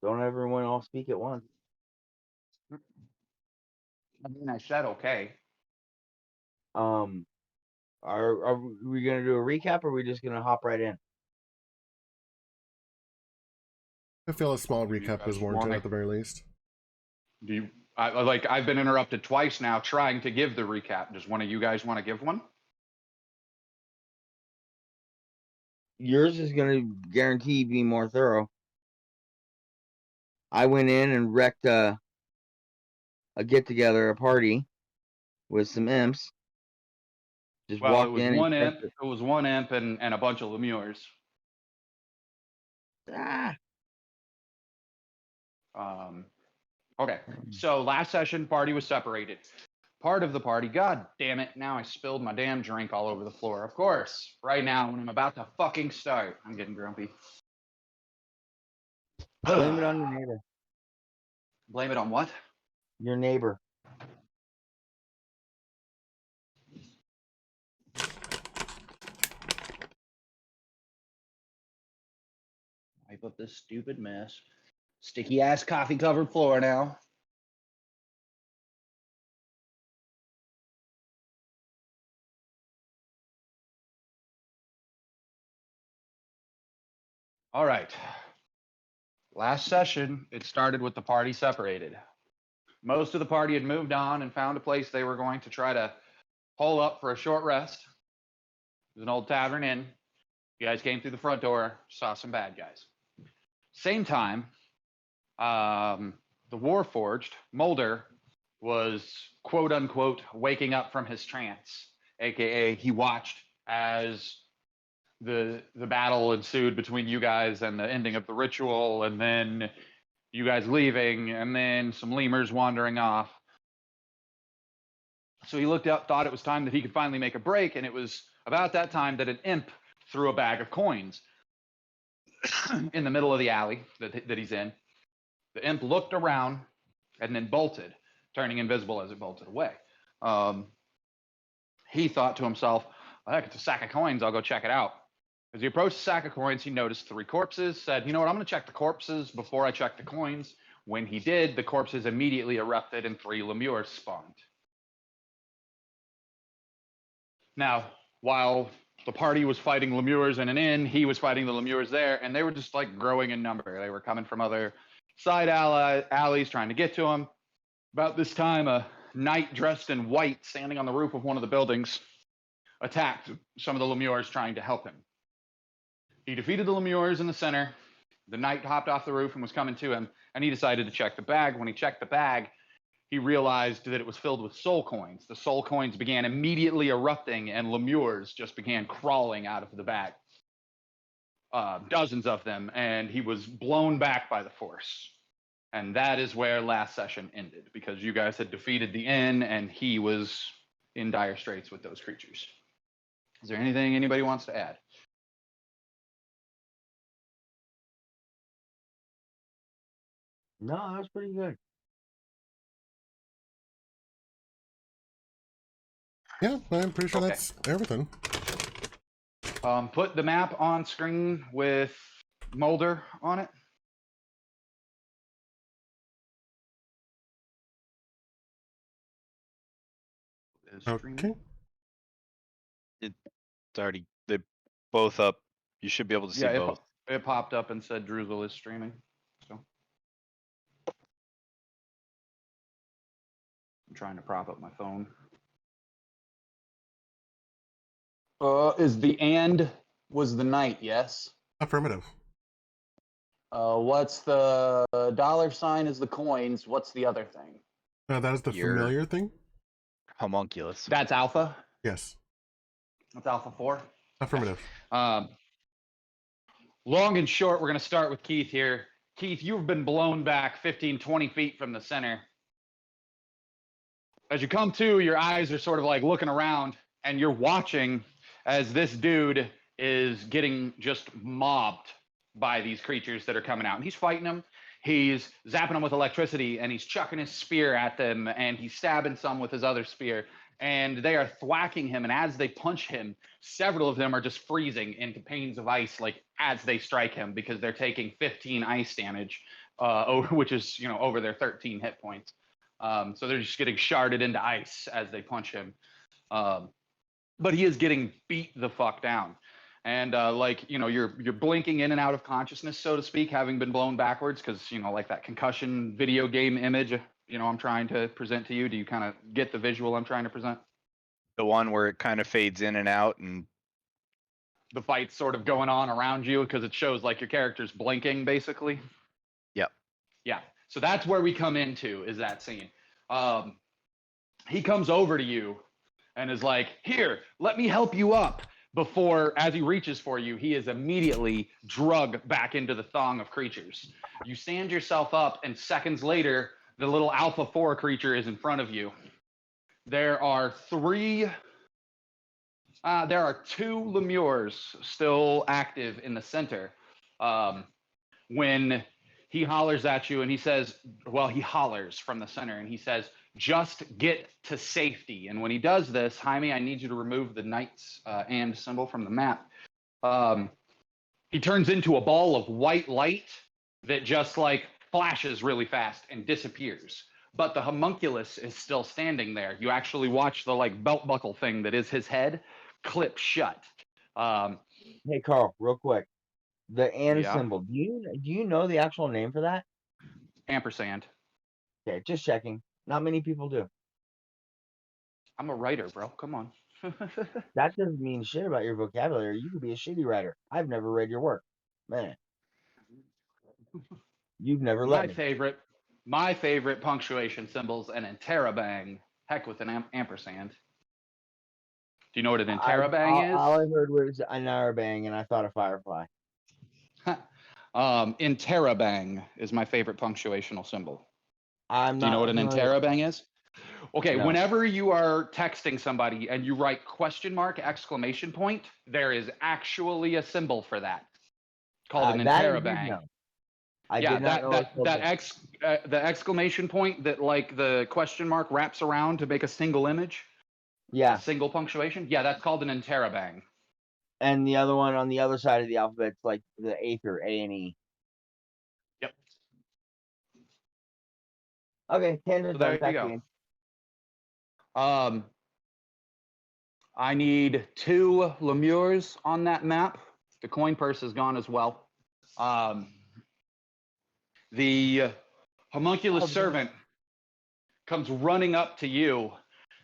Don't everyone all speak at once. I mean, I said okay. Are we gonna do a recap, or are we just gonna hop right in? I feel a small recap was warranted at the very least. Do you? I've been interrupted twice now trying to give the recap. Does one of you guys want to give one? Yours is gonna guarantee be more thorough. I went in and wrecked a get together, a party with some imps. Just Well, walked it was in one and imp. It was one imp and a bunch of lemures. Okay, so last session, party was separated. Part of the party, god damn it, now I spilled my damn drink all over the floor. Of course, right now when I'm about to fucking start, I'm getting grumpy. Blame it on your neighbor. Blame it on what? Your neighbor. Wipe up this stupid mess. Sticky ass coffee covered floor now. All right. Last session, it started with the party separated. Most of the party had moved on and found a place they were going to try to hole up for a short rest. It was an old tavern inn. You guys came through the front door, saw some bad guys. Same time, the Warforged, Moulder, was quote unquote waking up from his trance, aka he watched as the battle ensued between you guys and the ending of the ritual, and then you guys leaving, and then some lemurs wandering off. So he looked up, thought it was time that he could finally make a break, and it was about that time that an imp threw a bag of coins in the middle of the alley that he's in. The imp looked around and then bolted, turning invisible as it bolted away. He thought to himself, well, heck, it's a sack of coins, I'll go check it out. As he approached the sack of coins, he noticed 3 corpses, said, you know what, I'm going to check the corpses before I check the coins. When he did, the corpses immediately erupted and 3 lemures spawned. Now, while the party was fighting lemures in an inn, he was fighting the lemures there, and they were just like growing in number. They were coming from other side alleys trying to get to him. About this time, a knight dressed in white standing on the roof of one of the buildings attacked some of the lemures trying to help him. He defeated the lemures in the center. The knight hopped off the roof and was coming to him, and he decided to check the bag. When he checked the bag, he realized that it was filled with soul coins. The soul coins began immediately erupting, and lemures just began crawling out of the bag. Dozens of them, and he was blown back by the force. And that is where last session ended, because you guys had defeated the inn, and he was in dire straits with those creatures. Is there anything anybody wants to add? No, that was pretty good. Yeah, I'm pretty sure Okay. that's everything. Put the map on screen with Moulder on it. Okay. It's already, they're both up. You should be able to see both. It popped up and said Druzzl is streaming. So I'm trying to prop up my phone. Is the and was the night, yes? Affirmative. What's the dollar sign is the coins. What's the other thing? That is the familiar thing? Homunculus. That's alpha? Yes. That's alpha 4? Affirmative. Long and short, we're going to start with Keith here. Keith, you've been blown back 15, 20 feet from the center. As you come to, your eyes are sort of like looking around, and you're watching as this dude is getting just mobbed by these creatures that are coming out. And he's fighting them. He's zapping them with electricity, and he's chucking his spear at them, and he's stabbing some with his other spear. And they are thwacking him, and as they punch him, several of them are just freezing into panes of ice, like as they strike him, because they're taking 15 ice damage which is over their 13 hit points. So they're just getting sharded into ice as they punch him. But he is getting beat the fuck down. And you're blinking in and out of consciousness, so to speak, having been blown backwards, because like that concussion video game image, I'm trying to present to you. Do you kind of get the visual I'm trying to present? The one where it kind of fades in and out, and the fight's sort of going on around you because it shows like your character's blinking, basically. Yep. Yeah. So that's where we come into, is that scene. He comes over to you and is like, "Here, let me help you up." Before, as he reaches for you, he is immediately drugged back into the thong of creatures. You stand yourself up, and seconds later, the little Alpha 4 creature is in front of you. There are two lemures still active in the center. When he hollers at you and he says, he hollers from the center and he says, "Just get to safety." And when he does this, Jaime, I need you to remove the knight's and symbol from the map. He turns into a ball of white light that just like flashes really fast and disappears. But the homunculus is still standing there. You actually watch the like belt buckle thing that is his head clip shut. Hey, Carl, real quick. The and Yeah. symbol. Do you know the actual name for that? Ampersand. Okay, just checking. Not many people do. I'm a writer, bro. Come on. That doesn't mean shit about your vocabulary. You could be a shitty writer. I've never read your work. Man. You've never let me. My favorite punctuation symbol's an interrobang. Heck with an ampersand. Do you know what an interrobang is? All I heard was an narrowbang, and I thought of Firefly. Interrobang is my favorite punctuational symbol. Do you know what an interrobang is? Okay, No. Whenever you are texting somebody and you write question mark, exclamation point, there is actually a symbol for that called an interrobang. I did not know the exclamation point that like the question mark wraps around to make a single image. Yeah. A single punctuation. Yeah, that's called an interrobang. And the other one on the other side of the alphabet, like the Aether, A and E. Yep. Okay, tangent So there you go. I need 2 lemures on that map. The coin purse is gone as well. The homunculus servant comes running up to you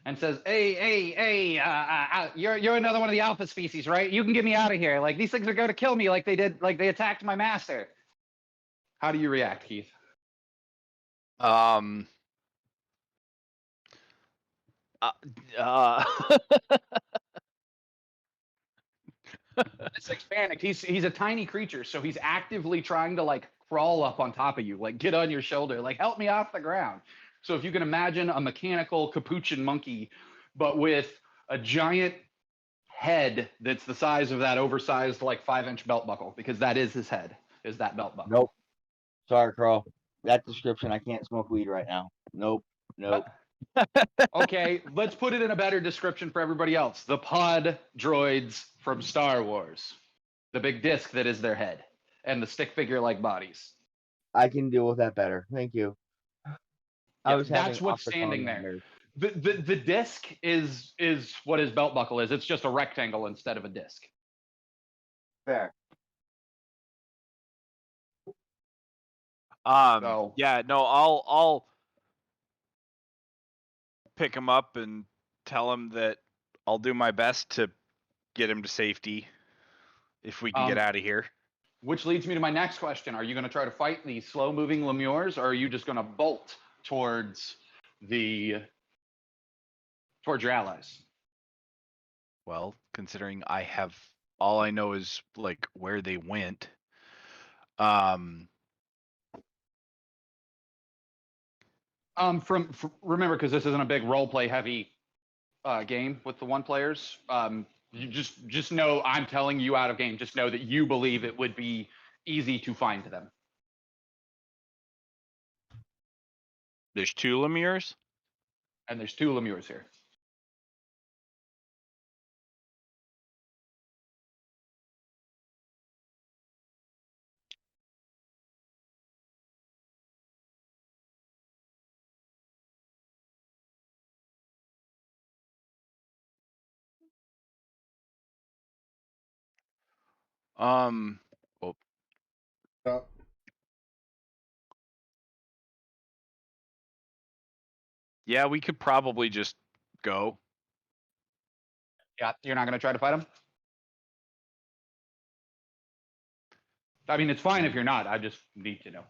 and says, hey, you're another one of the alpha species, right? You can get me out of here. Like, these things are going to kill me like they did, like they attacked my master. How do you react, Keith? This thing's panicked. He's a tiny creature, so he's actively trying to like crawl up on top of you, like get on your shoulder, like help me off the ground. So if you can imagine a mechanical capuchin monkey, but with a giant head that's the size of that oversized like 5-inch belt buckle, because that is his head, is that belt buckle. Nope. Sorry, Carl. That description, I can't smoke weed right now. Nope. Okay, let's put it in a better description for everybody else. The pod droids from Star Wars. The big disc that is their head. And the stick figure-like bodies. I can deal with that better. Thank you. That's what's standing there. The disc is what his belt buckle is. It's just a rectangle instead of a disc. Fair. Yeah, no, I'll pick him up and tell him that I'll do my best to get him to safety if we can get out of here. Which leads me to my next question. Are you going to try to fight these slow-moving lemures, or are you just going to bolt towards your allies? Well, considering all I know is like where they went. Remember, because this isn't a big role play heavy game with the 1 players. You just know I'm telling you out of game. Just know that you believe it would be easy to find them. There's 2 lemures? And there's 2 lemures here. Well, yeah, we could probably just go. Yeah, you're not going to try to fight him? I mean, it's fine if you're not. I just need to know.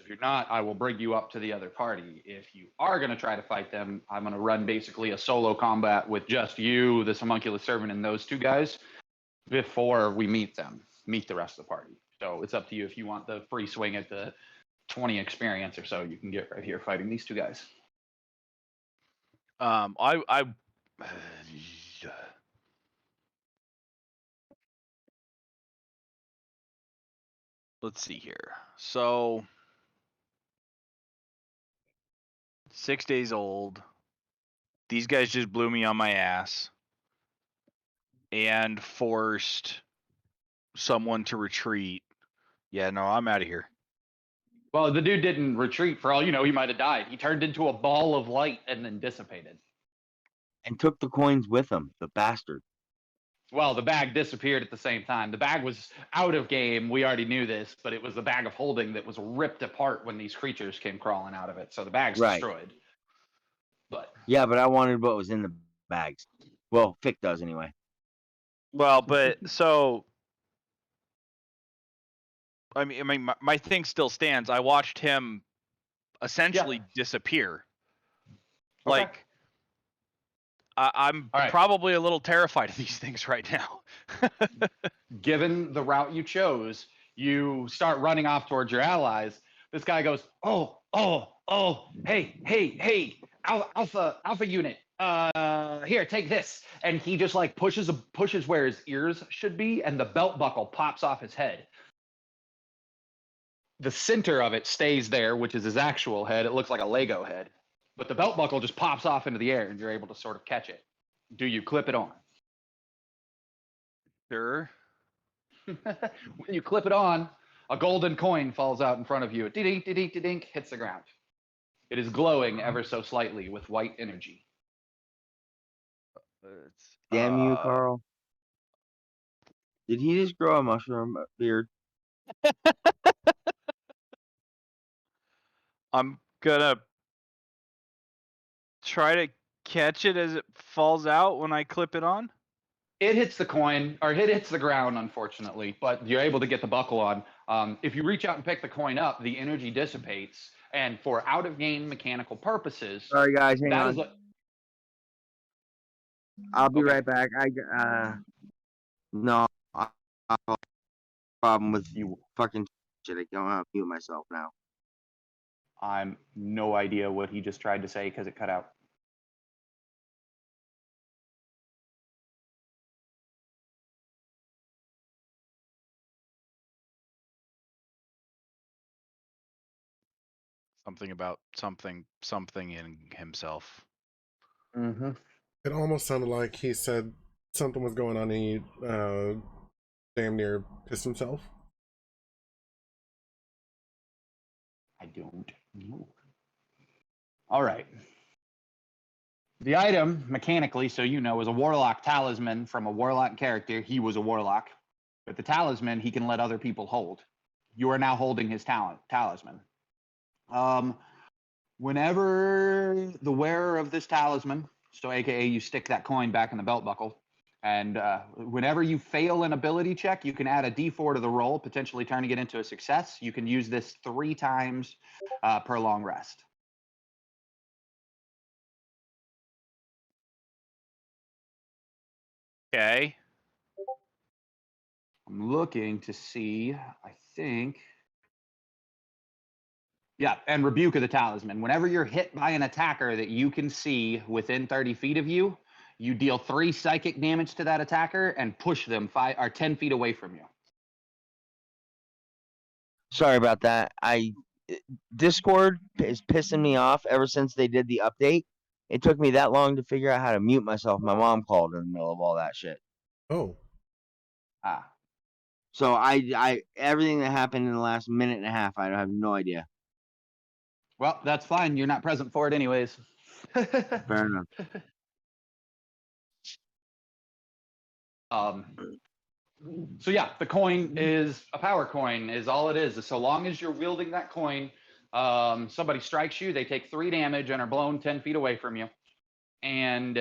If you're not, I will bring you up to the other party. If you are going to try to fight them, I'm going to run basically a solo combat with just you, the homunculus servant, and those two guys before we meet the rest of the party. So it's up to you if you want the free swing at the 20 experience or so you can get right here fighting these two guys. Let's see here. So 6 days old. These guys just blew me on my ass and forced someone to retreat. Yeah, no, I'm out of here. Well, the dude didn't retreat. For all you know, he might have died. He turned into a ball of light and then dissipated. And took the coins with him, the bastard. Well, the bag disappeared at the same time. The bag was out of game. We already knew this, but it was the bag of holding that was ripped apart when these creatures came crawling out of it. So the bag's destroyed. But yeah, but I wanted what was in the bags. Well, Fick does anyway. Well, but so I mean, my thing still stands. I watched him essentially disappear. Okay. Like, I'm probably a little terrified of these things right now. Given the route you chose, you start running off towards your allies. This guy goes, oh, hey, alpha unit. Here, take this. And he just like pushes where his ears should be, and the belt buckle pops off his head. The center of it stays there, which is his actual head. It looks like a Lego head. But the belt buckle just pops off into the air, and you're able to sort of catch it. Do you clip it on? Sure. When you clip it on, a golden coin falls out in front of you. Dink, dink, dink, hits the ground. It is glowing ever so slightly with white energy. Damn you, Carl. Did he just grow a mushroom beard? I'm gonna try to catch it as it falls out when I clip it on. It hits the coin, or it hits the ground, unfortunately, but you're able to get the buckle on. If you reach out and pick the coin up, the energy dissipates, and for out-of-game mechanical purposes... Sorry, guys, hang on. I'll be right back. No, I have a problem with you fucking shit. I don't have to mute myself now. I'm no idea what he just tried to say because it cut out. Something about something in himself. Mm-hmm. It almost sounded like he said something was going on and he damn near pissed himself. I don't know. All right. The item, mechanically, so you know, is a warlock talisman from a warlock character. He was a warlock. But the talisman, he can let other people hold. You are now holding his talisman. Whenever the wearer of this talisman, so aka you stick that coin back in the belt buckle, and whenever you fail an ability check, you can add a d4 to the roll, potentially turning it into a success. You can use this 3 times per long rest. Okay. I'm looking to see, I think... Yeah, and Rebuke of the Talisman. Whenever you're hit by an attacker that you can see within 30 feet of you, you deal 3 psychic damage to that attacker and push them 5 or 10 feet away from you. Sorry about that. Discord is pissing me off ever since they did the update. It took me that long to figure out how to mute myself. My mom called in the middle of all that shit. Oh. So I everything that happened in the last minute and a half, I have no idea. Well, that's fine. You're not present for it anyways. Fair enough. So yeah, the coin is a power coin is all it is. So long as you're wielding that coin, somebody strikes you, they take 3 damage and are blown 10 feet away from you. And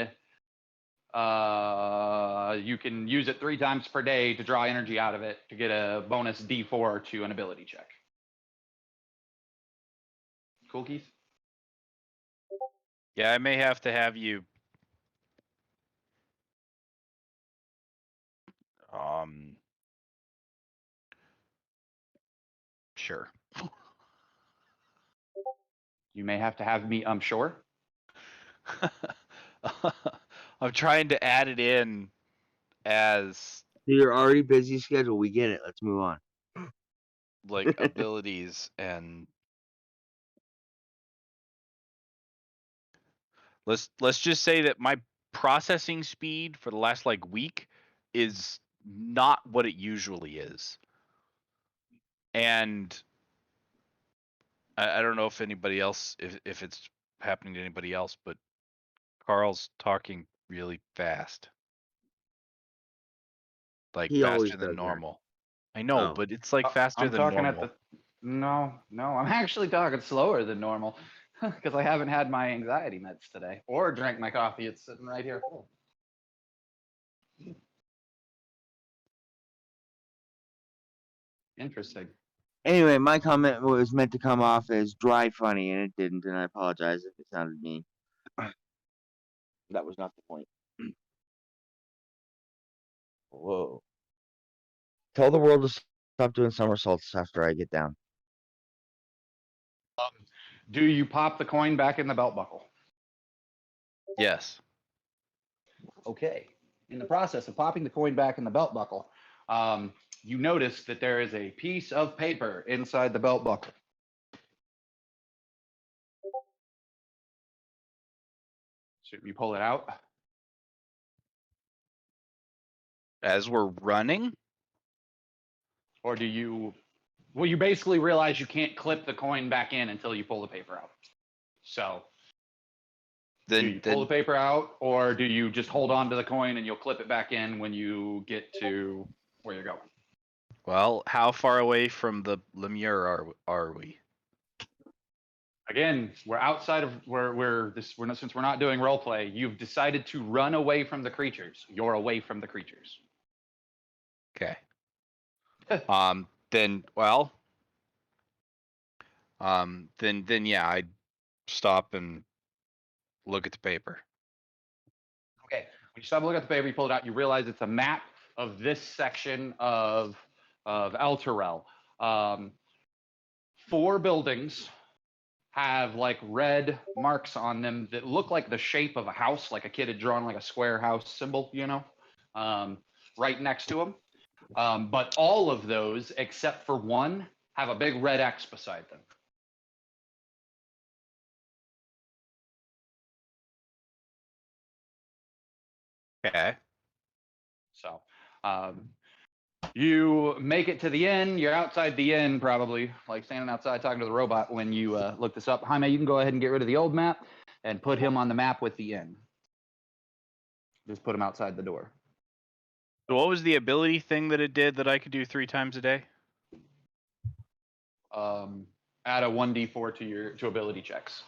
you can use it 3 times per day to draw energy out of it to get a bonus D4 to an ability check. Cool, Keith? Yeah, I may have to have you. Sure. You may have to have me, I'm sure. I'm trying to add it in as You're already busy schedule. We get it. Let's move on. like abilities and let's just say that my processing speed for the last like week is not what it usually is. And I don't know if anybody else if it's happening to anybody else, but Carl's talking really fast. Like He always faster than does that. normal. I know, Oh. but it's like faster I'm than talking normal. at the no, I'm actually talking slower than normal because I haven't had my anxiety meds today or drank my coffee. It's sitting right here. Interesting. Anyway, my comment was meant to come off as dry funny, and it didn't, and I apologize if it sounded mean. That was not the point. Whoa. Tell the world to stop doing somersaults after I get down. Do you pop the coin back in the belt buckle? Yes. Okay. In the process of popping the coin back in the belt buckle, you notice that there is a piece of paper inside the belt buckle. So you pull it out. As we're running? Or do you, well, you basically realize you can't clip the coin back in until you pull the paper out. So do you pull the paper out, or do you just hold on to the coin and you'll clip it back in when you get to where you're going? Well, how far away from the Lemure are we? Again, we're outside of since we're not doing role play, you've decided to run away from the creatures. You're away from the creatures. Okay. Then yeah, I'd stop and look at the paper. Okay. When you stop looking at the paper, you pull it out, you realize it's a map of this section of Elturel. 4 buildings have like red marks on them that look like the shape of a house, like a kid had drawn like a square house symbol, right next to them. But all of those, except for one, have a big red X beside them. Okay. So you make it to the inn. You're outside the inn, probably, like standing outside talking to the robot when you look this up. Jaime, you can go ahead and get rid of the old map and put him on the map with the inn. Just put him outside the door. So what was the ability thing that it did that I could do 3 times a day? Add a 1d4 to ability checks.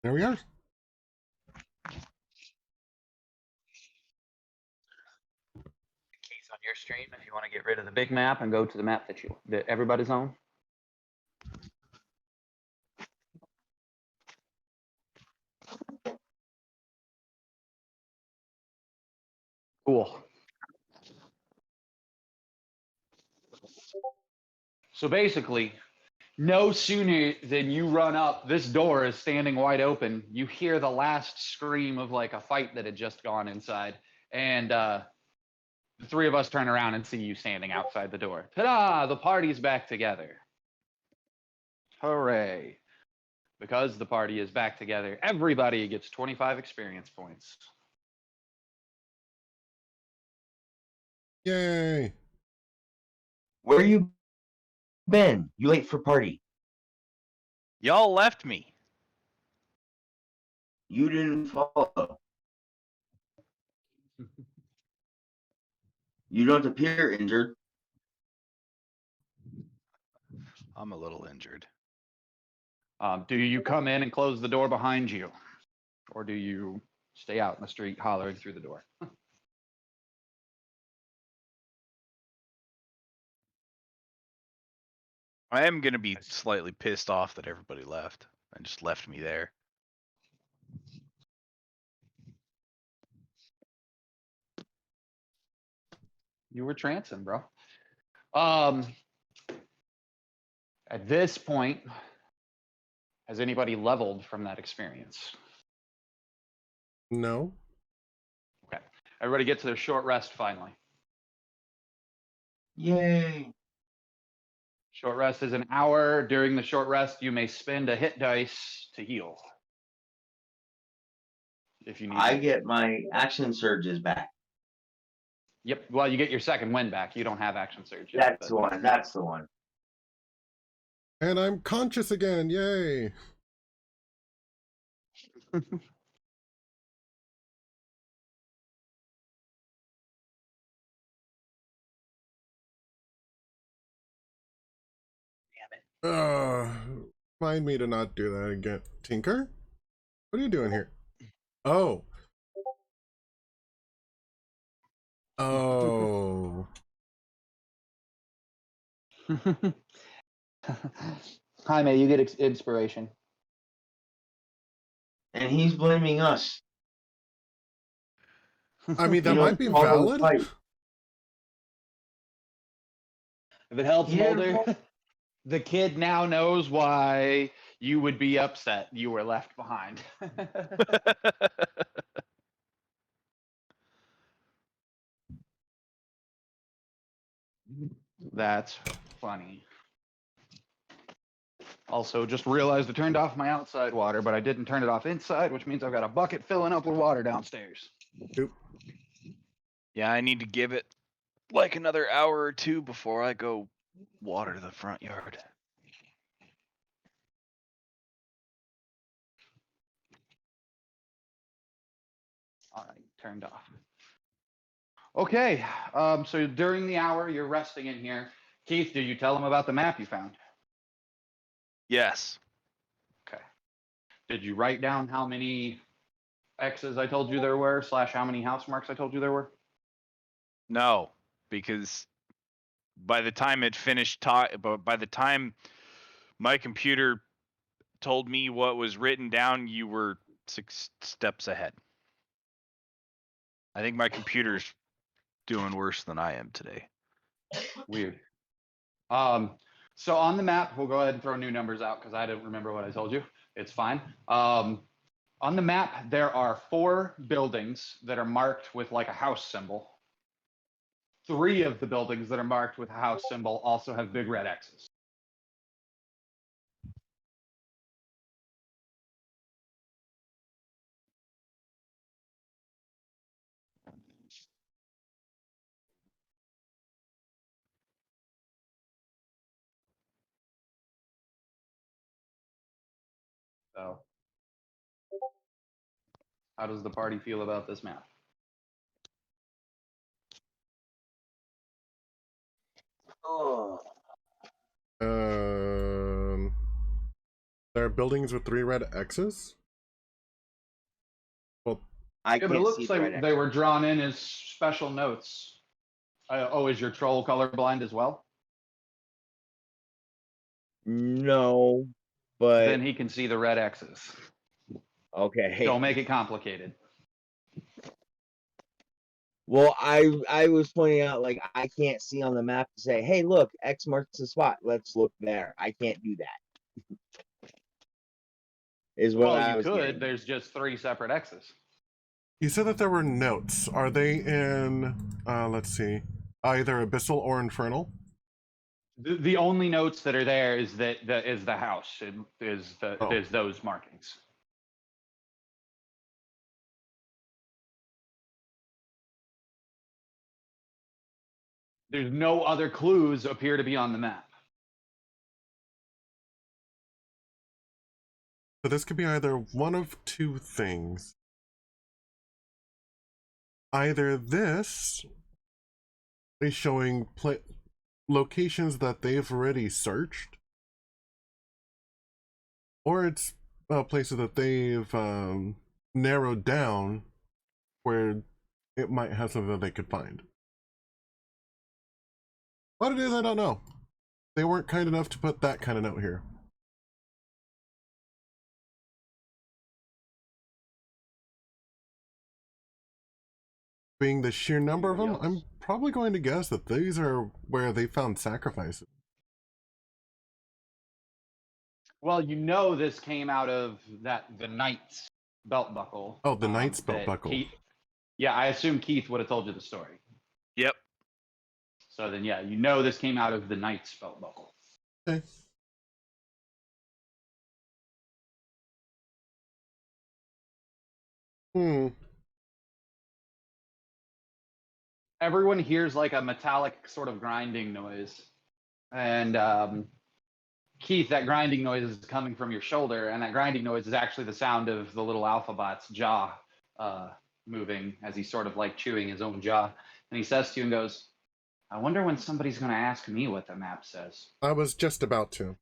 There we are. Keys on your stream if you want to get rid of the big map and go to the map that everybody's on. Cool. So basically, no sooner than you run up, this door is standing wide open. You hear the last scream of like a fight that had just gone inside. And the 3 of us turn around and see you standing outside the door. Ta-da! The party's back together. Hooray. because the party is back together, everybody gets 25 experience points. Yay! Where you been? You late for party? Y'all left me. You didn't follow. You don't appear injured. I'm a little injured. Do you come in and close the door behind you? Or do you stay out in the street hollering through the door? I am gonna be slightly pissed off that everybody left and just left me there. You were trancing, bro. At this point, has anybody leveled from that experience? No. Okay. Everybody get to their short rest finally. Yay! Short rest is an hour. During the short rest, you may spend a hit dice to heal. If you need I it. get my action surges back. Yep. Well, you get your second win back. You don't have action surge yet. That's the one. That's the one. And I'm conscious again. Yay! Remind me to not do that again. Tinker? What are you doing here? Oh. Oh. Jaime, you get inspiration. And he's blaming us. I mean, that You might be don't follow the valid. fight. If it helps, Yeah. Moulder, the kid now knows why you would be upset you were left behind. That's funny. Also, just realized I turned off my outside water, but I didn't turn it off inside, which means I've got a bucket filling up with water downstairs. Oop. Yeah, I need to give it like another hour or two before I go water the front yard. All right, turned off. Okay, so during the hour you're resting in here. Keith, did you tell him about the map you found? Yes. Okay. Did you write down how many X's I told you there were, / how many house marks I told you there were? No, because by the time it finished by the time my computer told me what was written down, you were 6 steps ahead. I think my computer's doing worse than I am today. Weird. So on the map, we'll go ahead and throw new numbers out because I didn't remember what I told you. It's fine. On the map, there are 4 buildings that are marked with like a house symbol. 3 of the buildings that are marked with a house symbol also have big red X's. So, how does the party feel about this map? Oh. There are buildings with 3 red X's? Well, I Yeah, can't but it see looks the like red they X. were drawn in as special notes. Is your troll colorblind as well? No, but Then he can see the red X's. okay. Don't make it complicated. Well, I was pointing out like I can't see on the map to say, hey, look, X marks the spot. Let's look there. I can't do that. Is what Well, I you was could. getting. There's just 3 separate X's. you said that there were notes. Are they in, let's see, either abyssal or infernal? The only notes that are there is that the house is those markings. There's no other clues appear to be on the map. So this could be either one of two things. Either this is showing locations that they've already searched, or it's places that they've narrowed down where it might have something that they could find. What it is, I don't know. They weren't kind enough to put that kind of note here. Being the sheer number of them, I'm probably going to guess that these are where they found sacrifices. Well, this came out of the knight's belt buckle. Oh, the knight's belt buckle. Yeah, I assume Keith would have told you the story. Yep. So then, yeah, this came out of the knight's belt buckle. Okay. Everyone hears like a metallic sort of grinding noise. And Keith, that grinding noise is coming from your shoulder, and that grinding noise is actually the sound of the little Alphabot's jaw moving as he's sort of like chewing his own jaw. And he says to you and goes, I wonder when somebody's going to ask me what the map says. I was just about to.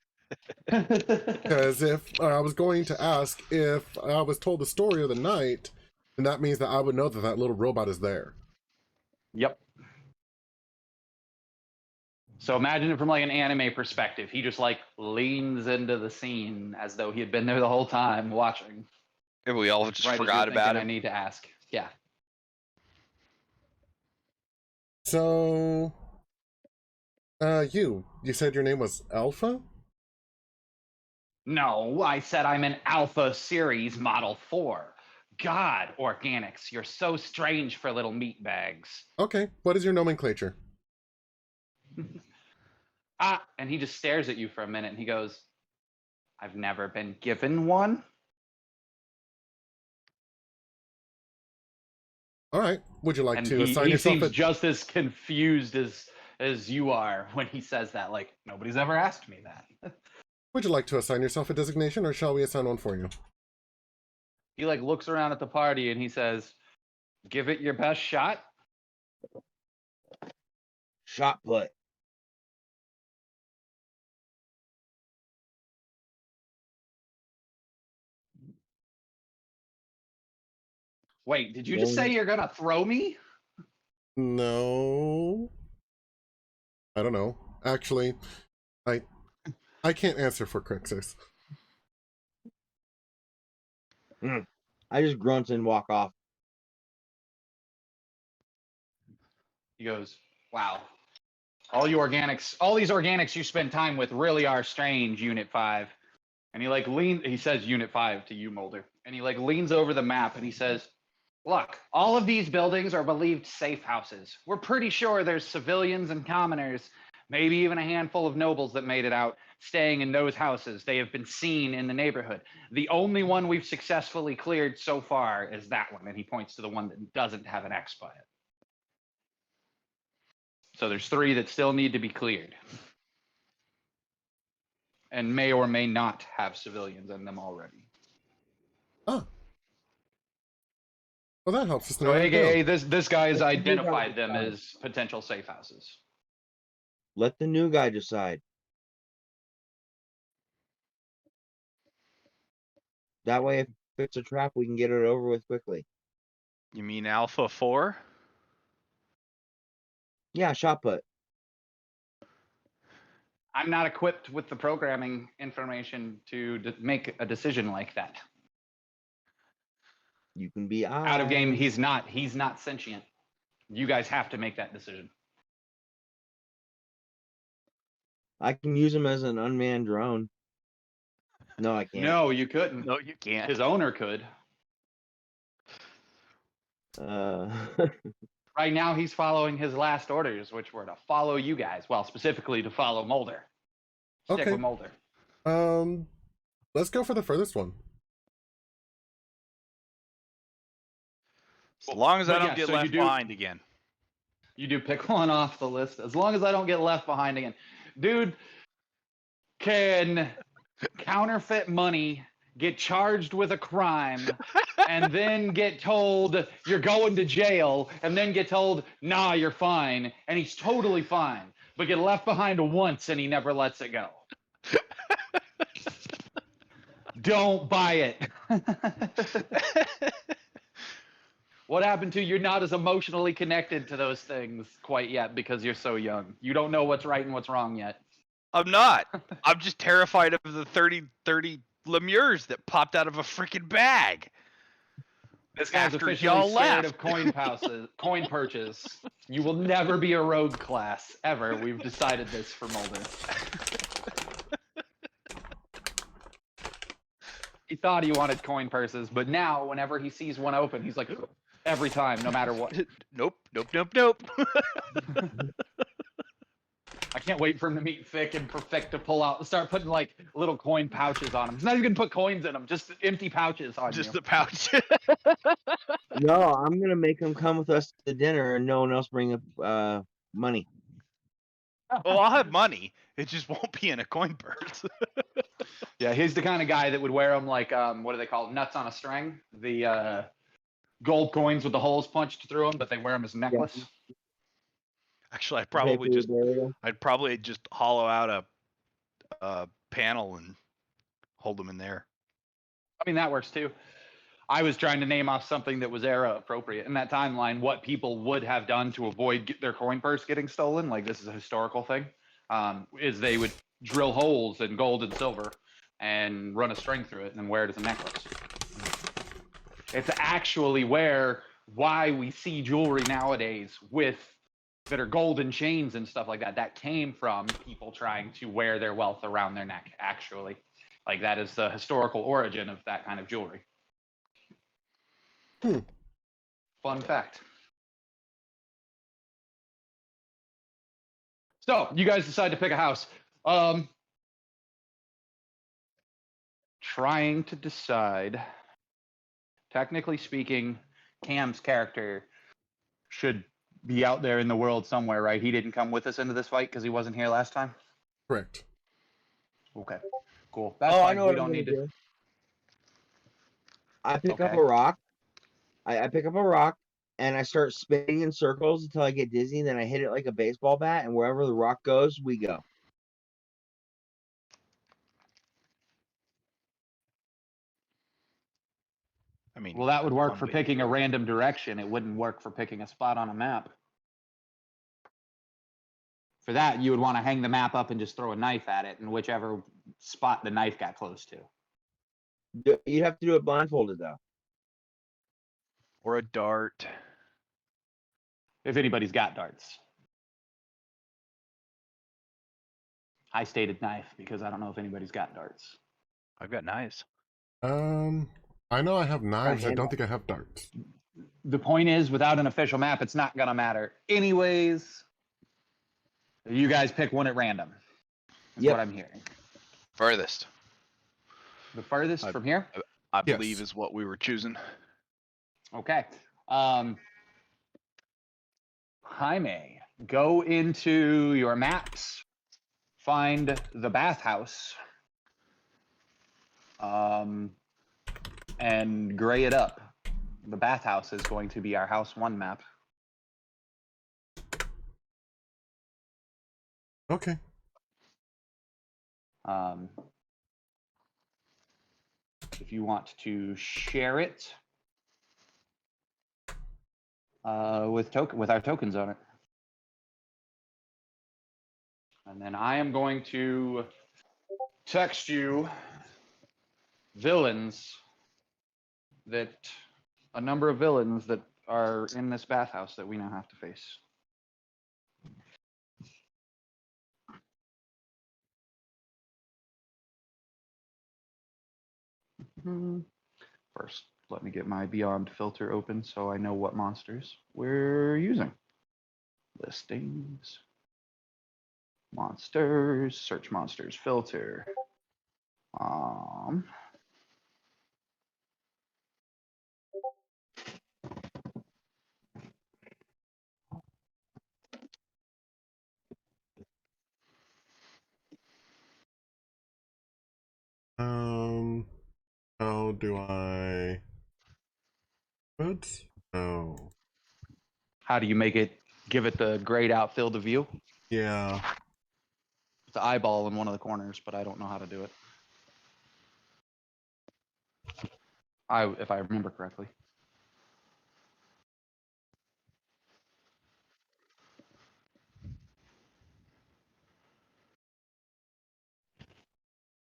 Because if I was going to ask if I was told the story of the night, then that means that I would know that that little robot is there. Yep. So imagine it from like an anime perspective. He just like leans into the scene as though he had been there the whole time watching. And we all just Right, forgot about it. I need to ask. Yeah. So, you said your name was Alpha? No, I said I'm an Alpha Series Model 4. God, organics, you're so strange for little meat bags. Okay, what is your nomenclature? And he just stares at you for a minute and he goes, I've never been given one. All right, would you like And to he assign yourself seems a... just as confused as you are when he says that. Like, nobody's ever asked me that. Would you like to assign yourself a designation, or shall we assign one for you? He like looks around at the party and he says, give it your best shot. Shot put. Wait, did you just say you're gonna throw me? No. I don't know. Actually, I can't answer for Crixus. I just grunt and walk off. He goes, wow. All these organics you spend time with really are strange, Unit 5. And he says Unit 5 to you, Moulder. And he like leans over the map and he says, look, all of these buildings are believed safe houses. We're pretty sure there's civilians and commoners, maybe even a handful of nobles that made it out, staying in those houses. They have been seen in the neighborhood. The only one we've successfully cleared so far is that one. And he points to the one that doesn't have an X by it. So there's 3 that still need to be cleared. And may or may not have civilians in them already. Oh. Well, that helps us know. So where to go. AKA this guy has identified them as potential safe houses. Let the new guy decide. That way, if it's a trap, we can get it over with quickly. You mean Alpha 4? Yeah, shot put. I'm not equipped with the programming information to make a decision like that. You can be Out of game, he's not sentient. You guys have to make that decision. I can use him as an unmanned drone. No, I can't. No, you couldn't. No, you can't. His owner could. Right now, he's following his last orders, which were to follow you guys. Well, specifically to follow Moulder. Stick Okay. with Moulder. Let's go for the furthest one. As long as I But don't yeah, get so you left do- behind again. You do pick one off the list. As long as I don't get left behind again. Dude can counterfeit money, get charged with a crime, and then get told you're going to jail, and then get told, nah, you're fine. And he's totally fine. But get left behind once and he never lets it go. Don't buy it. What happened to you're not as emotionally connected to those things quite yet because you're so young. You don't know what's right and what's wrong yet. I'm not. I'm just terrified of the 30 lemures that popped out of a freaking bag. This guy's After officially y'all scared left. of coin purchase. You will never be a rogue class ever. We've decided this for Moulder. He thought he wanted coin purses, but now whenever he sees one open, he's like, every time, no matter what. Nope. I can't wait for him to meet Thick and Perfect to pull out and start putting like little coin pouches on him. He's not even gonna put coins in them, just empty pouches on Just you. the pouch. No, I'm gonna make him come with us to dinner, and no one else bring up money. Well, I'll have money. It just won't be in a coin purse. Yeah, he's the kind of guy that would wear them like what do they call it? Nuts on a string? The gold coins with the holes punched through them, but they wear them as a necklace. Actually, I'd Pay for your burial. just hollow out a panel and hold them in there. I mean, that works too. I was trying to name off something that was era appropriate in that timeline, what people would have done to avoid their coin purse getting stolen. Like, this is a historical thing. Is they would drill holes in gold and silver and run a string through it and then wear it as a necklace. It's actually why we see jewelry nowadays that are golden chains and stuff like that. That came from people trying to wear their wealth around their neck, actually. Like, that is the historical origin of that kind of jewelry. Fun fact. So, you guys decide to pick a house. Trying to decide. Technically speaking, Cam's character should be out there in the world somewhere, right? He didn't come with us into this fight because he wasn't here last time? Correct. Okay, cool. That's I fine. know We what don't I'm need gonna to. do. I pick up Okay. a rock. I pick up a rock and I start spinning in circles until I get dizzy. Then I hit it like a baseball bat, and wherever the rock goes, we go. I mean, Well, that would work one for way to picking do a it. random direction. It wouldn't work for picking a spot on a map. For that, you would want to hang the map up and just throw a knife at it, and whichever spot the knife got close to. You'd have to do it blindfolded, though. Or a dart. If anybody's got darts. I stated knife because I don't know if anybody's got darts. I've got knives. I know I have knives. I hand don't think I have darts. The point is, without an official map, it's not going to matter. Anyways, you guys pick one at random. Is Yep. what I'm hearing. Furthest, The furthest from here? I Yes. believe, is what we were choosing. Okay. Jaime, go into your maps, find the bathhouse, and gray it up. The bathhouse is going to be our house 1 map. Okay. If you want to share it with our tokens on it. And then I am going to text you a number of villains that are in this bathhouse that we now have to face. First, let me get my Beyond filter open so I know what monsters we're using. Listings. Monsters. Search monsters filter. How do I? What? No. How do you make it? Give it the grayed out field of view. Yeah. It's an eyeball in one of the corners, but I don't know how to do it. If I remember correctly.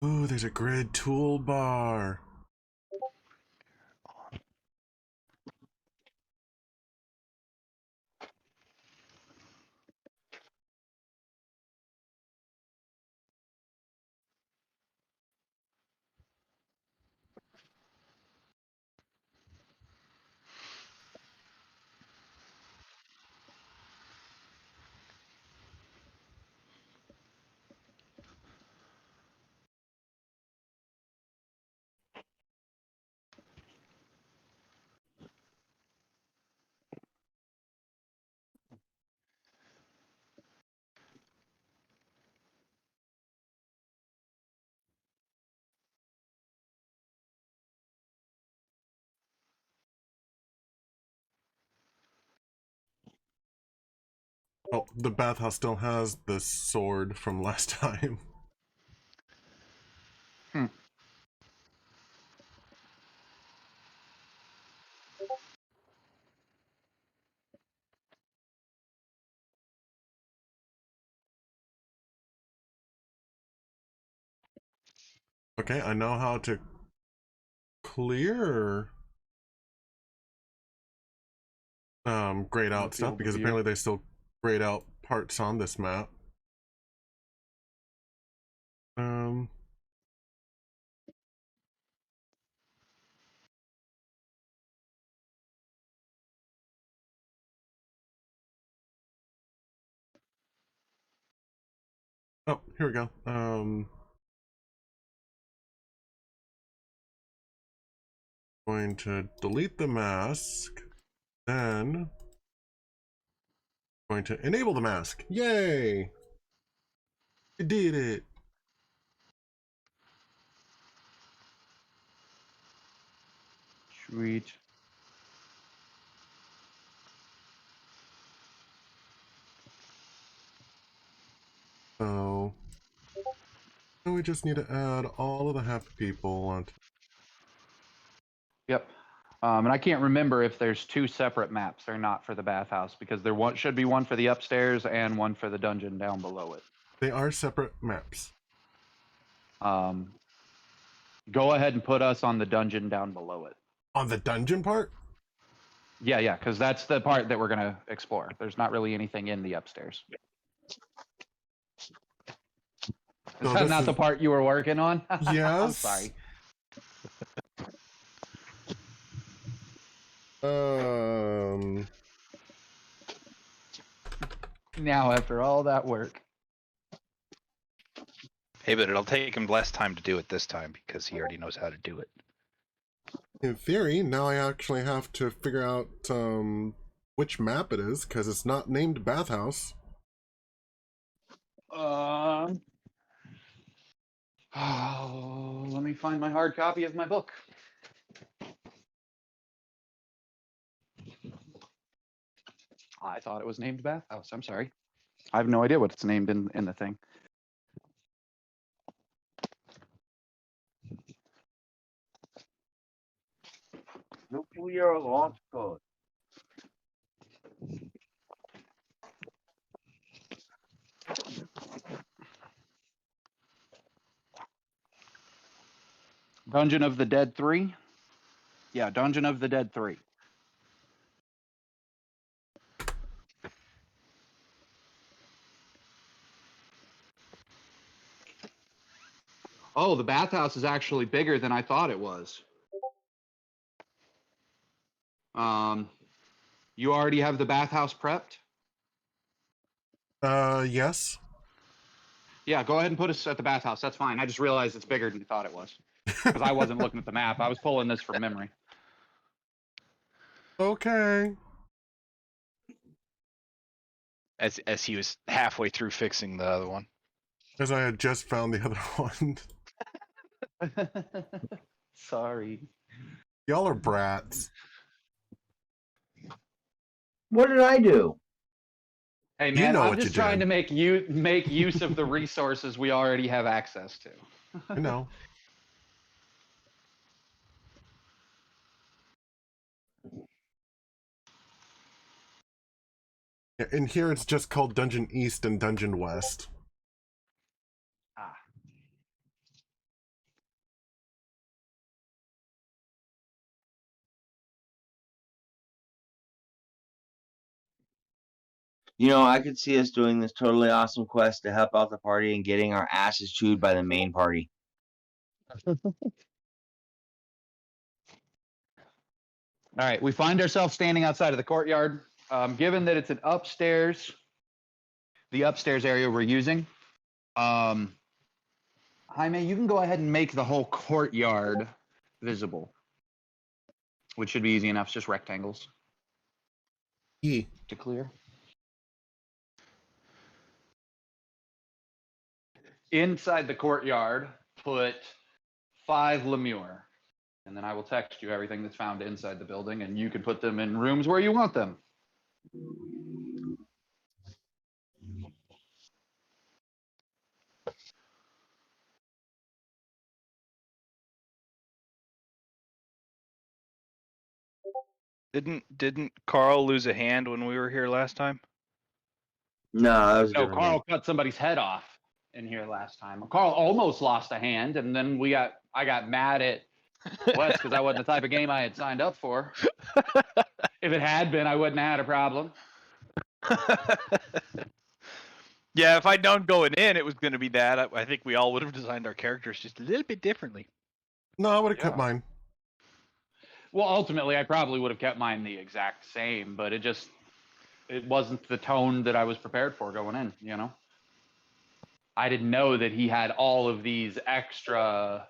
Ooh, there's a grid toolbar. Oh, the bathhouse still has the sword from last time. Okay, I know how to clear grayed out stuff because apparently they still grayed out parts on this map. Oh, here we go. Going to delete the mask, then going to enable the mask. Yay! I did it. Sweet. So now we just need to add all of the happy people onto. Yep. And I can't remember if there's two separate maps. They're not for the bathhouse because there should be one for the upstairs and one for the dungeon down below it. They are separate maps. Go ahead and put us on the dungeon down below it. On the dungeon part? Yeah, because that's the part that we're going to explore. There's not really anything in the upstairs. Is So that this not is- the part you were working on? I'm Yes. sorry. Now, after all that work. Hey, but it'll take him less time to do it this time because he already knows how to do it. In theory, now I actually have to figure out which map it is because it's not named bathhouse. Oh, let me find my hard copy of my book. I thought it was named bathhouse. I'm sorry. I have no idea what it's named in the thing. Nuclear launch code. Dungeon of the Dead 3? Yeah, Dungeon of the Dead 3. Oh, the bathhouse is actually bigger than I thought it was. You already have the bathhouse prepped? Yes. Yeah, go ahead and put us at the bathhouse. That's fine. I just realized it's bigger than you thought it was. Because I wasn't looking at the map. I was pulling this from memory. Okay. As he was halfway through fixing the other one. As I had just found the other one. Sorry. Y'all are brats. What did I do? Hey You man, know I'm what you just trying did. to make use of the resources we already have access to. I know. Yeah, and here it's just called Dungeon East and Dungeon West. Ah. You know, I could see us doing this totally awesome quest to help out the party and getting our asses chewed by the main party. All right, we find ourselves standing outside of the courtyard. Given that it's the upstairs area we're using, Jaime, you can go ahead and make the whole courtyard visible, which should be easy enough. It's just rectangles E. to clear. Inside the courtyard, put 5 lemure. And then I will text you everything that's found inside the building, and you can put them in rooms where you want them. Didn't Carl lose a hand when we were here last time? No, that was a No, different Carl cut somebody's head off in here last time. Carl almost lost a hand, and then I got mad at Wes because that wasn't the type of game I had signed up for. If it had been, I wouldn't have had a problem. Yeah, if I'd known going in it was going to be that, I think we all would have designed our characters just a little bit differently. No, I would have kept mine. Well, ultimately, I probably would have kept mine the exact same, but it wasn't the tone that I was prepared for going in, you know? I didn't know that he had all of these extra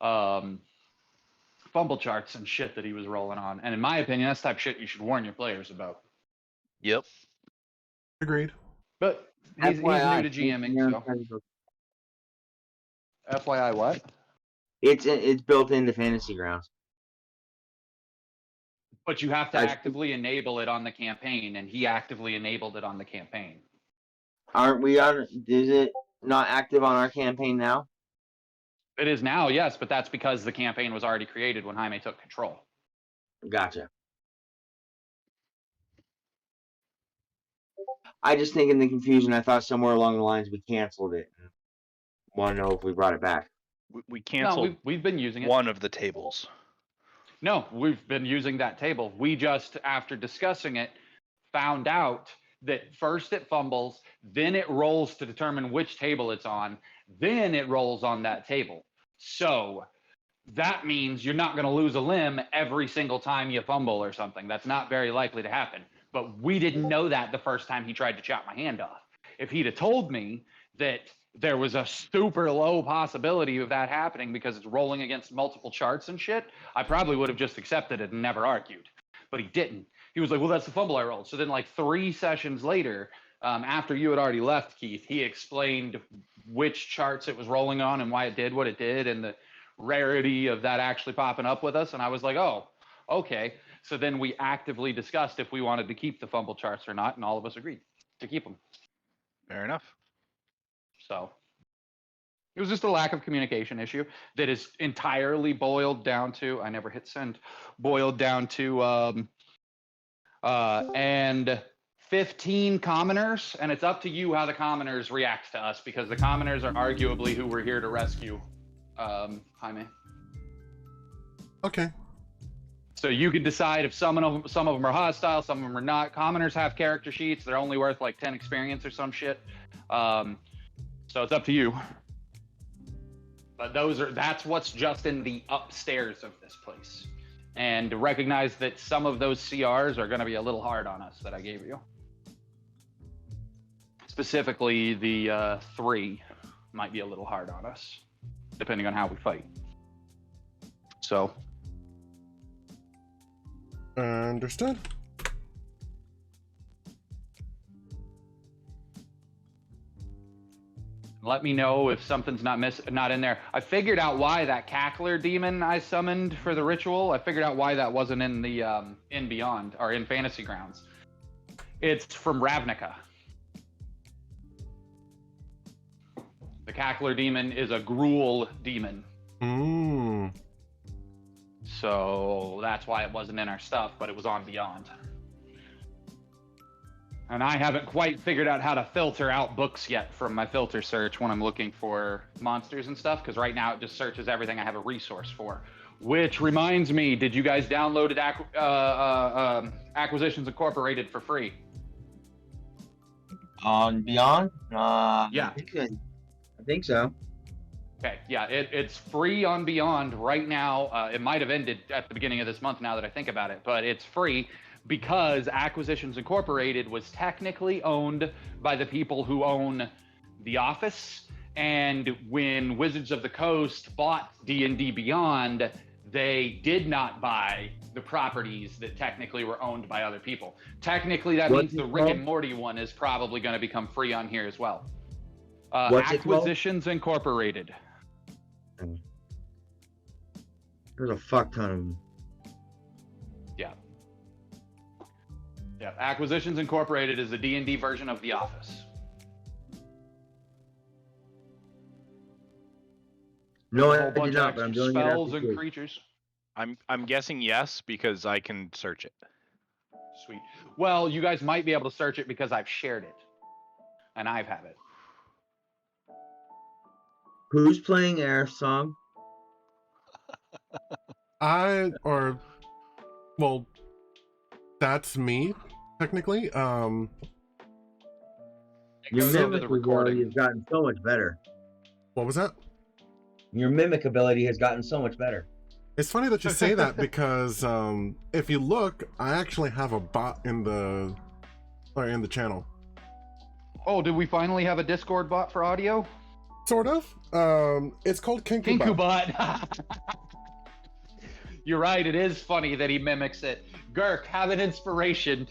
fumble charts and shit that he was rolling on. And in my opinion, that's the type of shit you should warn your players about. Yep. Agreed. But he's new to GMing, so. FYI what? It's built into Fantasy Grounds. But you have to actively enable it on the campaign, and he actively enabled it on the campaign. Aren't we on? Is it not active on our campaign now? It is now, yes, but that's because the campaign was already created when Jaime took control. Gotcha. I just think in the confusion, I thought somewhere along the lines we canceled it. Want to know if we brought it back? We canceled. No, we've been using it. One of the tables. No, we've been using that table. We just, after discussing it, found out that first it fumbles, then it rolls to determine which table it's on, then it rolls on that table. So that means you're not going to lose a limb every single time you fumble or something. That's not very likely to happen. But we didn't know that the first time he tried to chop my hand off. If he'd have told me that there was a super low possibility of that happening because it's rolling against multiple charts and shit, I probably would have just accepted it and never argued. But he didn't. He was like, well, that's the fumble I rolled. So then like 3 sessions later, after you had already left, Keith, he explained which charts it was rolling on and why it did what it did and the rarity of that actually popping up with us. And I was like, oh, okay. So then we actively discussed if we wanted to keep the fumble charts or not, and all of us agreed to keep them. Fair enough. So it was just a lack of communication issue that is entirely boiled down to, I never hit send, boiled down to, and 15 commoners, and it's up to you how the commoners react to us, because the commoners are arguably who we're here to rescue, Jaime. Okay. So you can decide if some of them are hostile, some of them are not. Commoners have character sheets. They're only worth like 10 experience or some shit. So it's up to you. But that's what's just in the upstairs of this place. And recognize that some of those CRs are going to be a little hard on us that I gave you. Specifically, the 3 might be a little hard on us, depending on how we fight. So, Understood. let me know if something's not in there. I figured out why that cackler demon I summoned for the ritual. I figured out why that wasn't in the in Beyond or in Fantasy Grounds. It's from Ravnica. The cackler demon is a gruel demon. So that's why it wasn't in our stuff, but it was on Beyond. And I haven't quite figured out how to filter out books yet from my filter search when I'm looking for monsters and stuff, because right now it just searches everything I have a resource for. Which reminds me, did you guys download Acquisitions Incorporated for free? On Beyond? Yeah. I think so. Okay, yeah, it's free on Beyond right now. It might have ended at the beginning of this month now that I think about it, but it's free because Acquisitions Incorporated was technically owned by the people who own The Office. And when Wizards of the Coast bought D&D Beyond, they did not buy the properties that technically were owned by other people. Technically, that means the Rick and Morty one is probably going to become free on here as well. Acquisitions Incorporated. There's a fuck ton of them. Yeah, Acquisitions Incorporated is the D&D version of The Office. No, A I whole bunch did not, of but I'm extra doing it spells after and this. creatures. I'm guessing yes because I can search it. Sweet. Well, you guys might be able to search it because I've shared it, and I've had it. Who's playing Air Song? Well, that's me, technically. Your goes over mimic the ability recording. has gotten so much better. What was that? Your mimic ability has gotten so much better. It's funny that you say that because if you look, I actually have a bot in the channel. Oh, did we finally have a Discord bot for audio? Sort of. It's called Kinkubot. Kinkubot. You're right. It is funny that he mimics it. Gurk, have an inspiration.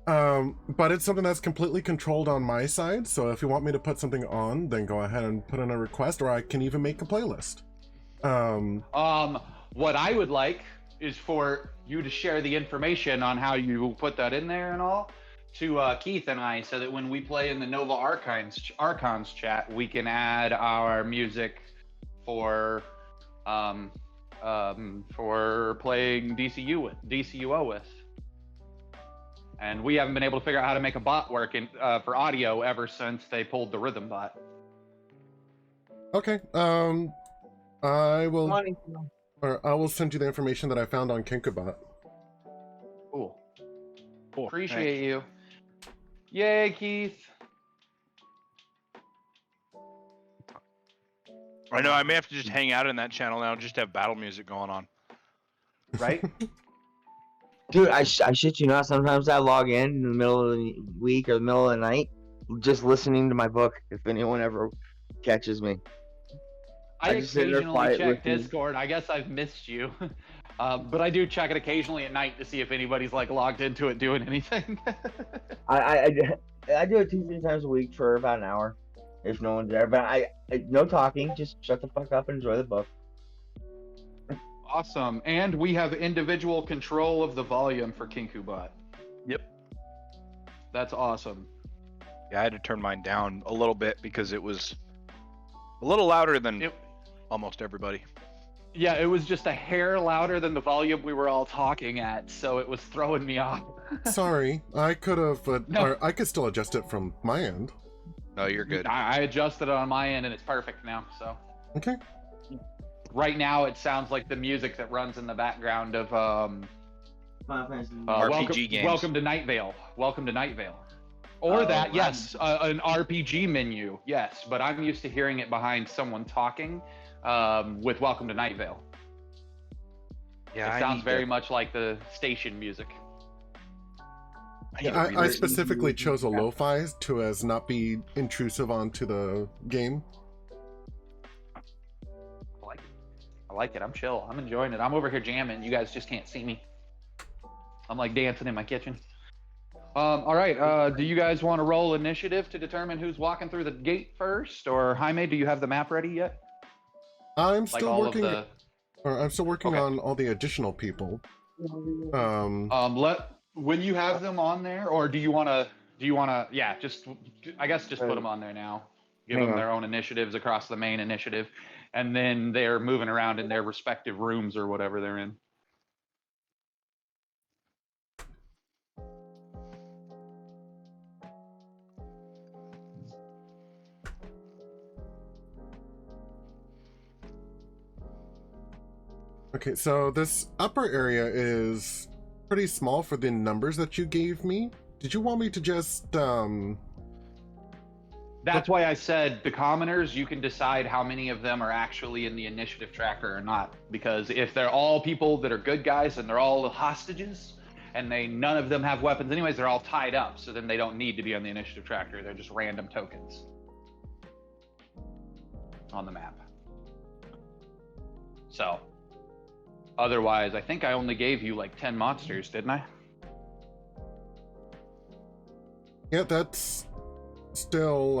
But it's something that's completely controlled on my side. So if you want me to put something on, then go ahead and put in a request, or I can even make a playlist. What I would like is for you to share the information on how you put that in there and all to Keith and I, so that when we play in the Nova Archons chat, we can add our music for playing DCUO with. And we haven't been able to figure out how to make a bot work for audio ever since they pulled the rhythm bot. Okay. I will send you the information that I found on Kinkubot. Cool. Cool. Appreciate you. Yay, Keith. I know I may have to just hang out in that channel now, just have battle music going on. Right? Dude, I shit you not. Sometimes I log in the middle of the week or the middle of the night, just listening to my book. If anyone ever catches me, I just sit there occasionally quiet check listening. Discord. I guess I've missed you. But I do check it occasionally at night to see if anybody's like logged into it doing anything. I do it 2-3 times a week for about an hour, if no one's there. But I no talking, just shut the fuck up and enjoy the book. Awesome. And we have individual control of the volume for Kinkubot. Yep. That's awesome. Yeah, I had to turn mine down a little bit because it was a little louder than almost everybody. Yeah, it was just a hair louder than the volume we were all talking at, so it was throwing me off. Sorry, I could have, No. or I could still adjust it from my end. No, you're good. I adjusted it on my end and it's perfect now, so. Okay. Right now it sounds like the music that runs in the background of RPG games. Welcome to Night Vale. Welcome to Night Vale. Or that, yes, an RPG menu, yes, but I'm used to hearing it behind someone talking with Welcome to Night Vale. Yeah, It sounds very much like the station music. need to I re-listen. specifically chose a lo-fi to as not be intrusive onto the game. I like it. I'm chill. I'm enjoying it. I'm over here jamming. You guys just can't see me. I'm like dancing in my kitchen. All right. Do you guys want to roll initiative to determine who's walking through the gate first, or Jaime, do you have the map ready yet? I'm Like still all working. of the. I'm still working Okay. on all the additional people. When you have them on there, or do you want to? Yeah, I guess just put them on there now. Give them their own initiatives across the main initiative, and then they're moving around in their respective rooms or whatever they're in. Okay, so this upper area is pretty small for the numbers that you gave me. Did you want me to just That's why I said the commoners, you can decide how many of them are actually in the initiative tracker or not. Because if they're all people that are good guys and they're all hostages and none of them have weapons anyways, they're all tied up. So then they don't need to be on the initiative tracker. They're just random tokens on the map. So otherwise, I think I only gave you like 10 monsters, didn't I? Yeah, that's still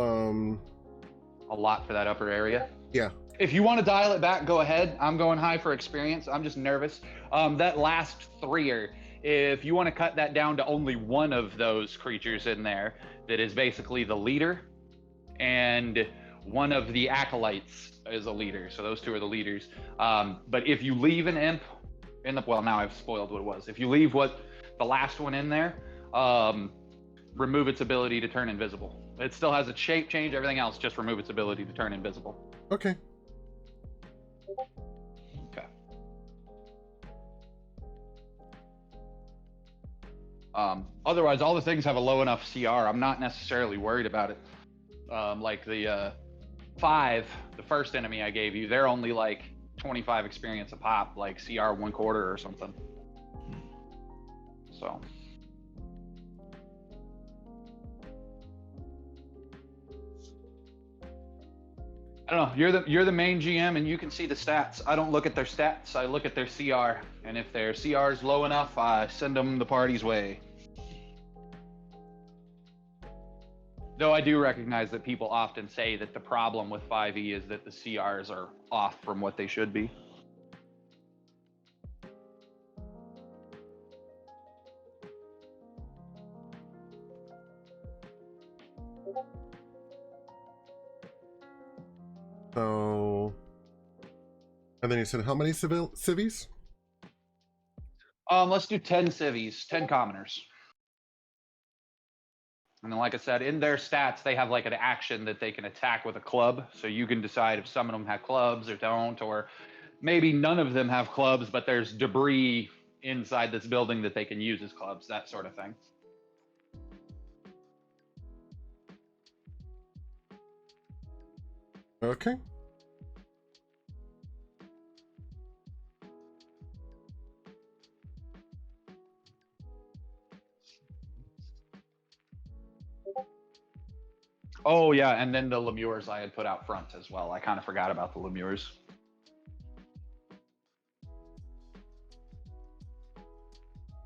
A lot for that upper area. yeah. If you want to dial it back, go ahead. I'm going high for experience. I'm just nervous. That last threer, if you want to cut that down to only one of those creatures in there, that is basically the leader, and one of the acolytes is a leader. So those two are the leaders. But if you leave an imp in the, well, now I've spoiled what it was. If you leave the last one in there, remove its ability to turn invisible. It still has its shape change, everything else, just remove its ability to turn invisible. Okay. Okay. Otherwise, all the things have a low enough CR. I'm not necessarily worried about it. Like the 5, the first enemy I gave you, they're only like 25 experience a pop, like CR 1/4 or something. So. I don't know. You're the main GM, and you can see the stats. I don't look at their stats. I look at their CR, and if their CR is low enough, I send them the party's way. Though I do recognize that people often say that the problem with 5e is that the CRs are off from what they should be. So, and then you said how many civies? Let's do 10 civies, 10 commoners. And then, like I said, in their stats, they have like an action that they can attack with a club. So you can decide if some of them have clubs or don't, or maybe none of them have clubs, but there's debris inside this building that they can use as clubs, that sort of thing. Okay. Oh, yeah, and then the lemures I had put out front as well. I kind of forgot about the lemures.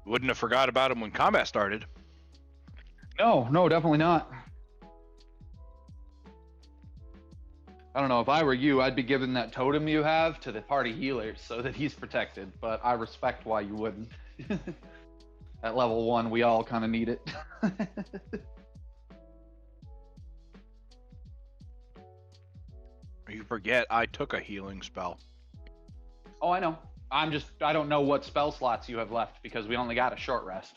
Wouldn't have forgot about him when combat started. No, definitely not. I don't know, if I were you, I'd be giving that totem you have to the party healer so that he's protected, but I respect why you wouldn't. At level 1, we all kind of need it. You forget I took a healing spell. Oh, I know. I don't know what spell slots you have left because we only got a short rest.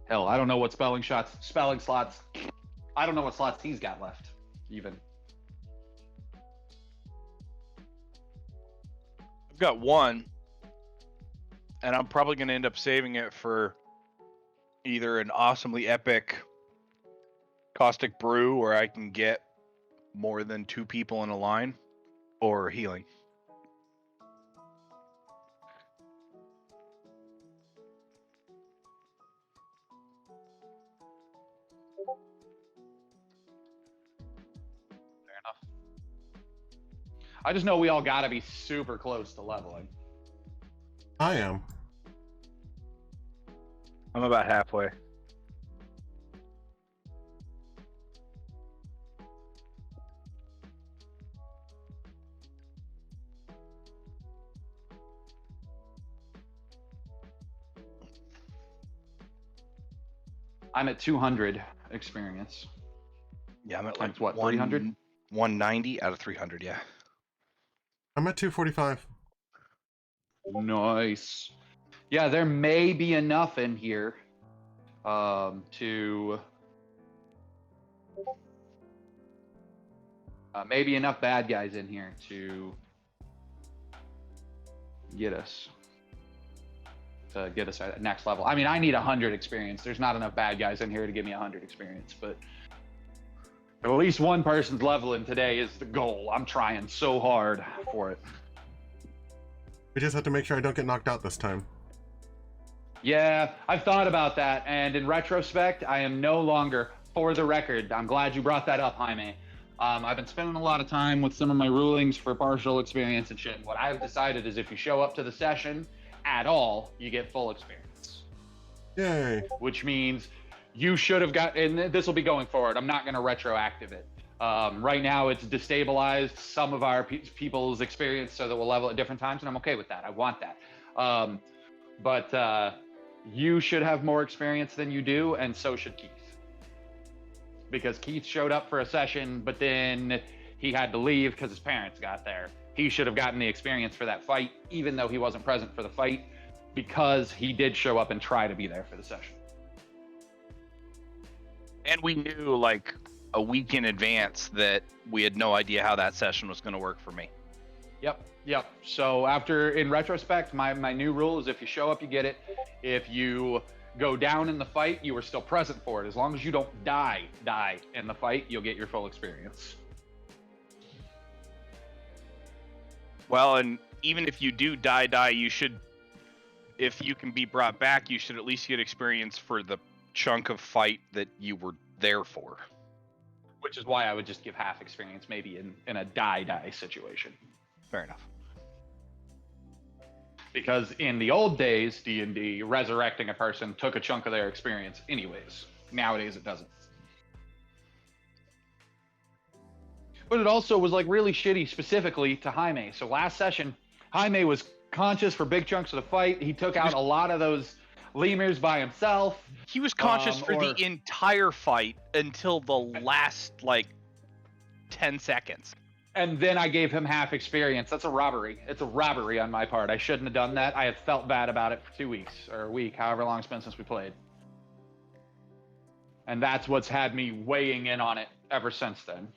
Hell, I don't know what spelling slots. I don't know what slots he's got left, even. I've got one, and I'm probably going to end up saving it for either an awesomely epic caustic brew where I can get more than 2 people in a line, or healing. Fair enough. I just know we all got to be super close to leveling. I am. I'm about halfway. I'm at 200 experience. Yeah, I'm at Times like what, 300? 190 out of 300, yeah. I'm at 245. Nice. Yeah, there may be enough in here to maybe enough bad guys in here to get us at next level. I mean, I need 100 experience. There's not enough bad guys in here to give me 100 experience, but at least one person's leveling today is the goal. I'm trying so hard for it. We just have to make sure I don't get knocked out this time. Yeah, I've thought about that, and in retrospect, I am no longer, for the record, I'm glad you brought that up, Jaime. I've been spending a lot of time with some of my rulings for partial experience and shit. And what I've decided is if you show up to the session at all, you get full experience. Yay. Which means you should have got, and this will be going forward, I'm not going to retroactive it. Right now, it's destabilized some of our people's experience so that we'll level at different times, and I'm okay with that. I want that. But you should have more experience than you do, and so should Keith. Because Keith showed up for a session, but then he had to leave because his parents got there. He should have gotten the experience for that fight, even though he wasn't present for the fight, because he did show up and try to be there for the session. And we knew like a week in advance that we had no idea how that session was going to work for me. Yep. So after, in retrospect, my new rule is if you show up, you get it. If you go down in the fight, you are still present for it. As long as you don't die in the fight, you'll get your full experience. Well, and even if you do die, you should, if you can be brought back, you should at least get experience for the chunk of fight that you were there for. Which is why I would just give half experience maybe in a die situation. Fair enough. Because in the old days, D&D, resurrecting a person took a chunk of their experience anyways. Nowadays, it doesn't. But it also was like really shitty specifically to Jaime. So last session, Jaime was conscious for big chunks of the fight. He took out a lot of those lemurs by himself. He was conscious for the entire fight until the last, 10 seconds. And then I gave him half experience. That's a robbery. It's a robbery on my part. I shouldn't have done that. I have felt bad about it for 2 weeks, or a week, however long it's been since we played. And that's what's had me weighing in on it ever since then.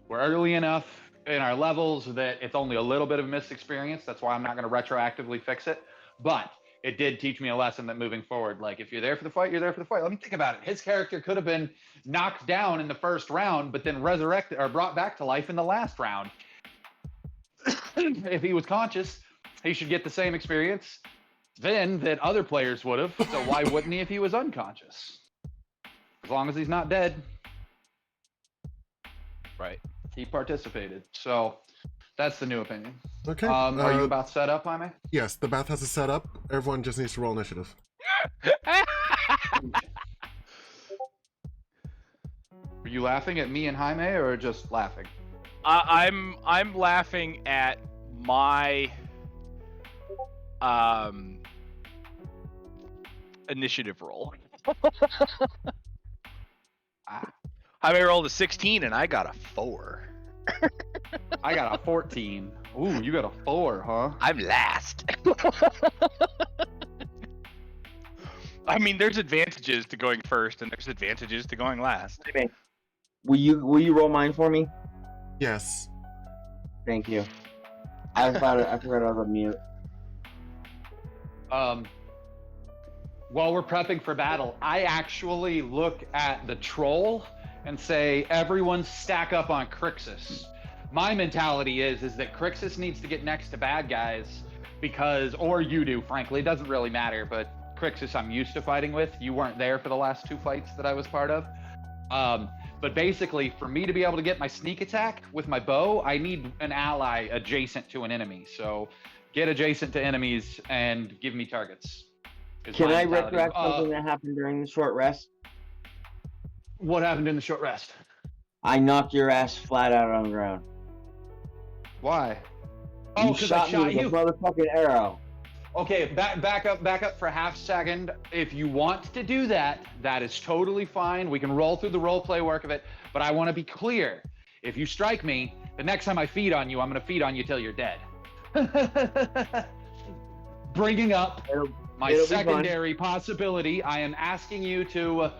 We're early enough in our levels that it's only a little bit of missed experience. That's why I'm not going to retroactively fix it. But it did teach me a lesson that moving forward, if you're there for the fight, you're there for the fight. Let me think about it. His character could have been knocked down in the first round, but then resurrected or brought back to life in the last round. If he was conscious, he should get the same experience then that other players would have. So why wouldn't he if he was unconscious? As long as he's not dead. Right. He participated. So that's the new opinion. Okay. Are you about set up, Jaime? Yes, the bath has a setup. Everyone just needs to roll initiative. Were you laughing at me and Jaime, or just laughing? I'm laughing at my initiative roll. I rolled a 16 and I got a 4. I got a 14. Ooh, you got a 4, huh? I'm last. I mean, there's advantages to going first and there's advantages to going last. Will you roll mine for me? Yes. Thank you. I forgot I was on mute. While we're prepping for battle, I actually look at the troll and say, everyone stack up on Crixus. My mentality is that Crixus needs to get next to bad guys because, or you do, frankly, it doesn't really matter, but Crixus I'm used to fighting with. You weren't there for the last 2 fights that I was part of. But basically, for me to be able to get my sneak attack with my bow, I need an ally adjacent to an enemy. So get adjacent to enemies and give me targets. Can I retroact something that happened during the short rest? What happened in the short rest? I knocked your ass flat out on the ground. Why? Oh, You because I shot shot me with you. a motherfucking arrow. Okay, back up for half second. If you want to do that, that is totally fine. We can roll through the role play work of it, but I want to be clear. If you strike me, the next time I feed on you, I'm going to feed on you till you're dead. Bringing up my secondary possibility, I am asking you to...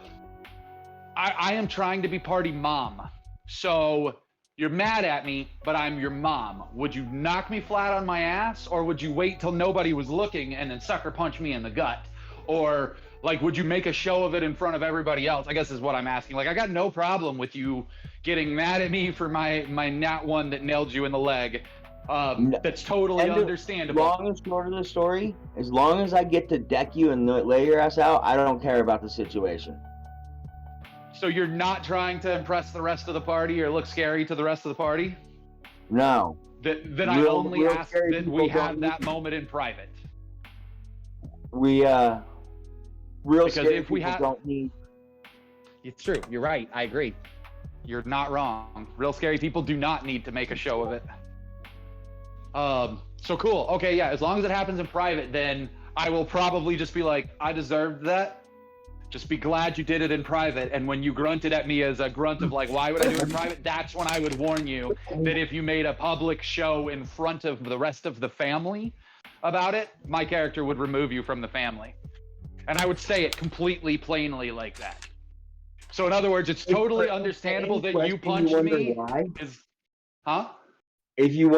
I am trying to be party mom. So you're mad at me, but I'm your mom. Would you knock me flat on my ass, or would you wait till nobody was looking and then sucker punch me in the gut? Or like, would you make a show of it in front of everybody else? I guess is what I'm asking. Like, I got no problem with you getting mad at me for my nat one that nailed you in the leg. That's totally understandable. Long and short of the story, as long as I get to deck you and lay your ass out, I don't care about the situation. So you're not trying to impress the rest of the party or look scary to the rest of the party? No. That I only ask that we have that moment in private. We real because scary if we people have, don't need. it's true. You're right. I agree. You're not wrong. Real scary people do not need to make a show of it. So cool. Okay, yeah. As long as it happens in private, then I will probably just be like, I deserved that. Just be glad you did it in private. And when you grunted at me as a grunt of like, why would I do it in private? That's when I would warn you that if you made a public show in front of the rest of the family about it, my character would remove you from the family. And I would say it completely plainly like that. So in other words, it's totally understandable that you punched me. Huh? If you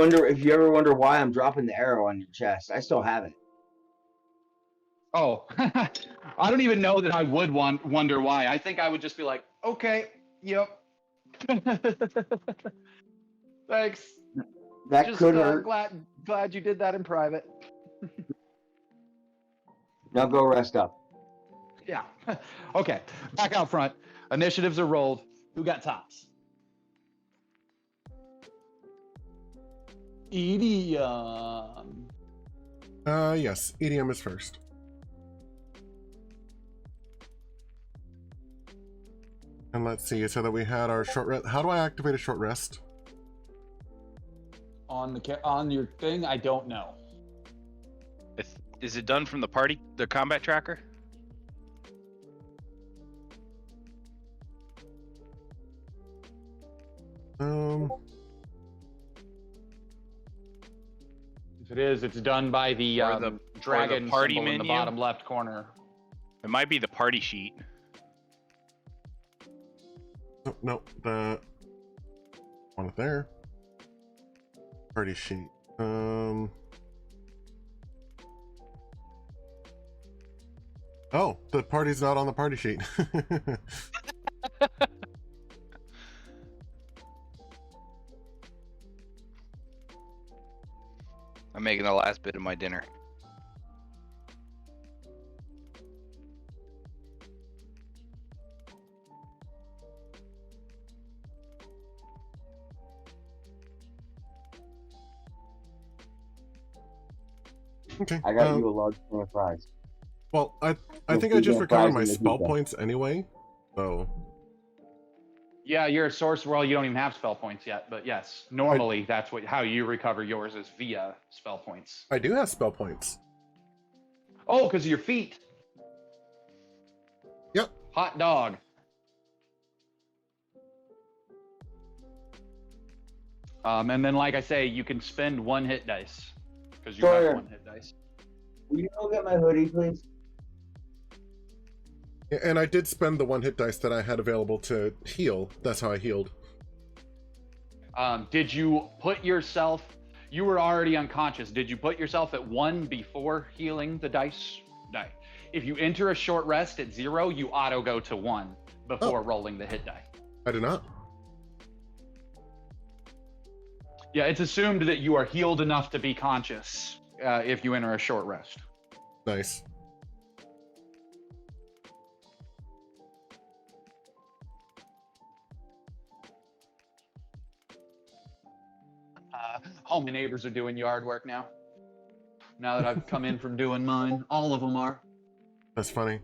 ever wonder why I'm dropping the arrow on your chest, I still have it. Oh, I don't even know that I would wonder why. I think I would just be like, okay, yep. Thanks. That Just, could hurt. Glad you did that in private. Now go rest up. Yeah. Okay. Back out front. Initiatives are rolled. Who got tops? Idiom. Yes, EDM is first. And let's see, so that we had our short rest. How do I activate a short rest? On your thing, I don't know. Is it done from the combat tracker? If it is, it's done by the dragon party symbol menu in the bottom left corner. It might be the party sheet. Oh, no, the one there. Party sheet. Oh, the party's not on the party sheet. I'm making the last bit of my dinner. Okay. I got you a large thing of fries. Well, I You'll think I see just that recovered fries my in the spell pizza. points anyway. So Yeah, you're a sorcerer. Well, you don't even have spell points yet, but yes, normally that's how you recover yours is via spell points. I do have spell points. Oh, because of your feet. Yep. Hot dog. And then, like I say, you can spend 1 hit dice because you Sawyer. have 1 hit dice. Will you go get my hoodie, please? Yeah, and I did spend the 1 hit dice that I had available to heal. That's how I healed. Did you put yourself? You were already unconscious. Did you put yourself at 1 before healing the dice? Die. If you enter a short rest at 0, you auto go to 1 before rolling the hit die. I do not. Yeah, it's assumed that you are healed enough to be conscious if you enter a short rest. Nice. All my neighbors are doing yard work now. Now that I've come in from doing mine, all of them are. That's funny.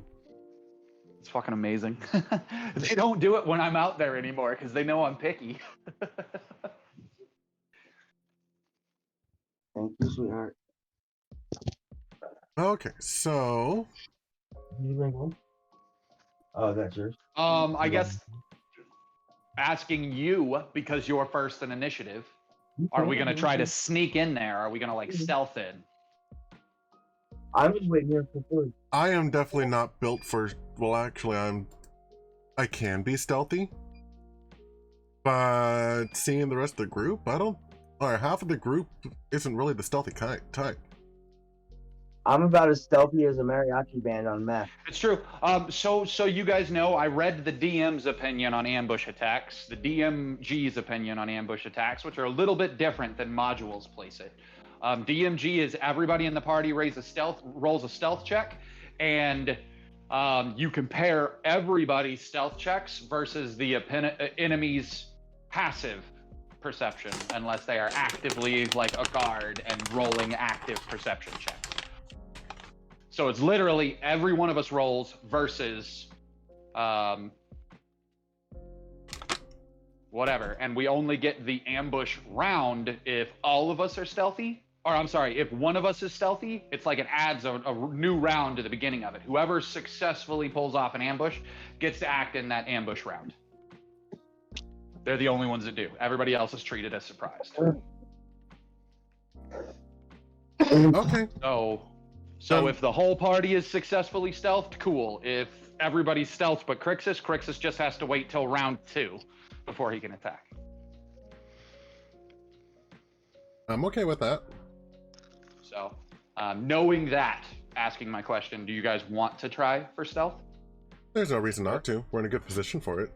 It's fucking amazing. They don't do it when I'm out there anymore because they know I'm picky. Thank you, sweetheart. Okay, so Did you bring one? Oh, that's yours. I guess asking you because you're first in initiative. Are we gonna try to sneak in there? Are we gonna like stealth in? I was waiting here for food. I am definitely not built for. Well, actually, I can be stealthy, but seeing the rest of the group, I don't. Or half of the group isn't really the stealthy type. I'm about as stealthy as a mariachi band on meth. It's true. So you guys know, I read the DM's opinion on ambush attacks, the DMG's opinion on ambush attacks, which are a little bit different than modules place it. DMG is everybody in the party rolls a stealth check, and you compare everybody's stealth checks versus the enemy's passive perception, unless they are actively like a guard and rolling active perception checks. So it's literally every one of us rolls versus whatever, and we only get the ambush round if all of us are stealthy. Or I'm sorry, if one of us is stealthy, it's like it adds a new round to the beginning of it. Whoever successfully pulls off an ambush gets to act in that ambush round. They're the only ones that do. Everybody else is treated as surprised. Okay. So if the whole party is successfully stealthed, cool. If everybody's stealthed but Crixus just has to wait till round 2 before he can attack. I'm okay with that. So, knowing that, asking my question, do you guys want to try for stealth? There's no reason not to. We're in a good position for it.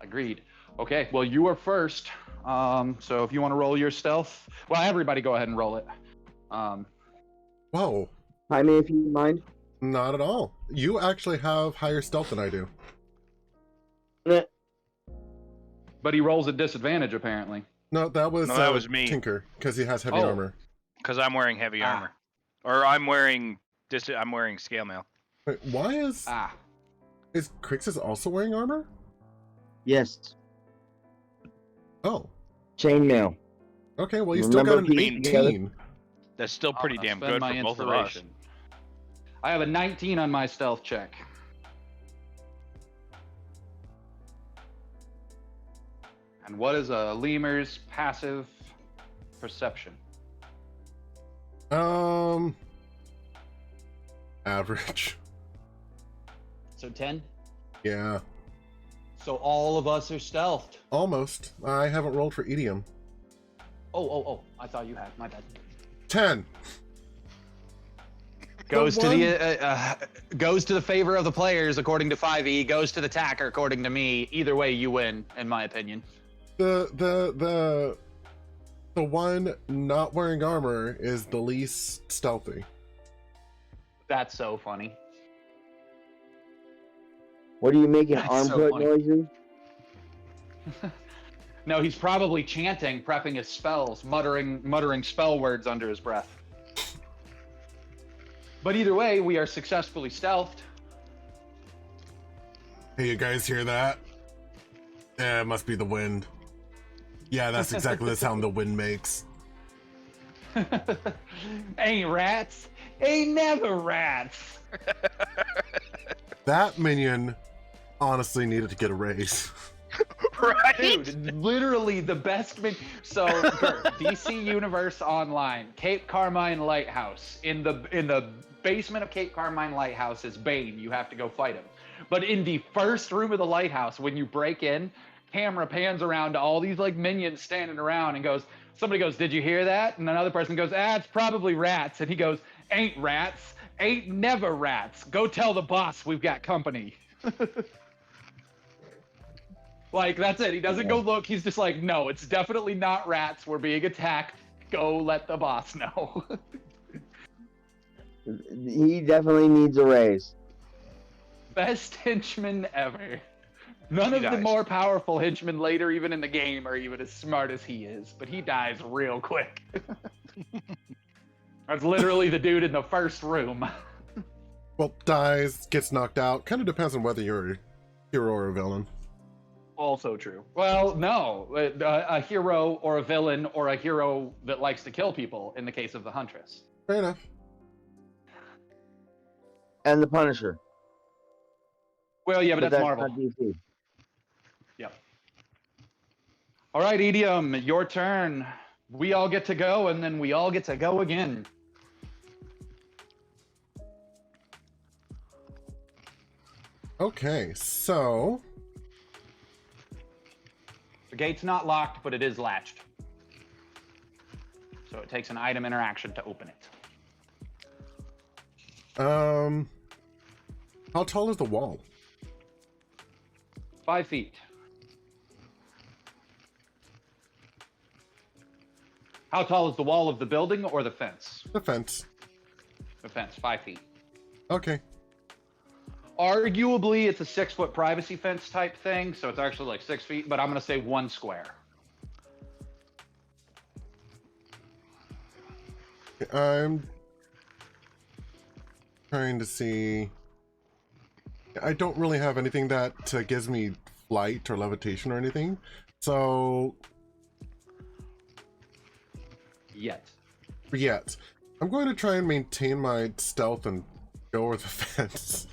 Agreed. Okay, well, you are first. So if you want to roll your stealth, well, everybody go ahead and roll it. Whoa. Hi, me if you mind. Not at all. You actually have higher stealth than I do. But he rolls at disadvantage, apparently. No, that was me. Tinker, because he has heavy Oh. armor. Because I'm wearing heavy armor, or I'm wearing scale mail. Wait, why is Crixus also wearing armor? Yes. Oh. Chainmail. Okay, well you still got an Remember, Pete? 18. That's still pretty I'll damn spend good my for both of us. inspiration. I have a 19 on my stealth check. And what is a lemur's passive perception? Average. So 10? Yeah. So all of us are stealthed. Almost. I haven't rolled for idiom. Oh, I thought you had. My bad. 10. Goes The to the favor of the players according to 5e, goes to the attacker according to me. Either way you win, in my opinion. The one not wearing armor is the least stealthy. That's so funny. What are you making That's arm so put funny. noises? No, he's probably chanting, prepping his spells, muttering spell words under his breath. But either way, we are successfully stealthed. Hey, you guys hear that? Yeah, it must be the wind. Yeah, that's exactly the sound the wind makes. Ain't rats. Ain't never rats. That minion honestly needed to get a raise. Right? Dude, literally the best. So, DC Universe Online, Cape Carmine Lighthouse. In the basement of Cape Carmine Lighthouse is Bane. You have to go fight him. But in the first room of the lighthouse, when you break in, camera pans around to all these like minions standing around and somebody goes, "Did you hear that?" And another person goes, "It's probably rats." And he goes, "Ain't rats. Ain't never rats. Go tell the boss we've got company." Like, that's it. He doesn't go look. He's just like, no, it's definitely not rats. We're being attacked. Go let the boss know. He definitely needs a raise. Best henchman ever. None He of the dies. more powerful henchmen later, even in the game, are even as smart as he is. But he dies real quick. That's literally the dude in the first room. Well, dies, gets knocked out. Kind of depends on whether you're a hero or a villain. Also true. Well, no. A hero or a villain or a hero that likes to kill people in the case of the Huntress. Fair enough. And the Punisher. Well, yeah, but that's Marvel. not DC. Yep. All right, Idiom, your turn. We all get to go, and then we all get to go again. Okay, so The gate's not locked, but it is latched. So it takes an item interaction to open it. how tall is the wall? 5 feet. How tall is the wall of the building or the fence? The fence. The fence, 5 feet. Okay. Arguably, it's a 6-foot privacy fence type thing, so it's actually like 6 feet, but I'm going to say 1 square. I'm trying to see. I don't really have anything that gives me flight or levitation or anything. So, Yet. I'm going to try and maintain my stealth and go over the fence.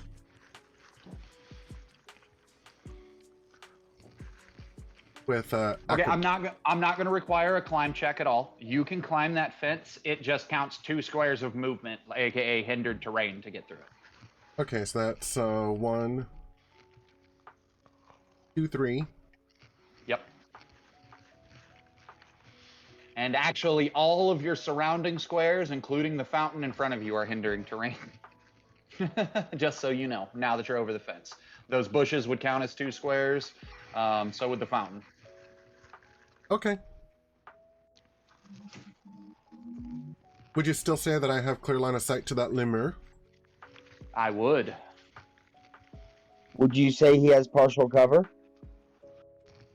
With Okay, I'm not going to require a climb check at all. You can climb that fence. It just counts 2 squares of movement, aka hindered terrain, to get through it. Okay, so that's 1, 2, 3. Yep. And actually, all of your surrounding squares, including the fountain in front of you, are hindering terrain. Just so you know, now that you're over the fence. Those bushes would count as 2 squares, so would the fountain. Okay. Would you still say that I have clear line of sight to that lemur? I would. Would you say he has partial cover?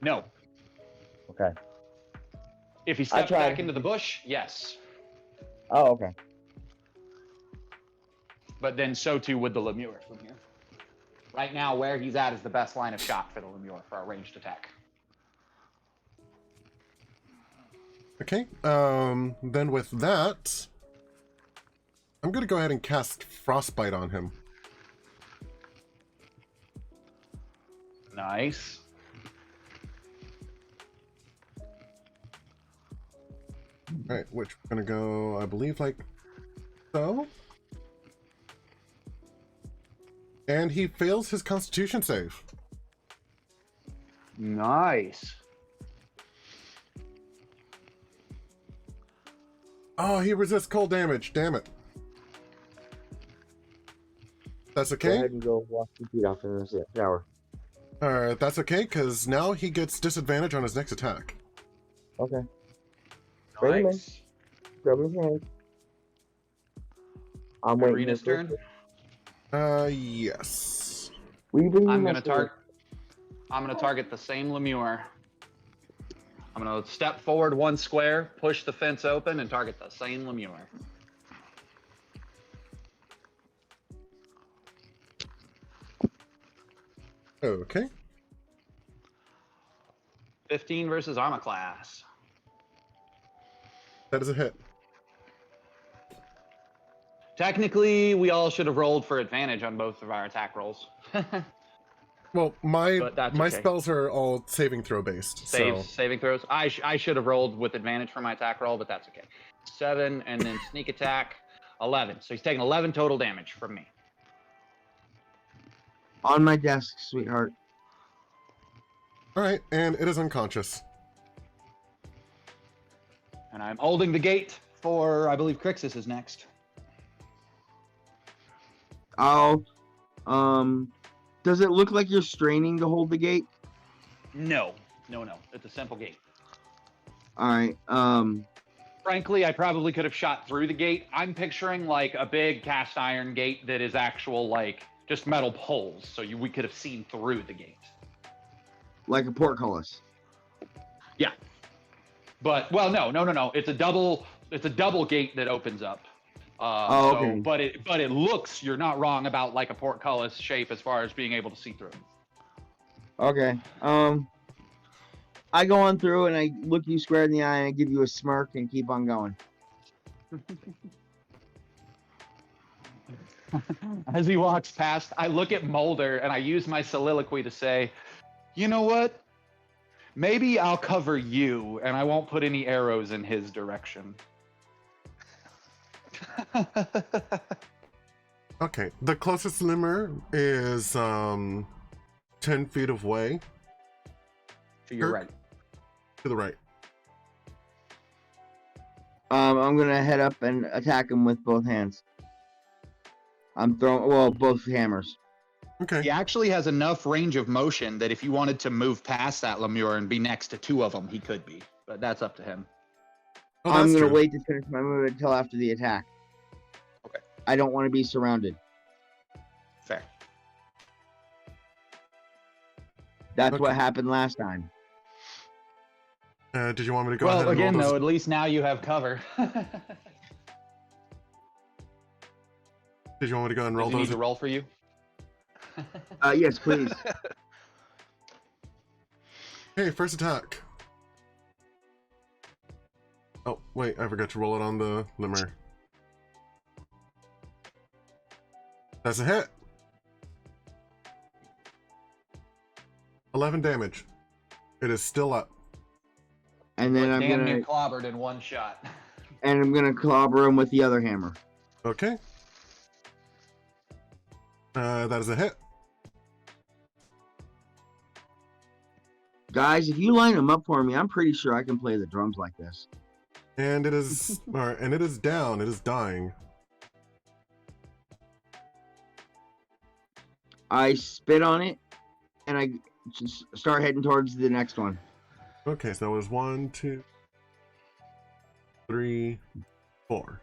No. Okay. If he steps tried. back into the bush, yes. Oh, okay. But then so too would the lemur from here. Right now, where he's at is the best line of shot for the lemur for a ranged attack. Okay, then with that, I'm gonna go ahead and cast Frostbite on him. Nice. Alright, which we're gonna go, I believe, like so. And he fails his Constitution save. Nice. Oh, he resists cold damage. Damn it. That's Go okay? ahead and go wash your feet off in the shower. Alright, that's okay, because now he gets disadvantage on his next attack. Okay. Bring him in. Nice. Grab his hand. I'm waiting. Arena's turn. Yes. Will you bring I'm me gonna target the same lemur. I'm gonna step forward 1 square, push the fence open, and target the same lemur. Okay. 15 versus armor class. That is a hit. Technically, we all should have rolled for advantage on both of our attack rolls. Well, my But that's my okay. spells are all saving throw based. So Saving throws. I should have rolled with advantage for my attack roll, but that's okay. 7, and then sneak attack, 11. So he's taking 11 total damage from me. On my desk, sweetheart. Alright, and it is unconscious. And I'm holding the gate for, I believe, Crixus is next. I'll, does it look like you're straining to hold the gate? No. It's a simple gate. All right. Frankly, I probably could have shot through the gate. I'm picturing like a big cast iron gate that is actual like just metal poles, so we could have seen through the gate. Like a portcullis. Yeah. But no. It's a double gate that opens up. Okay. So, but it looks, you're not wrong about like a portcullis shape as far as being able to see through. Okay. I go on through and I look you square in the eye and I give you a smirk and keep on going. As he walks past, I look at Moulder and I use my soliloquy to say, you know what? Maybe I'll cover you and I won't put any arrows in his direction. Okay, the closest limmer is 10 feet away. To your Kirk? right. To the right. I'm gonna head up and attack him with both hands. I'm throwing both hammers. Okay. He actually has enough range of motion that if you wanted to move past that Lemure and be next to two of them, he could be. But that's up to him. Oh, I'm that's gonna true. wait to finish my move until after the attack. Okay. I don't want to be surrounded. Fair. That's Okay. what happened last time. Did you want me to go ahead Well, and again, roll though, those? at least now you have cover. Did you want me to go ahead and roll Does he need those? to roll for you? Yes, please. Hey, first attack. Oh, wait, I forgot to roll it on the limmer. That's a hit. 11 damage. It is still up. And then I'm Damn gonna near clobbered in one shot. clobber him with the other hammer. Okay. That is a hit. Guys, if you line them up for me, I'm pretty sure I can play the drums like this. And it is and it is down. It is dying. I spit on it, and I just start heading towards the next one. Okay, so that was 1, 2, 3, 4.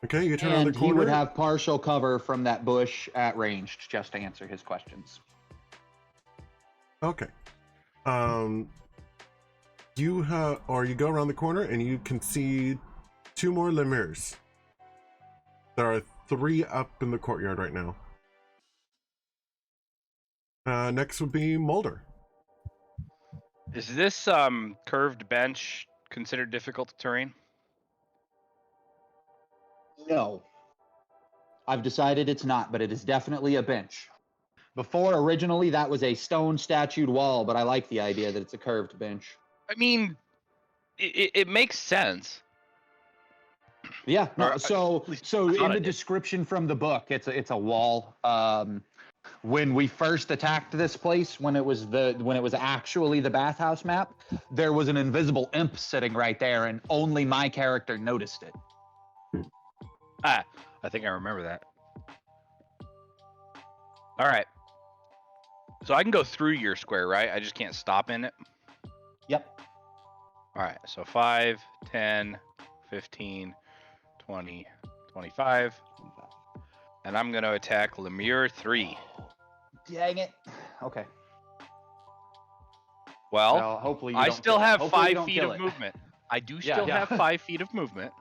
Okay, you turn around And the he corner. would have partial cover from that bush at range, just to answer his questions. Okay. You go around the corner and you can see 2 more lemurs. There are 3 up in the courtyard right now. Next would be Moulder. Is this curved bench considered difficult terrain? No. I've decided it's not, but it is definitely a bench. Before, originally, that was a stone statued wall, but I like the idea that it's a curved bench. I mean, it makes sense. Yeah, no, Or, so at least so I in thought the it did. description from the book, it's a wall. When we first attacked this place, when it was actually the bathhouse map, there was an invisible imp sitting right there, and only my character noticed it. Ah, I think I remember that. All right. So I can go through your square, right? I just can't stop in it. Yep. All right. So 5, 10, 15, 20, 25. And I'm going to attack Lemure 3. Dang it. Okay. Well, hopefully you I don't still kill it. have Hopefully you 5 don't feet kill of it. movement. I do Yeah, still yeah. have 5 feet of movement.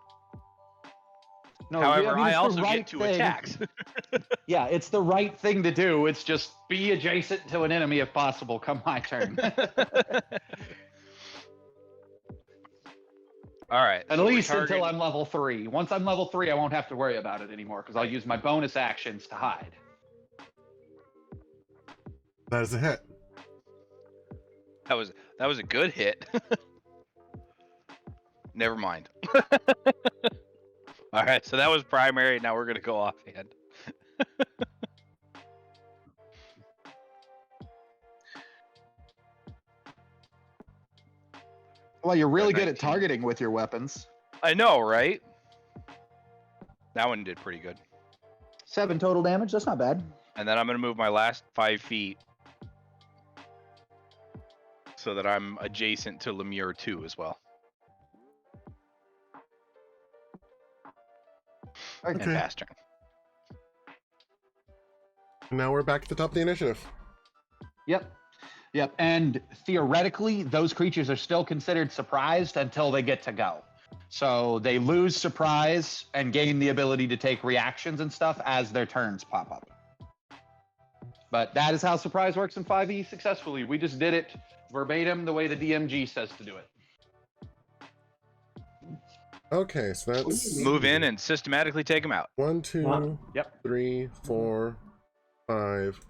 No, However, I mean, I it's the also right get 2 thing. attacks. Yeah, it's the right thing to do. It's just be adjacent to an enemy if possible. Come my turn. All right. At so we're least targeting- until I'm level 3. Once I'm level 3, I won't have to worry about it anymore because I'll use my bonus actions to hide. That is a hit. That was a good hit. Never mind. All right, so that was primary. Now we're gonna go offhand. Well, you're really good at 19. targeting with your weapons. I know, right? That one did pretty good. 7 total damage. That's not bad. And then I'm gonna move my last 5 feet so that I'm adjacent to Lemure 2 as well. And Okay. pass turn. Now we're back at the top of the initiative. Yep. Yep. And theoretically, those creatures are still considered surprised until they get to go. So they lose surprise and gain the ability to take reactions and stuff as their turns pop up. But that is how surprise works in 5e successfully. We just did it verbatim the way the DMG says to do it. Okay, so that's Move in and systematically take them out. 1, 2, Yep. 3, 4, 5,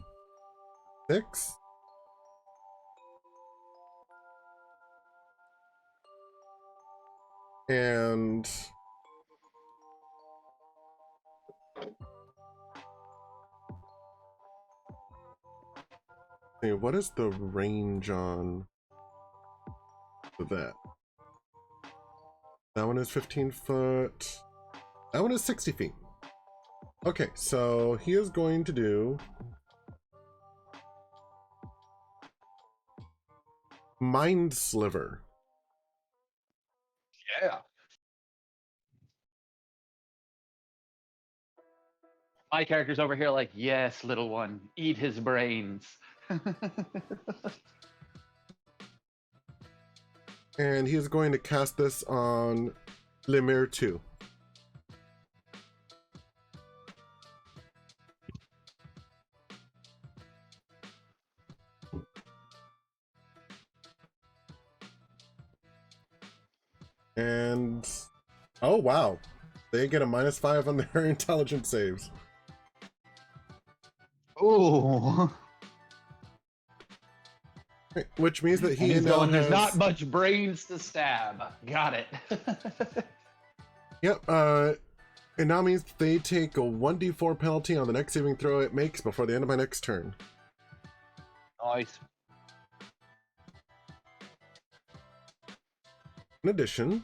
6. And see, what is the range on that? That one is 15 foot. That one is 60 feet. Okay, so he is going to do Mind Sliver. Yeah. My character's over here like, yes, little one, eat his brains. And he is going to cast this on Lemire 2. And oh wow, they get a -5 on their intelligence saves. Ooh. Which means that he He's now going, there's has... not much brains to stab. Got it. Yep, it now means they take a 1d4 penalty on the next saving throw it makes before the end of my next turn. Nice. In addition,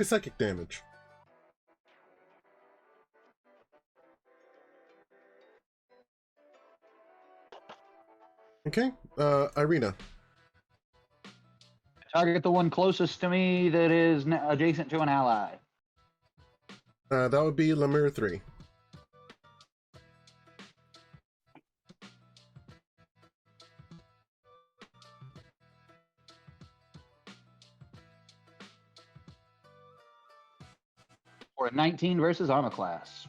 psychic damage. Okay, Irina. Target the one closest to me that is adjacent to an ally. That would be Lemire 3. For a 19 versus armor class.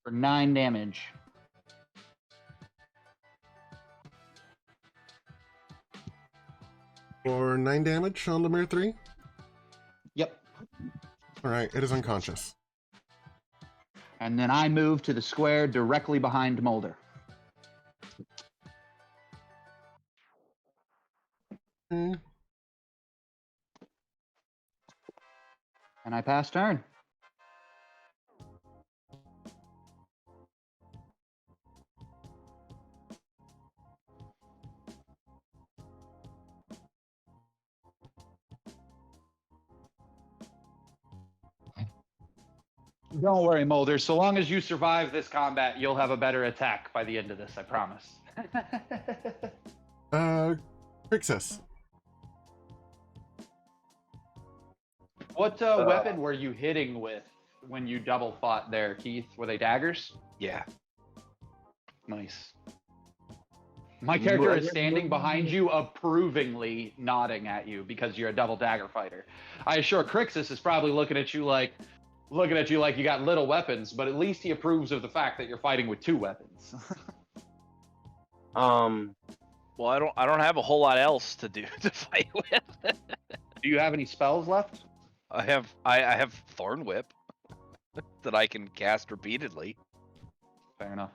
For 9 damage. For 9 damage on Lemire 3? Yep. Alright, it is unconscious. And then I move to the square directly behind Moulder. Hmm. And I pass turn. Don't worry, Moulder. So long as you survive this combat, you'll have a better attack by the end of this, I promise. Crixus. What weapon were you hitting with when you double fought there, Keith? Were they daggers? Yeah. Nice. My character is standing behind you, approvingly nodding at you because you're a double dagger fighter. I assure Crixus is probably looking at you like you got little weapons, but at least he approves of the fact that you're fighting with 2 weapons. Well, I don't have a whole lot else to do to fight with. Do you have any spells left? I have Thorn Whip that I can cast repeatedly. Fair enough.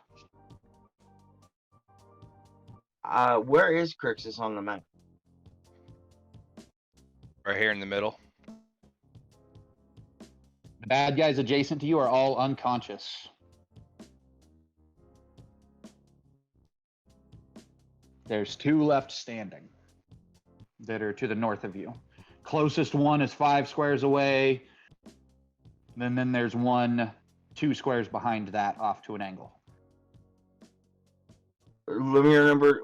Where is Crixus on the map? Right here in the middle. The bad guys adjacent to you are all unconscious. There's 2 left standing that are to the north of you. Closest one is 5 squares away. Then there's one 2 squares behind that off to an angle. Lemire number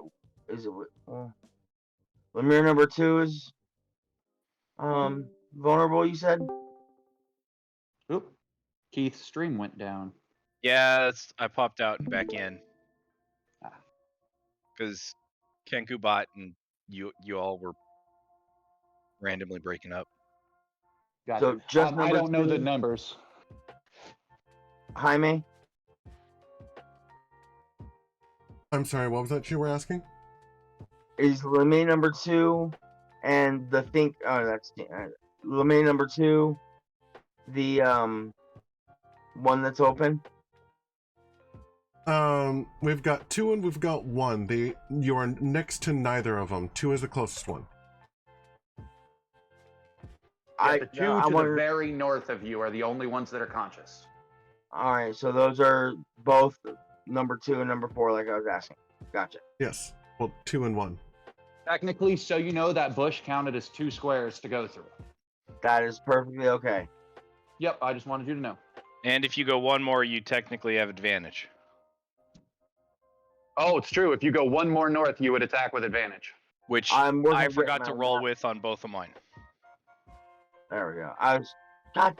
is it? Lemire number 2 is vulnerable. You said. Oop. Keith's stream went down. Yeah, I popped out and back in. Ah. Because Kenku bot and you all were randomly breaking up. Got So it. just I number don't know the 2? numbers. Jaime. I'm sorry, what was that you were asking? Is Lemay number 2 and the think that's Lemay number 2 the one that's open? We've got 2 and we've got 1. You are next to neither of them. 2 is the closest one. The 2 to the very north of you are the only ones that are conscious. All right, so those are both number 2 and number 4, like I was asking. Gotcha. Yes. Well, 2 and 1. Technically, so you know, that bush counted as 2 squares to go through. That is perfectly okay. Yep, I just wanted you to know. And if you go one more, you technically have advantage. Oh, it's true. If you go 1 more north, you would attack with advantage. Which I'm working I on forgot getting to my roll map. with on both of mine. There we go. God.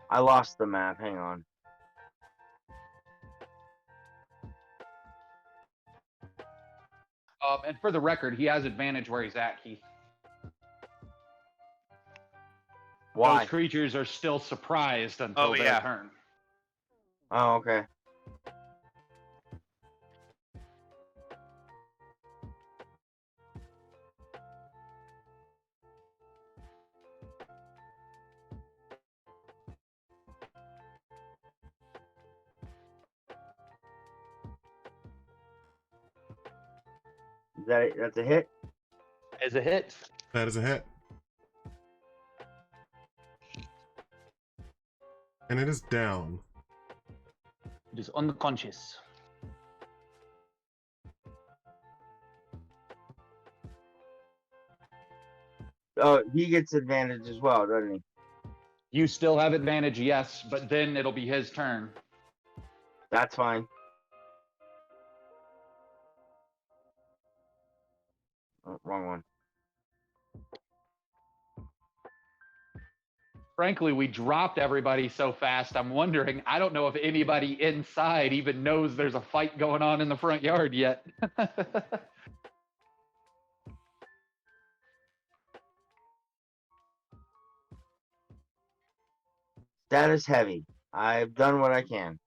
I lost the map. Hang on. And for the record, he has advantage where he's at, Keith. Why? Those creatures are still surprised until their turn. Oh, okay. That's a hit? As a hit. That is a hit. And it is down. It is unconscious. He gets advantage as well, doesn't he? You still have advantage, yes, but then it'll be his turn. That's fine. Oh, wrong one. Frankly, we dropped everybody so fast, I'm wondering, I don't know if anybody inside even knows there's a fight going on in the front yard yet. Status heavy. I've done what I can.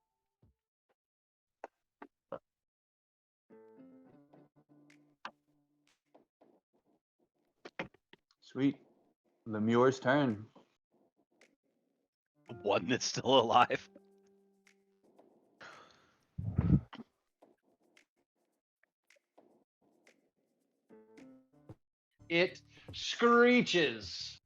Sweet. Lemure's turn. One that's still alive. It screeches.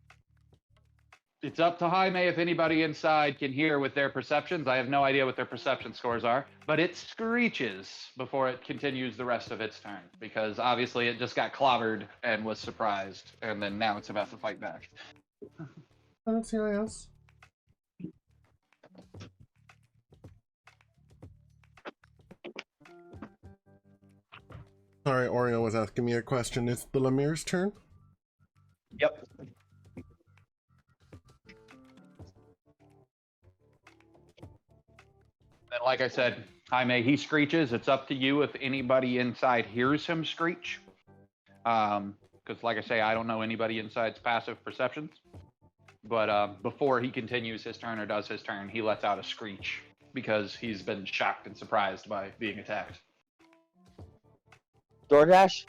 It's up to Jaime if anybody inside can hear with their perceptions. I have no idea what their perception scores are, but it screeches before it continues the rest of its turn, because obviously it just got clobbered and was surprised, and then now it's about to fight back. I don't see IS. Sorry, Oreo was asking me a question. It's the Lemire's turn? Yep. And like I said, Jaime, he screeches. It's up to you if anybody inside hears him screech. Because like I say, I don't know anybody inside's passive perceptions. But before he continues his turn or does his turn, he lets out a screech because he's been shocked and surprised by being attacked. DoorDash?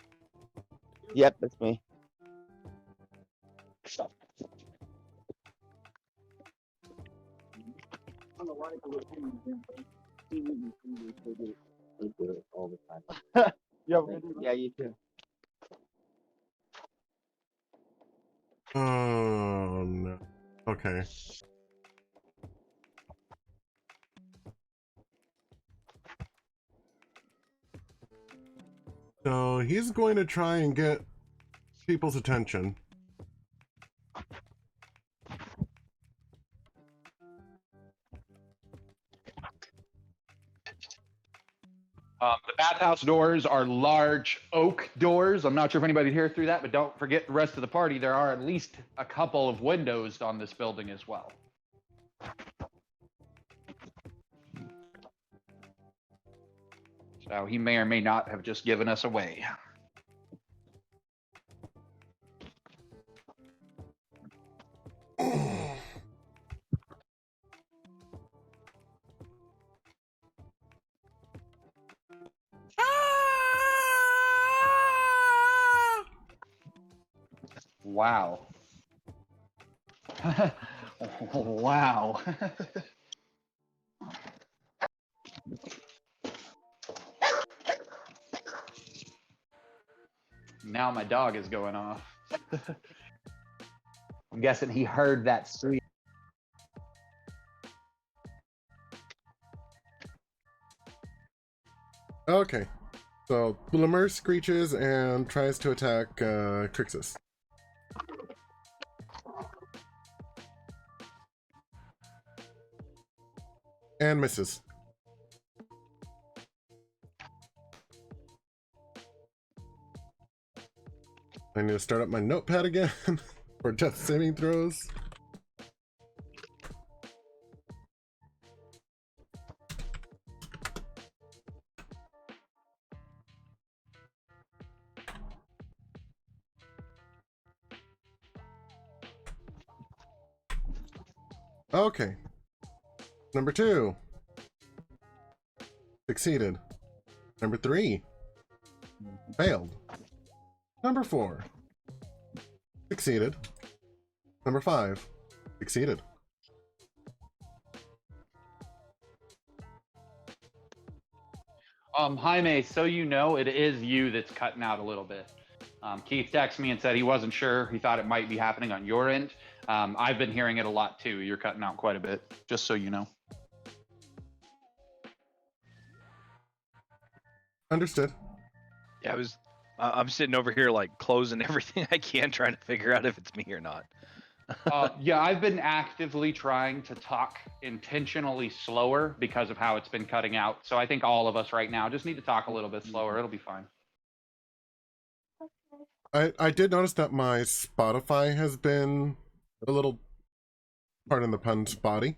Yep, that's me. Yeah, you too. Oh no. Okay. So he's going to try and get people's attention. The bathhouse doors are large oak doors. I'm not sure if anybody here through that, but don't forget the rest of the party. There are at least a couple of windows on this building as well. So he may or may not have just given us away. Wow. Wow. Now my dog is going off. I'm guessing he heard that scream. Okay. So Lemur screeches and tries to attack Trixus. And misses. I need to start up my notepad again for death saving throws. Okay. Number 2. Succeeded. Number 3. Failed. Number 4. Succeeded. Number 5. Succeeded. Jaime, so you know, it is you that's cutting out a little bit. Keith texted me and said he wasn't sure. He thought it might be happening on your end. I've been hearing it a lot too. You're cutting out quite a bit, just so you know. Understood. Yeah, I'm sitting over here like closing everything I can, trying to figure out if it's me or not. Yeah, I've been actively trying to talk intentionally slower because of how it's been cutting out. So I think all of us right now just need to talk a little bit slower. It'll be fine. I did notice that my Spotify has been a little, pardon the pun, spotty.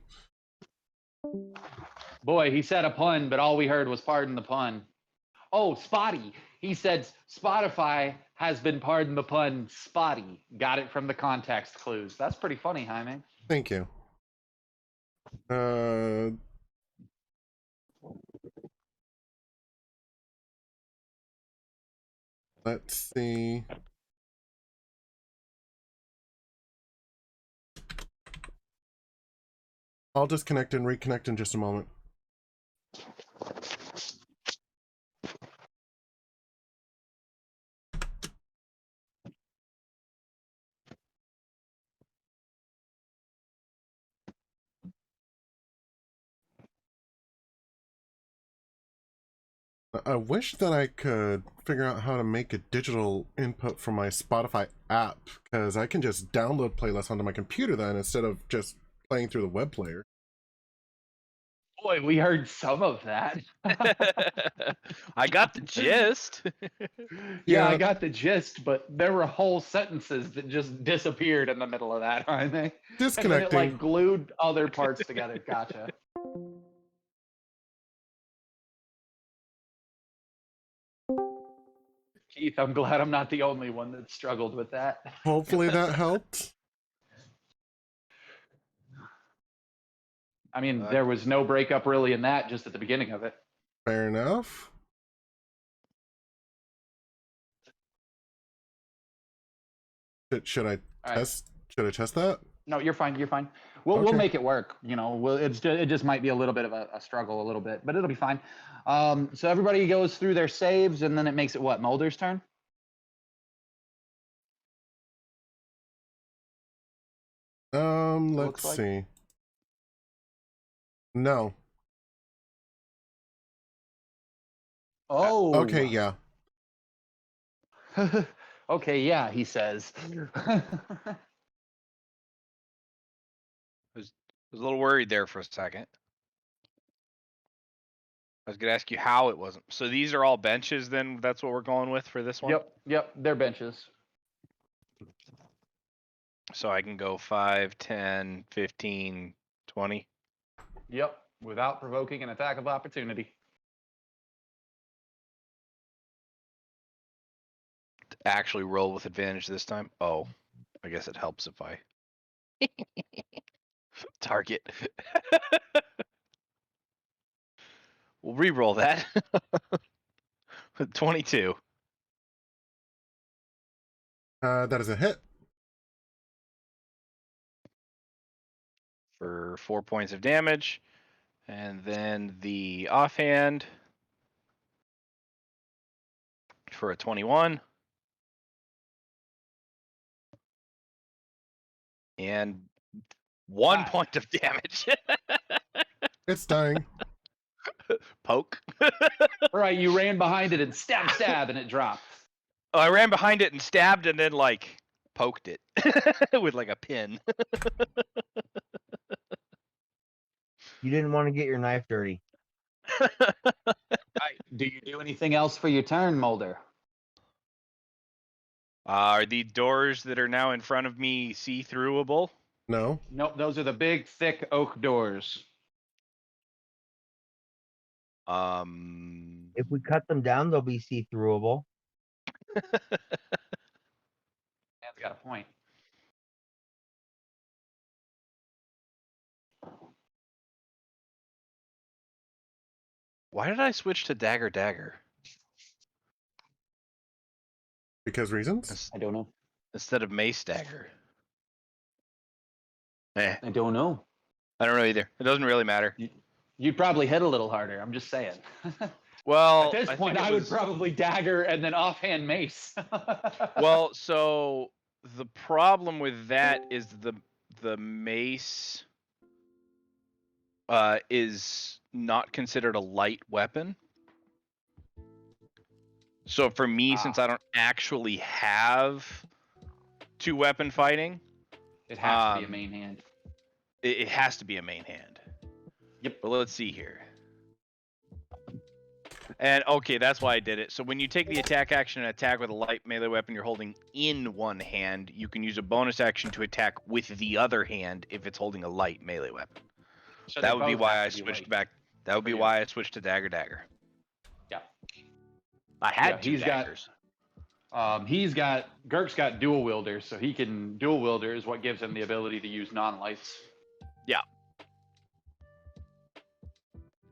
Boy, he said a pun, but all we heard was pardon the pun. Oh, spotty. He said Spotify has been, pardon the pun, spotty. Got it from the context clues. That's pretty funny, Jaime. Thank you. Let's see. I'll disconnect and reconnect in just a moment. I wish that I could figure out how to make a digital input from my Spotify app, because I can just download playlists onto my computer then instead of just playing through the web player. Boy, we heard some of that. I got the gist. Yeah, I Yeah. got the gist, but there were whole sentences that just disappeared in the middle of that, aren't they? And then it Disconnecting. like glued other parts together. Gotcha. Keith, I'm glad I'm not the only one that struggled with that. Hopefully that helped. I mean, there was no breakup really in that, just at the beginning of it. Fair enough. Should I test? Should I test that? No, you're fine. You're fine. We'll Okay. make it work. You know, it just might be a little bit of a struggle, a little bit, but it'll be fine. So everybody goes through their saves, and then it makes it what? Moulder's turn. Let's looks like. see. No. Oh. Okay, yeah. Okay, yeah, he says. I was a little worried there for a second. I was gonna ask you how it wasn't. So these are all benches then? That's what we're going with for this one? Yep, they're benches. So I can go 5, 10, 15, 20. Yep, without provoking an attack of opportunity. Actually roll with advantage this time. Oh, I guess it helps if I target. We'll re-roll that. 22. That is a hit. For 4 points of damage. And then the offhand for a 21. And 1 Ah. point of damage. It's dying. Poke. Right, you ran behind it and stab, and it dropped. Oh, I ran behind it and stabbed and then like poked it with like a pin. You didn't want to get your knife dirty. Do you do anything else for your turn, Moulder? Are the doors that are now in front of me see-throughable? No. Nope, those are the big, thick oak doors. If we cut them down, they'll be see-throughable. Man's got a point. Why did I switch to dagger Because reasons? I don't know. instead of mace dagger? Eh, I don't know. I don't know either. It doesn't really matter. You'd probably hit a little harder. I'm just saying. Well, At this I point, think it I would was- probably dagger and then offhand mace. Well, so the problem with that is the mace is not considered a light weapon. So for me, since I don't actually have 2-weapon fighting, it has to be a main hand. it has to be a main hand. Yep. But let's see here. And okay, that's why I did it. So when you take the attack action and attack with a light melee weapon you're holding in one hand, you can use a bonus action to attack with the other hand if it's holding a light melee weapon. So That they would be both why have I to be switched light. back. That would be you. why I switched to dagger. Yeah. I had Yeah, 2 he's got- daggers. Girk's got dual wielder, so he can dual wielder is what gives him the ability to use non-lights.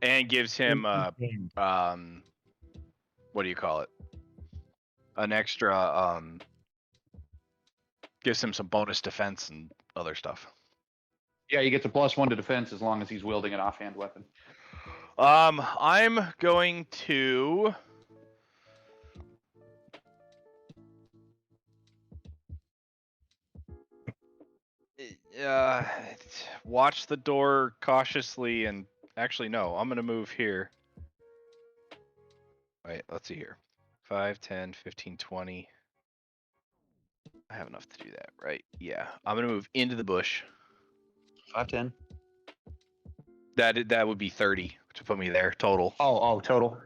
And gives him Hand. what do you call it? An extra gives him some bonus defense and other stuff. Yeah, he gets a +1 to defense as long as he's wielding an offhand weapon. I'm going to watch the door cautiously and actually no, I'm gonna move here. Wait, let's see here. 5, 10, 15, 20. I have enough to do that, right? Yeah. I'm gonna move into the bush. 5, 10. That would be 30 to put me there total. Oh, total.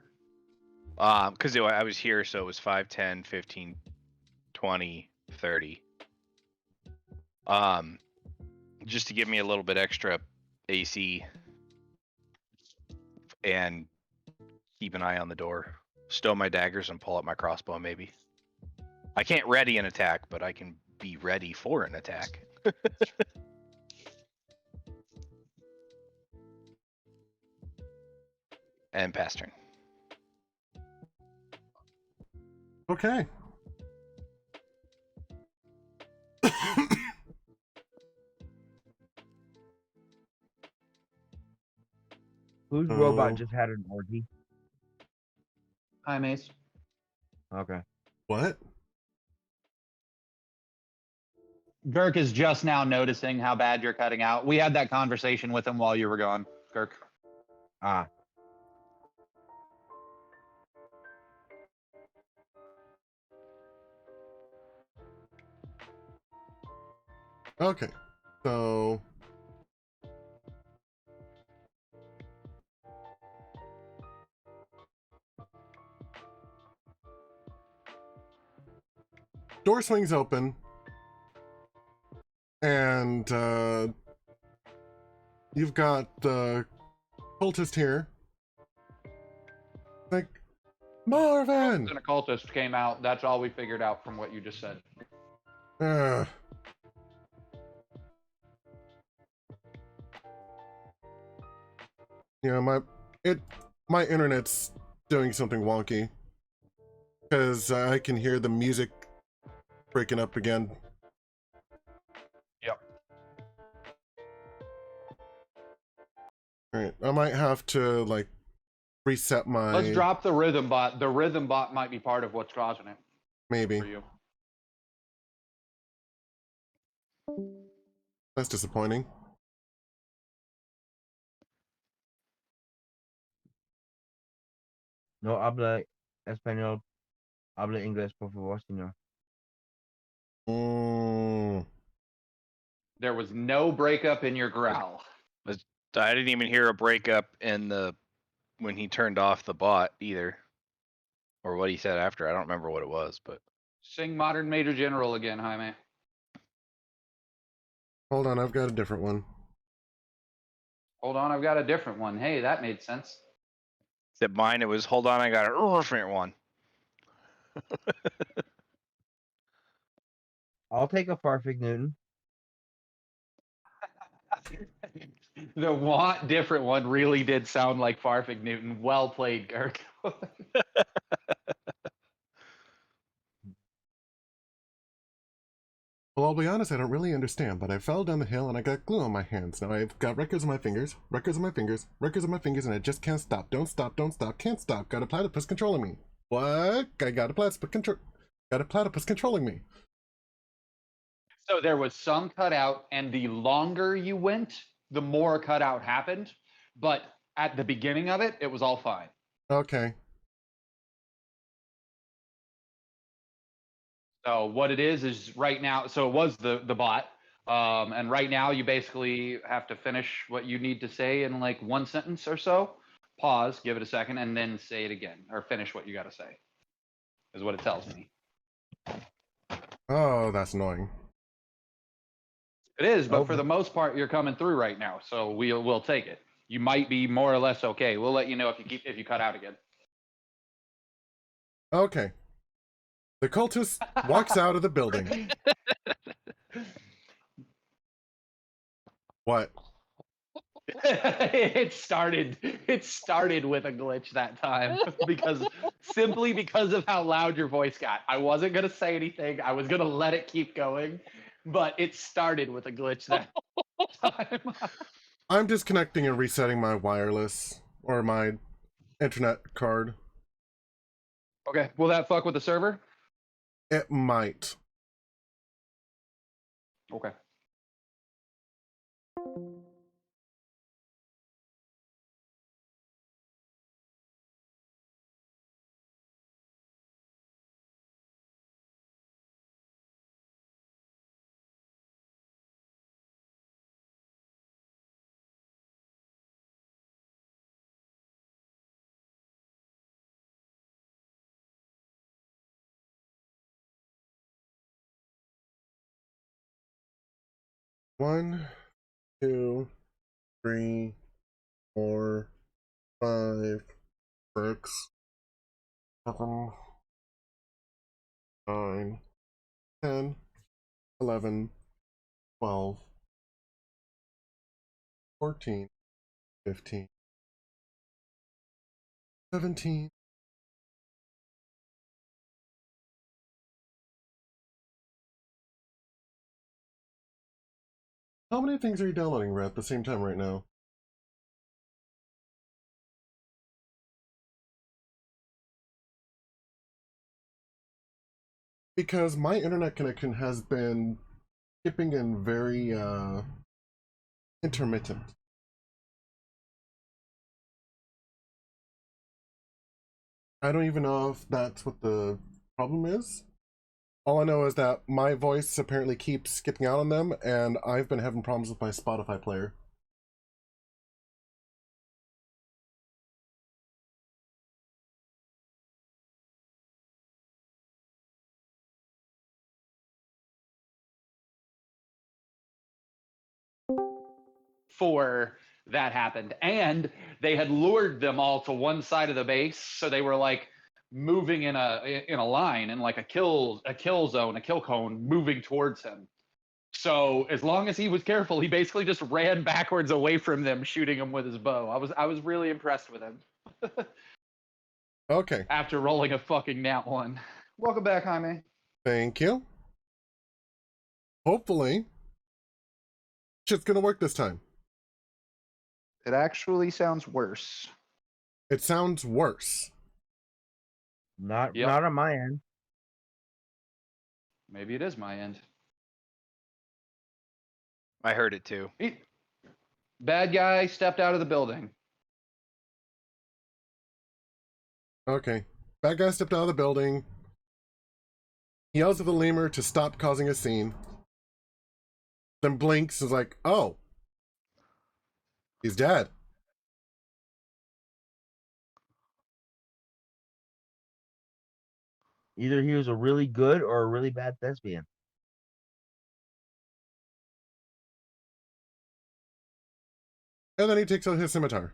Because I was here, so it was 5, 10, 15, 20, 30. Just to give me a little bit extra AC and keep an eye on the door. Stow my daggers and pull out my crossbow, maybe. I can't ready an attack, but I can be ready for an attack. And pass turn. Okay. Whose Oh. robot just had an orgy? Hi, Mace. Okay. What? Girk is just now noticing how bad you're cutting out. We had that conversation with him while you were gone, Girk. Ah. Okay, so door swings open, and you've got the cultist here. Like, Marvin! An occultist came out. That's all we figured out from what you just said. Uh, yeah, my internet's doing something wonky. Because I can hear the music breaking up again. Yep. Alright, I might have to, like, reset my... Let's drop the rhythm bot. The rhythm bot might be part of what's causing it Maybe. for you. That's disappointing. No habla español. Habla inglés, por favor, señor. There was no breakup in your growl. I didn't even hear a breakup in the when he turned off the bot either, or what he said after. I don't remember what it was, but Sing Modern Major General again, Jaime. Hold on, I've got a different one. Hold on, I've got a different one. Hey, that made sense. except mine, it was hold on, I got a different one. I'll take a Farfig Newton. The different one really did sound like Farfig Newton. Well played, Girk. Well, I'll be honest, I don't really understand, but I fell down the hill and I got glue on my hands. Now I've got records on my fingers, records on my fingers, records on my fingers, and I just can't stop. Don't stop, don't stop, can't stop. Got a platypus controlling me. What? I got a platypus controlling me. So there was some cutout, and the longer you went, the more cutout happened. But at the beginning of it, it was all fine. Okay. So what it is right now. So it was the bot, and right now you basically have to finish what you need to say in like one sentence or so. Pause, give it a second, and then say it again, or finish what you got to say. Is what it tells me. Oh, that's annoying. It is, but for the most part, you're coming through right now, so we'll take it. You might be more or less okay. We'll let you know if you cut out again. Okay. The cultist walks out of the building. What? It started with a glitch that time simply because of how loud your voice got. I wasn't gonna say anything. I was gonna let it keep going, but it started with a glitch that time. I'm disconnecting and resetting my wireless or my internet card. Okay, will that fuck with the server? It might. Okay. One, 2, 3, 4, 5, 6, 7, 9, 10, 11, 12, 14, 15, 17. How many things are you downloading at the same time right now? Because my internet connection has been skipping and very intermittent. I don't even know if that's what the problem is. All I know is that my voice apparently keeps skipping out on them, and I've been having problems with my Spotify player. Before that happened, and they had lured them all to one side of the base, so they were like moving in a line, in like a kill zone, a kill cone, moving towards him. So as long as he was careful, he basically just ran backwards away from them, shooting them with his bow. I was really impressed with him. Okay, After rolling a fucking nat one. Welcome back, Jaime. thank you. Hopefully, shit's gonna work this time. It actually sounds worse. It sounds worse. Not Yep. not on my end. Maybe it is my end. I heard it too. Bad guy stepped out of the building. Okay. Bad guy stepped out of the building. He yells at the lemur to stop causing a scene. Then blinks and is like, oh. He's dead. Either he was a really good or a really bad thespian. And then he takes out his scimitar.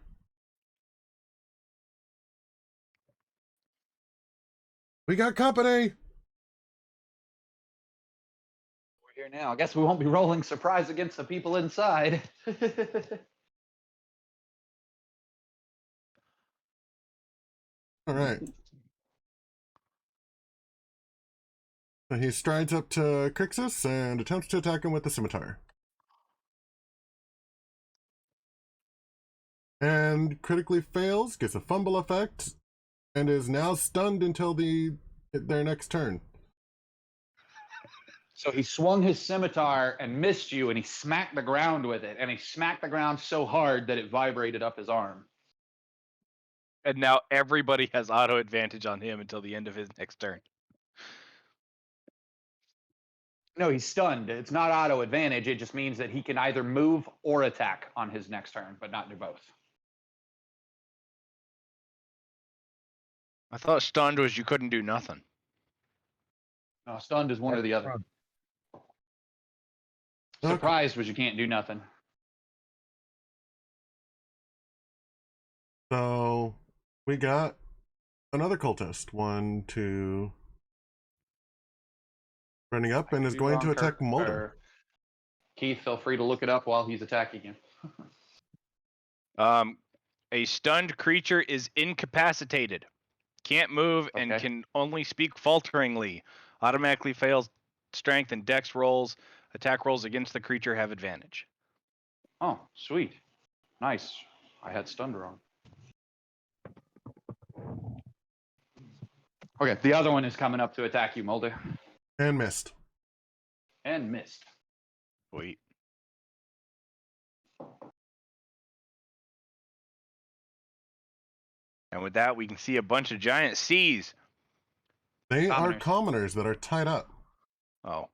We got company! We're here now. I guess we won't be rolling surprise against the people inside. Alright. So he strides up to Crixus and attempts to attack him with the scimitar. And critically fails, gets a fumble effect, and is now stunned until their next turn. So he swung his scimitar and missed you, and he smacked the ground with it. And he smacked the ground so hard that it vibrated up his arm. And now everybody has auto advantage on him until the end of his next turn. No, he's stunned. It's not auto advantage. It just means that he can either move or attack on his next turn, but not do both. I thought stunned was you couldn't do nothing. No, stunned is one or the other. Okay. Surprised was you can't do nothing. So we got another cultist. 1, 2. Running up and is going to attack Moulder. Keith, feel free to look it up while he's attacking you. A stunned creature is incapacitated, can't move, and Okay. can only speak falteringly. Automatically fails strength and dex rolls. Attack rolls against the creature have advantage. Oh, sweet. Nice. I had stunned wrong. Okay, the other one is coming up to attack you, Moulder. And missed. And missed. Wait. And with that, we can see a bunch of giant C's. They are Commoners. commoners that are tied up. Oh.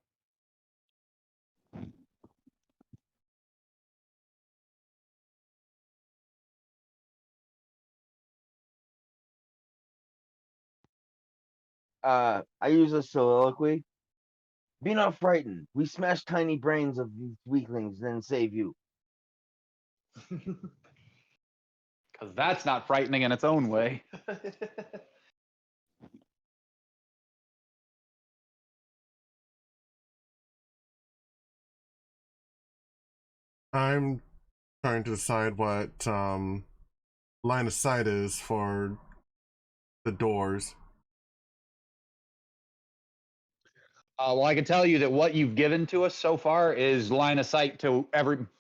I use a soliloquy. Be not frightened. We smash tiny brains of these weaklings, then save you. Because that's not frightening in its own way. I'm trying to decide what line of sight is for the doors. Well, I can tell you that what you've given to us so far is line of sight to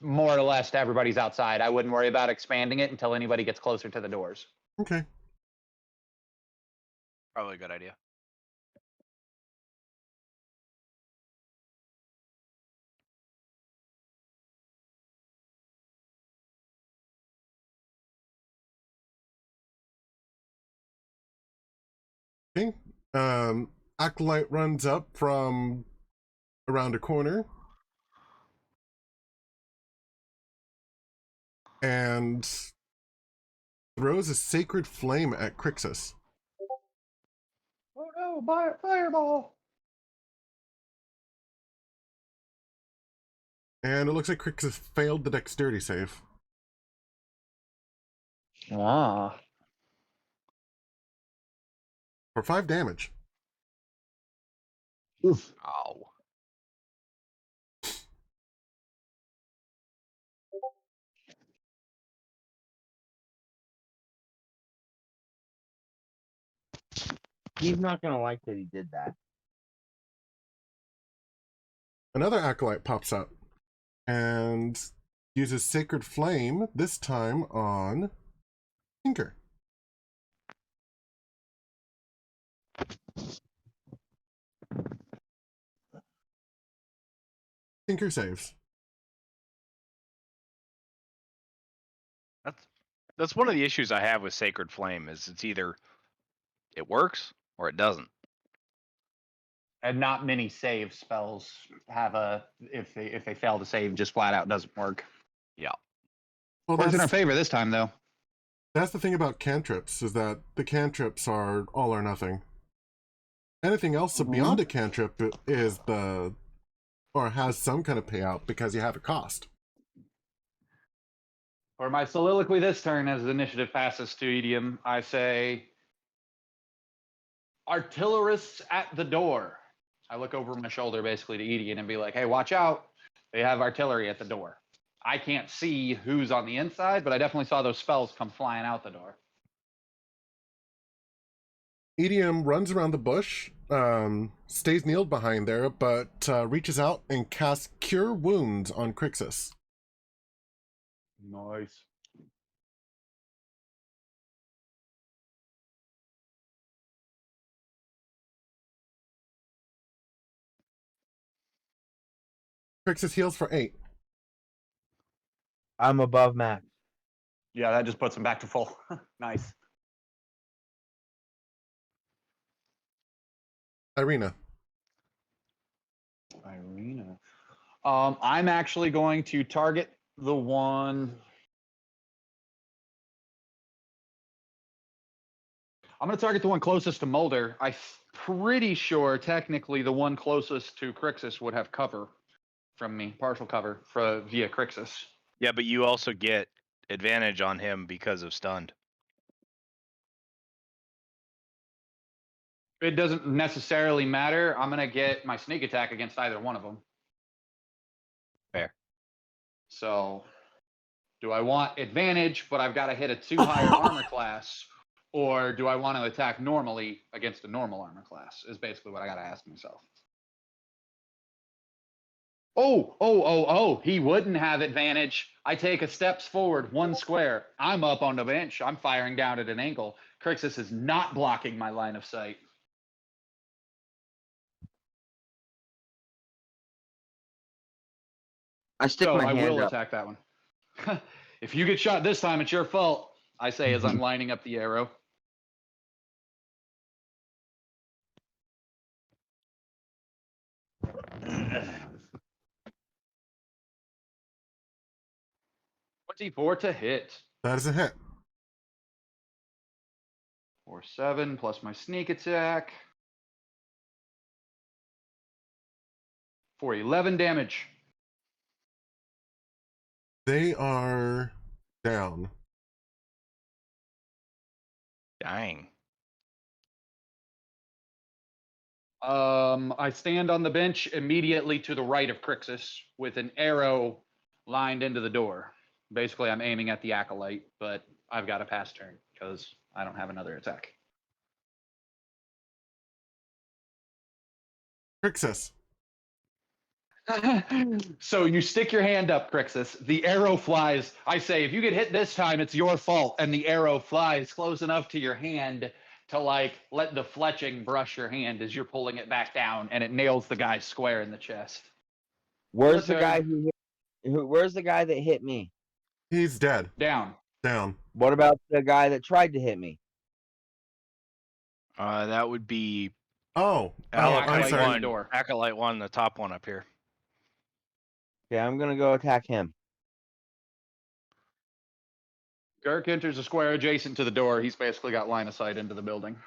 more or less to everybody's outside. I wouldn't worry about expanding it until anybody gets closer to the doors. Okay. Probably a good idea. Acolyte runs up from around a corner and throws a sacred flame at Crixus. Oh no, fireball! And it looks like Crixus failed the dexterity save. Ah. For 5 damage. Oof. Ow. He's not gonna like that he did that. Another acolyte pops up and uses sacred flame, this time on Tinker. Tinker saves. That's one of the issues I have with Sacred Flame is it's either it works or it doesn't. And not many save spells have a if they fail to save, just flat out doesn't work. Yeah. Well, Works in our that's, favor this time though. that's the thing about cantrips, is that the cantrips are all or nothing. Anything else beyond a cantrip is or has some kind of payout because you have a cost. For my soliloquy this turn, as the initiative passes to Edium, I say, artillerists at the door. I look over my shoulder basically to Edium and be like, hey, watch out. They have artillery at the door. I can't see who's on the inside, but I definitely saw those spells come flying out the door. Edium runs around the bush, stays kneeled behind there, but reaches out and casts Cure Wounds on Crixus. Nice. Crixus heals for 8. I'm above max. Yeah, that just puts him back to full. Nice. Irina. I'm actually going to target the one. I'm going to target the one closest to Moulder. I'm pretty sure technically the one closest to Crixus would have cover from me, partial cover via Crixus. Yeah, but you also get advantage on him because of stunned. It doesn't necessarily matter. I'm going to get my sneak attack against either one of them. Fair. So, do I want advantage, but I've got to hit a 2 higher armor class, or do I want to attack normally against a normal armor class? Is basically what I got to ask myself. Oh, he wouldn't have advantage. I take a steps forward, 1 square. I'm up on the bench. I'm firing down at an angle. Crixus is not blocking my line of sight. I stick So my I hand will up. attack that one. If you get shot this time, it's your fault, I say as I'm lining up the arrow. $24 to hit. That is a hit. 4-7 plus my sneak attack. For 11 damage. They are down. Dang. I stand on the bench immediately to the right of Crixus with an arrow lined into the door. Basically, I'm aiming at the acolyte, but I've got a pass turn because I don't have another attack. Crixus. So you stick your hand up, Crixus. The arrow flies. I say, if you get hit this time, it's your fault. And the arrow flies close enough to your hand to like let the fletching brush your hand as you're pulling it back down, and it nails the guy square in the chest. Where's the Return. guy where's the guy that hit me? He's dead. Down. Down. What about the guy that tried to hit me? That would be Oh, Acolyte I'm one. sorry. The door. Acolyte one, the top one up here. Okay, I'm gonna go attack him. Girk enters a square adjacent to the door. He's basically got line of sight into the building.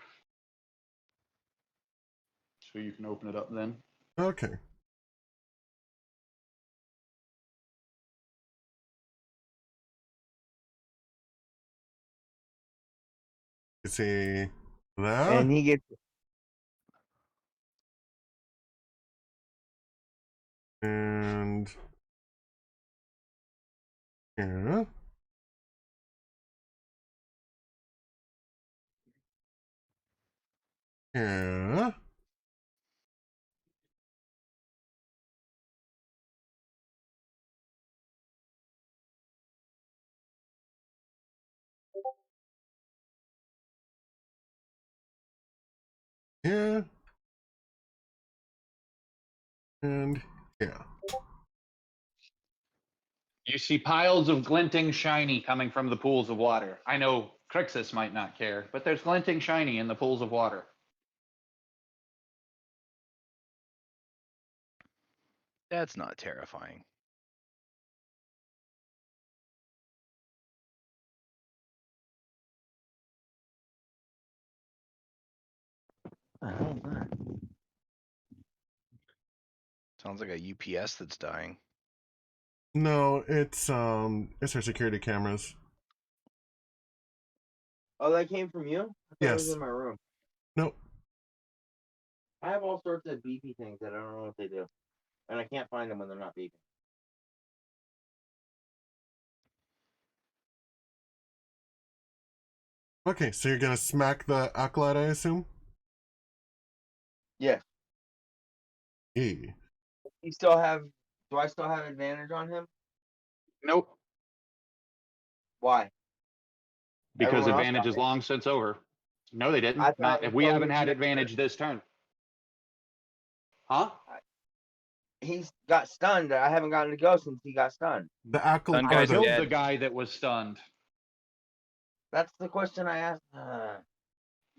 So you can open it up then. Okay. You see that? And he gets And yeah. Yeah. Yeah. And yeah. You see piles of glinting shiny coming from the pools of water. I know Crixus might not care, but there's glinting shiny in the pools of water. That's not terrifying. what the hell is that? Sounds like a UPS that's dying. No, it's our security cameras. Oh, that came from you? I thought it was Yes. in my room. Nope. I have all sorts of beepy things that I don't know what they do, and I can't find them when they're not beeping. Okay, so you're gonna smack the acolyte, I assume? Yes. E. You still have? Do I still have advantage on him? Nope. Why? Because Everyone else advantage got is it. long since over. No, they I didn't. thought Not it if was we only haven't had next advantage this turn. Huh? He's got stunned. I haven't gotten to go since he got stunned. The acolyte. Stun I guy's killed dead. the guy that was stunned. That's the question I asked.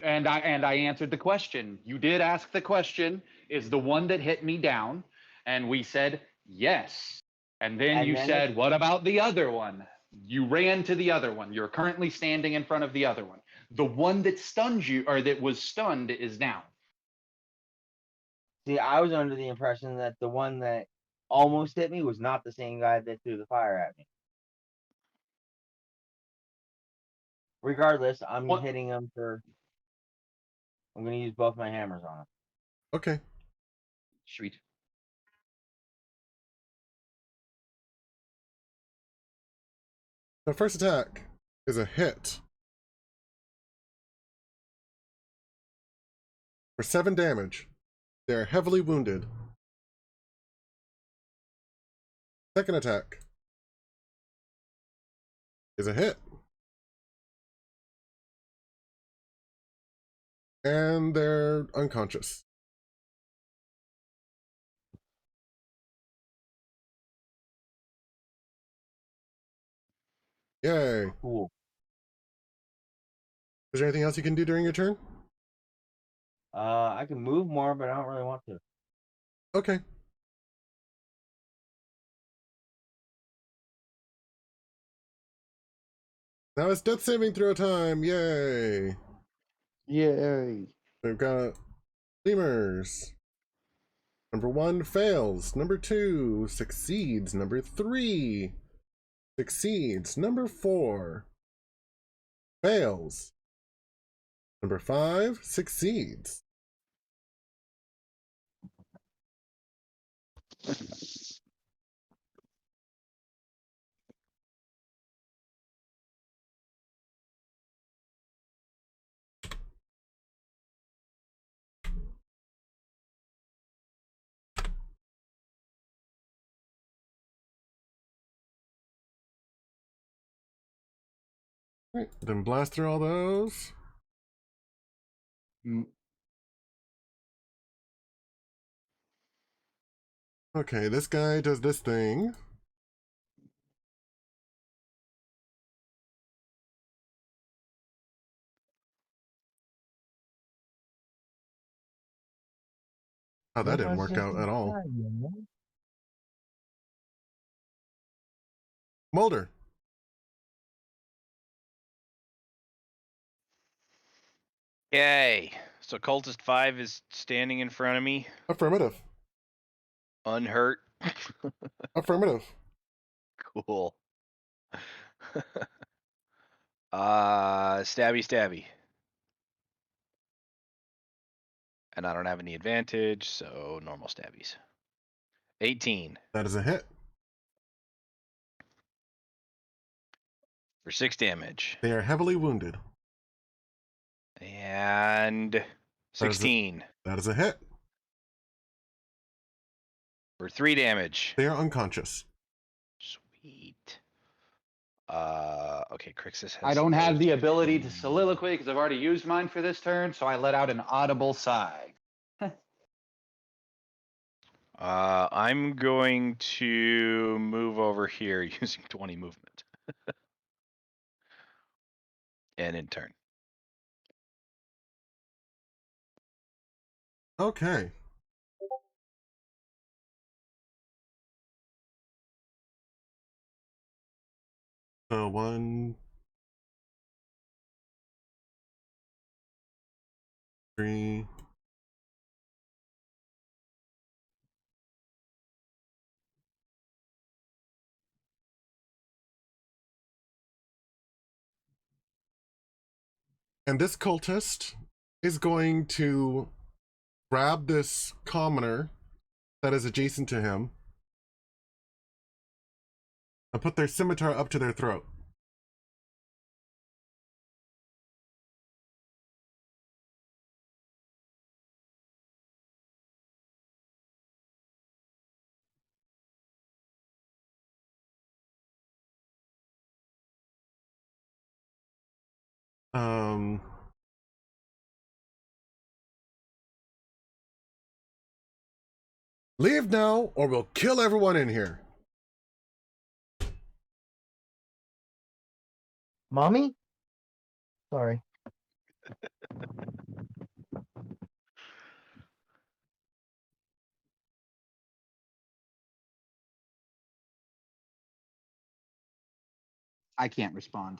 And I answered the question. You did ask the question, is the one that hit me down? And we said yes. And then And you then said, what about the other one? You ran to the other one. You're currently standing in front of the other one. The one that stunned you or that was stunned is down. See, I was under the impression that the one that almost hit me was not the same guy that threw the fire at me. Regardless, I'm What? hitting him for. I'm going to use both my hammers on him. Okay. Sweet. The first attack is a hit. For 7 damage. They are heavily wounded. Second attack is a hit. And they're unconscious. Yay. Cool. Is there anything else you can do during your turn? I can move more, but I don't really want to. Okay. Now it's death saving throw time. Yay. Yay. We've got lemurs. Number 1 fails. Number 2 succeeds. Number 3 succeeds. Number 4 fails. Number 5 succeeds. Right, then blast through all those. Okay, this guy does this thing. Oh, that didn't work out at all. Moulder. Yay. So Cultist 5 is standing in front of me, Affirmative. unhurt. Affirmative. Cool. Stabby stabby. And I don't have any advantage, so normal stabbies. 18 That is a hit. for 6 damage. They are heavily wounded. And 16 That is a hit. for 3 damage. They are unconscious. Sweet. Okay, Crixus has. I don't have the ability to soliloquy because I've already used mine for this turn, so I let out an audible sigh. I'm going to move over here using 20 movement. And in turn. Okay. So 1, 3. And this cultist is going to grab this commoner that is adjacent to him and put their scimitar up to their throat. Leave now, or we'll kill everyone in here. Mommy? Sorry. I can't respond.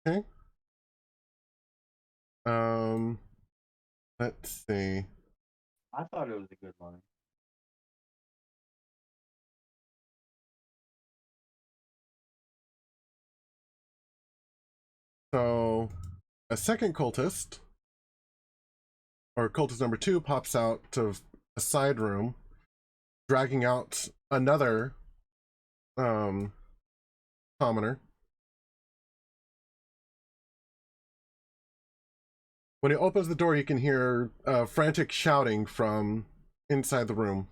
Okay. Let's see. I thought it was a good one. So, a second cultist, or cultist number 2, pops out to a side room, dragging out another commoner. When he opens the door, you can hear frantic shouting from inside the room.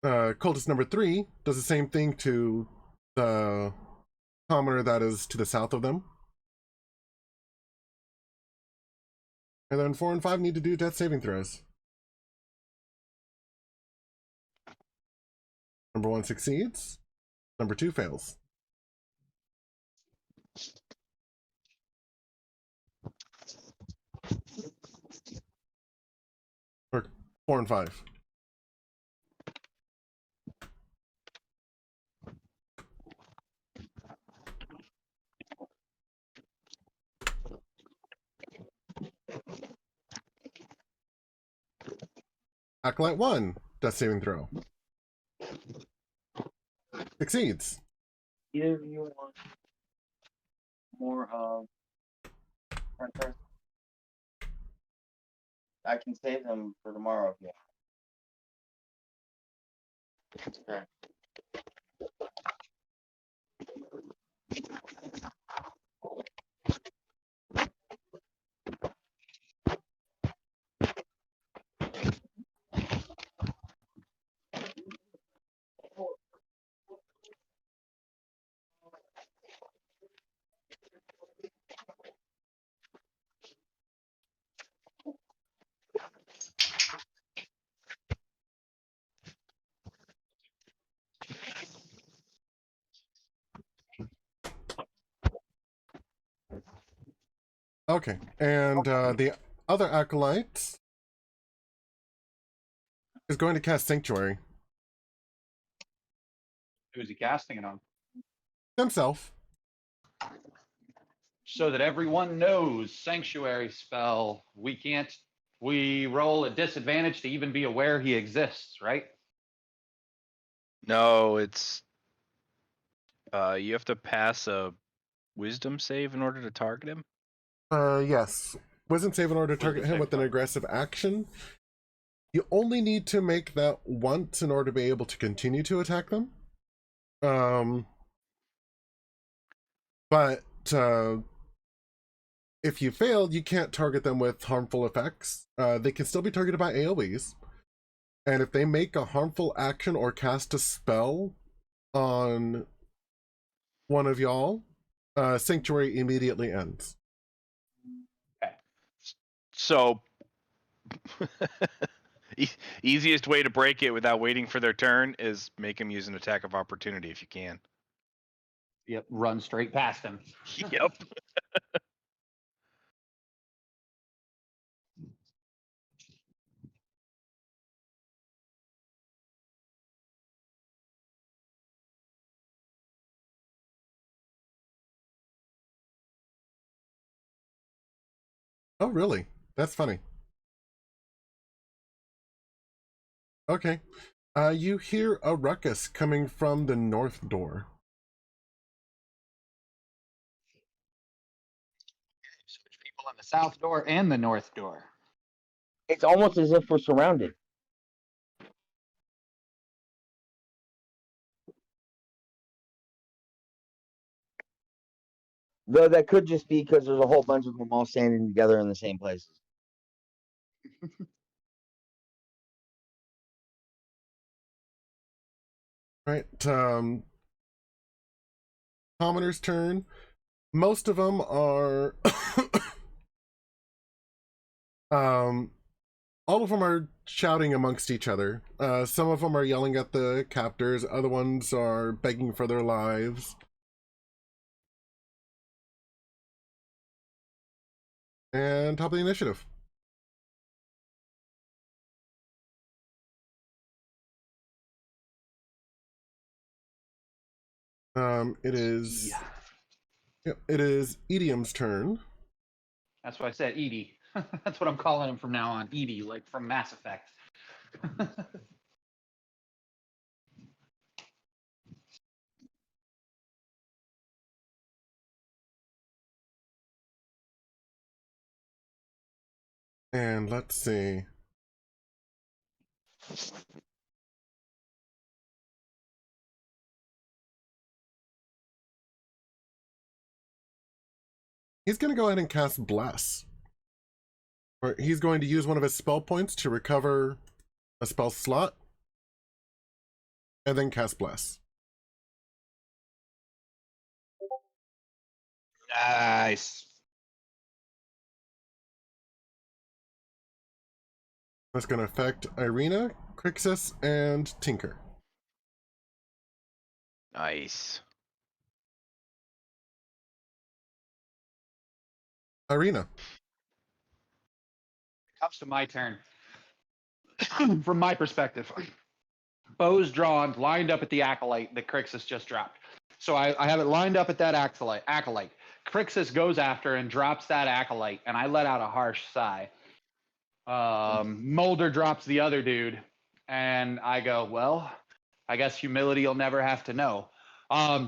Cultist number 3 does the same thing to the commoner that is to the south of them. And then 4 and 5 need to do death saving throws. Number 1 succeeds. Number 2 fails. Or 4 and 5. Acolyte 1, death saving throw. Succeeds. Either of you want more printers? I can save them for tomorrow if you want. Okay. Okay, and the other acolyte is going to cast Sanctuary Who's he casting it on? himself. So that everyone knows sanctuary spell. We roll at disadvantage to even be aware he exists, right? No, it's you have to pass a wisdom save in order to target him. Yes. Wisdom save in order to target him with an aggressive action. You only need to make that once in order to be able to continue to attack them. But if you fail, you can't target them with harmful effects. They can still be targeted by AoEs. And if they make a harmful action or cast a spell on one of y'all, Sanctuary immediately ends. Okay. So easiest way to break it without waiting for their turn is make him use an attack of opportunity if you can. Yep, run straight past him. Yep. Oh, really? That's funny. Okay. You hear a ruckus coming from the north door. So there's people on the south door and the north door. It's almost as if we're surrounded. Though that could just be because there's a whole bunch of them all standing together in the same places. Right. Commoner's turn. Most of them are all of them are shouting amongst each other. Some of them are yelling at the captors, other ones are begging for their lives. And top of the initiative. It is Yeah. Yep, it is Edium's turn. That's what I said, Edie. That's what I'm calling him from now on, Edie, like from Mass Effect. And let's see. He's going to go ahead and cast Bless. Or he's going to use one of his spell points to recover a spell slot. And then cast Bless. Nice. That's going to affect Irina, Crixus, and Tinker. Nice. Irina. It comes to my turn. From my perspective, bows drawn, lined up at the acolyte that Crixus just dropped. So I have it lined up at that acolyte. Crixus goes after and drops that acolyte, and I let out a harsh sigh. Moulder drops the other dude, and I go, well, I guess humility will never have to know.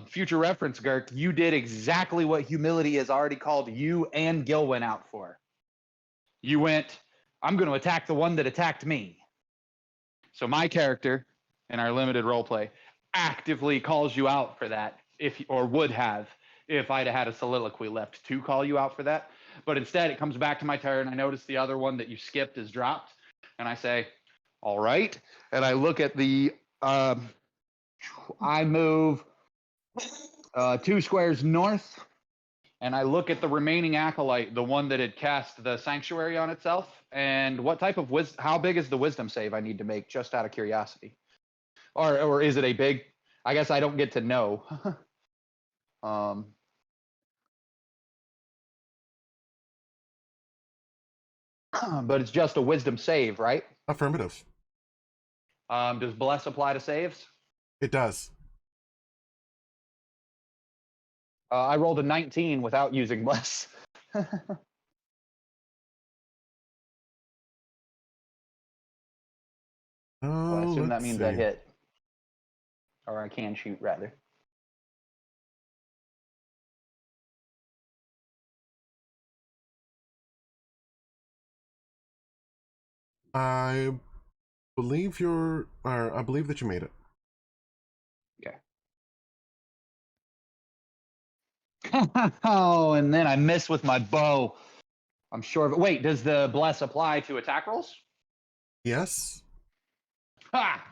Future reference, Girk, you did exactly what humility has already called you and Gilwin out for. You went, I'm going to attack the one that attacked me. So my character in our limited roleplay actively calls you out for that, would have if I'd had a soliloquy left to call you out for that. But instead, it comes back to my turn. I notice the other one that you skipped is dropped, and I say, "All right." And I look at the. I move 2 squares north, and I look at the remaining acolyte, the one that had cast the sanctuary on itself, and what type of how big is the wisdom save I need to make, just out of curiosity, or is it a big? I guess I don't get to know. but it's just a wisdom save, right? Affirmative. Does bless apply to saves? It does. I rolled a 19 without using bless. Oh, I assume that let's means see. I hit. Or I can shoot, rather. I believe I believe that you made it. Okay. Oh, and then I miss with my bow. I'm sure of it. Wait, does the bless apply to attack rolls? Yes. Ha!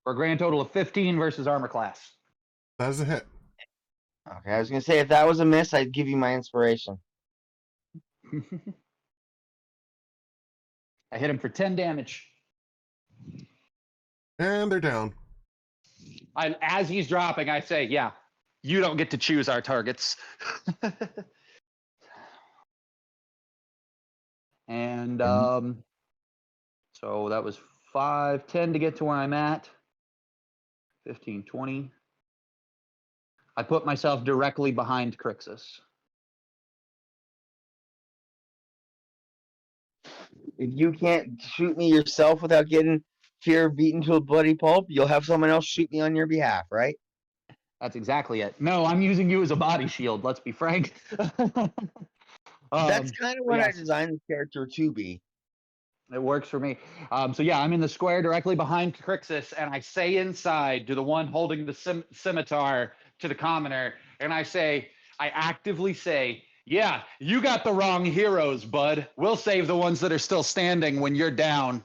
For a grand total of 15 versus armor class. That is a hit. Okay, I was gonna say if that was a miss, I'd give you my inspiration. I hit him for 10 damage. And they're down. As he's dropping, I say, yeah, you don't get to choose our targets. And so that was 5, 10 to get to where I'm at. 15, 20. I put myself directly behind Crixus. If you can't shoot me yourself without getting fear beaten to a bloody pulp, you'll have someone else shoot me on your behalf, right? That's exactly it. No, I'm using you as a body shield, let's be frank. That's kind of what I yes. designed the character to be. It works for me. So yeah, I'm in the square directly behind Crixus, and I say inside to the one holding the scimitar to the commoner, and I actively say, yeah, you got the wrong heroes, bud. We'll save the ones that are still standing when you're down.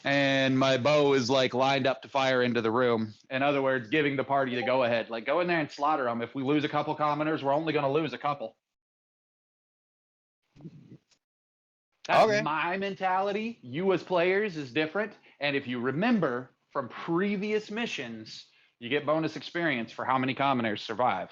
And my bow is like lined up to fire into the room. In other words, giving the party the go ahead. Like, go in there and slaughter them. If we lose a couple commoners, we're only going to lose a couple. That's Okay. my mentality. You as players is different. And if you remember from previous missions, you get bonus experience for how many commoners survive.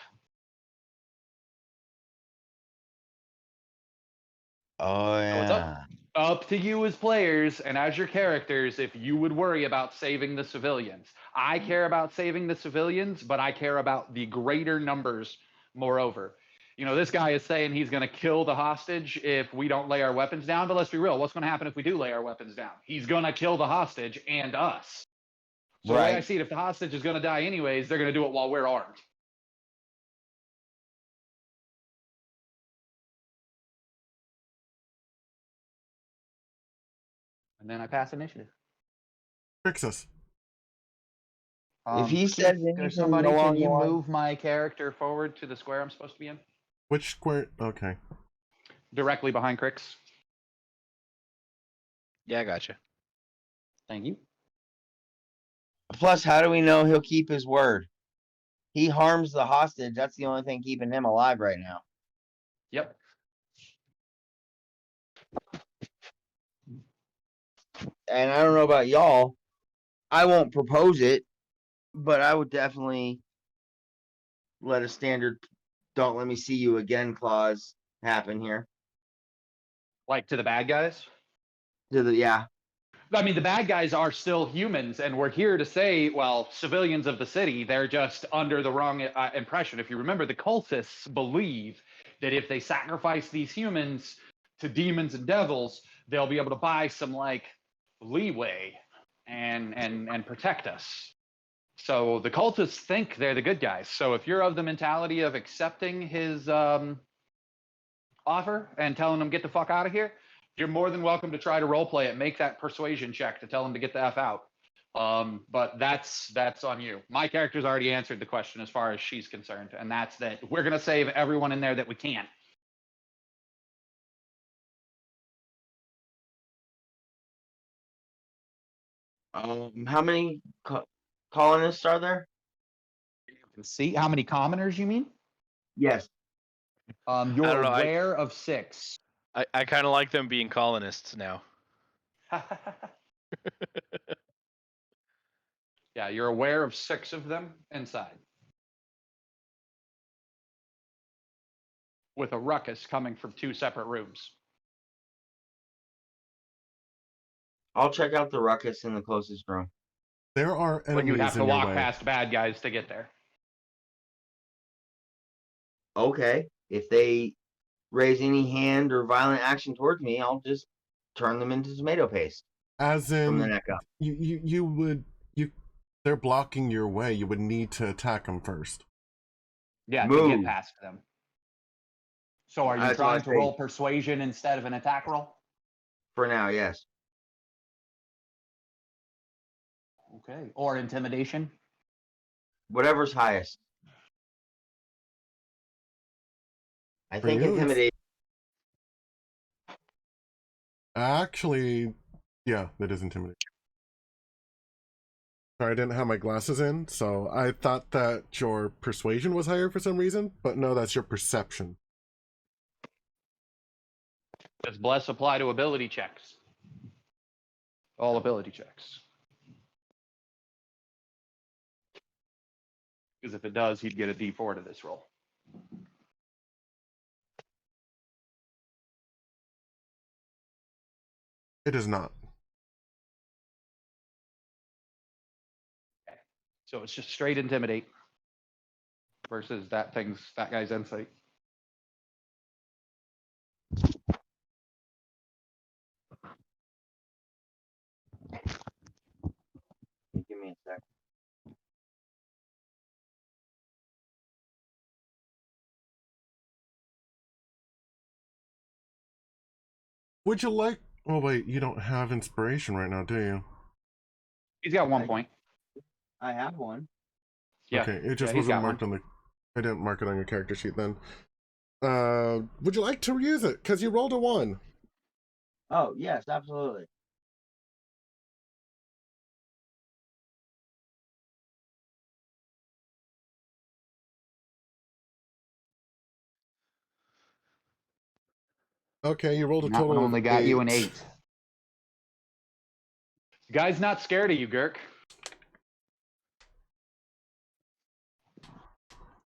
Oh So it's up to you as players and as your characters if you would worry about saving the civilians. I care about saving the civilians, but I care about the greater numbers moreover. You know, this guy is saying he's going to kill the hostage if we don't lay our weapons down, but let's be real. What's going to happen if we do lay our weapons down? He's going to kill the hostage and us. So the way I see it, if the hostage is going to die anyways, they're going to do it while we're armed. And then I pass initiative. Crixus. If he says anything somebody, along can you the line- move my character forward to the square I'm supposed to be in? Which square? Okay. Directly behind Crix. Yeah, I gotcha. Thank you. Plus, how do we know he'll keep his word? He harms the hostage. That's the only thing keeping him alive right now. Yep. And I don't know about y'all. I won't propose it, but I would definitely let a standard "don't let me see you again" clause happen here. Like to the bad guys? Yeah. I mean, the bad guys are still humans, and we're here to say, well, civilians of the city, they're just under the wrong impression. If you remember, the cultists believe that if they sacrifice these humans to demons and devils, they'll be able to buy some like leeway and protect us. So the cultists think they're the good guys. So if you're of the mentality of accepting his offer and telling him get the fuck out of here, you're more than welcome to try to role play it. Make that persuasion check to tell him to get the F out. But that's on you. My character's already answered the question as far as she's concerned, and that's that we're gonna save everyone in there that we can. How many colonists are there? See how many commoners you mean? Yes. You're I don't know, aware of 6. I kind of like them being colonists now. Yeah, you're aware of 6 of them inside. with a ruckus coming from 2 separate rooms. I'll check out the ruckus in the closest room. There are But you'd enemies have to in your walk way. past bad guys to get there. Okay, if they raise any hand or violent action towards me, I'll just turn them into tomato paste As from the in, neck up. they're blocking your way. You would need to attack them first. Yeah, to Move. get past them. So are you That's what I trying to say. roll persuasion instead of an attack roll? For now, yes. Okay. Or intimidation? Whatever's highest. I For think you, it's- intimidation. Actually, yeah, that is intimidating. Sorry, I didn't have my glasses in, so I thought that your persuasion was higher for some reason, but no, that's your perception. Does bless apply to ability checks? All ability checks. Because if it does, he'd get a D4 to this roll. It is not. So it's just straight intimidate versus that guy's insight. Give me a sec. Would you like... Oh, wait, you don't have inspiration right now, do you? He's got 1 I- point. I have one. Yeah. Okay, it just he's wasn't got marked one. on the... I didn't mark it on your character sheet then. Would you like to use it? Because you rolled a 1. Oh, yes, absolutely. Okay, you rolled a That total one of only got you an 8. The guy's not scared of you, Girk.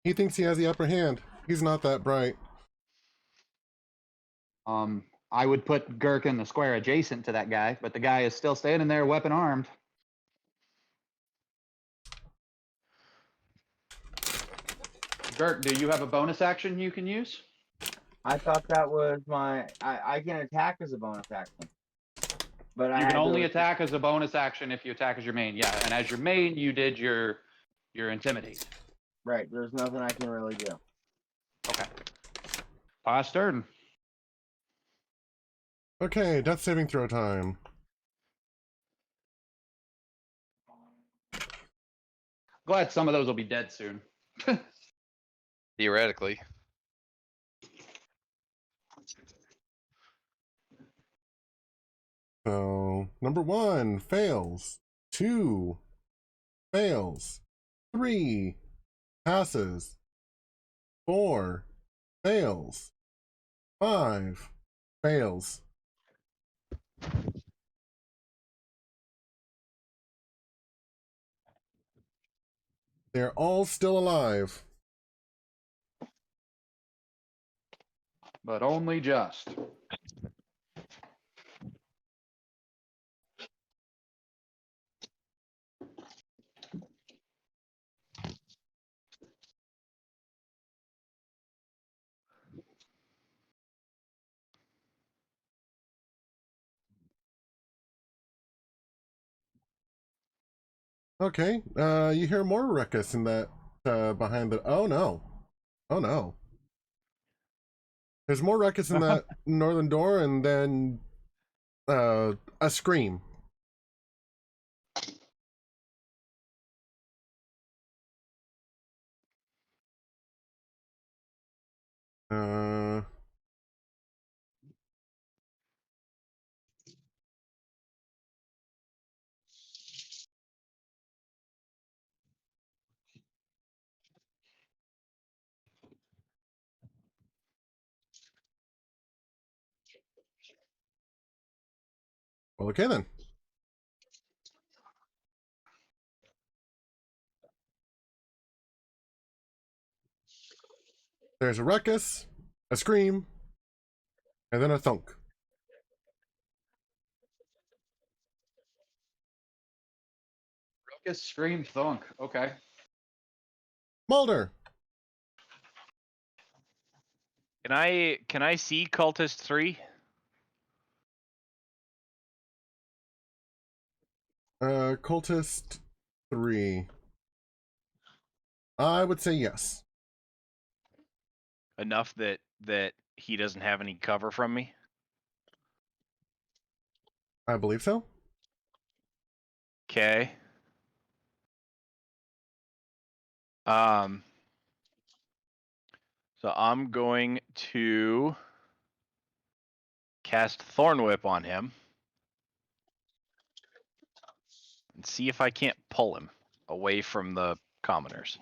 He thinks he has the upper hand. He's not that bright. I would put Girk in the square adjacent to that guy, but the guy is still standing there, weapon armed. Girk, do you have a bonus action you can use? I thought that was my. I can attack as a bonus action. But I You had can only to, attack as a bonus action if you attack as your main. Yeah, and as your main, you did your intimidate. Right, there's nothing I can really do. Okay. Pass turn. Okay, death saving throw time. Glad some of those will be dead soon. Theoretically. So, number 1 fails. 2 fails. 3 passes. 4 fails. 5 fails. They're all still alive. But only just. Okay, you hear more ruckus in that, behind the... Oh no. Oh no. There's more ruckus in that northern door, and then, a scream. Uh... Well, okay then. There's a ruckus. a scream, and then a thunk. Ruckus, scream, thunk. Okay. Moulder! Can I see cultist 3? Cultist 3. I would say yes. Enough that he doesn't have any cover from me? I believe so. Okay. So I'm going to cast Thorn Whip on him and see if I can't pull him away from the commoners.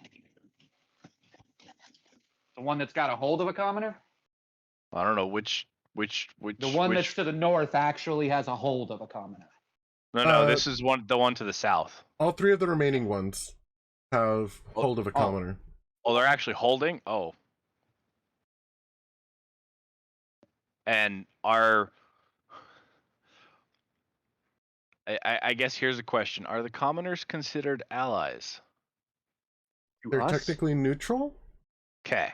The one that's got a hold of a commoner? I don't know which The one that's to the north actually has a hold of a commoner. No, this is the one to the south. All 3 of the remaining ones have hold of a commoner. Oh, they're actually holding? Oh. And are... I guess here's a question. Are the commoners considered allies? They're technically neutral? Okay.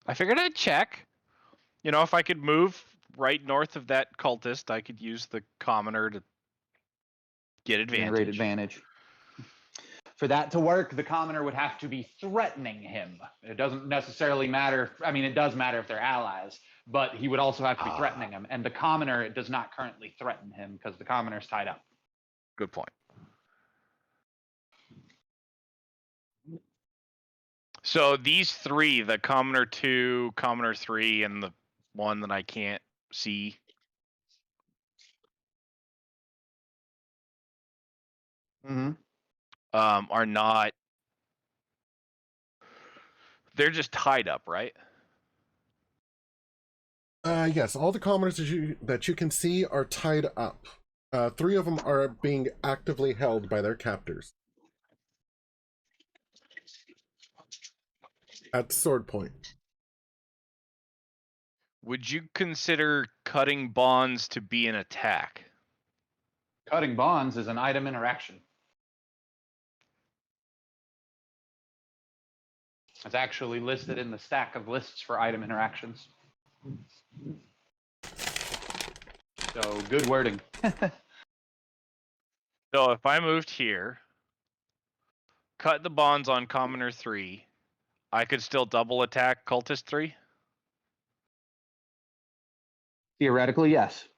I figured I'd check. You know, if I could move right north of that cultist, I could use the commoner to get advantage. Generate advantage. For that to work, the commoner would have to be threatening him. It doesn't necessarily matter. I mean, it does matter if they're allies, but he would also have to be threatening him. And the commoner does not currently threaten him because the commoner's tied up. Good point. So these 3, the commoner 2, commoner 3, and the one that I can't see. Mm-hmm. Are not. They're just tied up, right? Yes, all the commoners that you can see are tied up. 3 of them are being actively held by their captors. At sword point. Would you consider cutting bonds to be an attack? Cutting bonds is an item interaction. It's actually listed in the stack of lists for item interactions. So good wording. So if I moved here, cut the bonds on commoner 3, I could still double attack cultist 3? Theoretically, yes.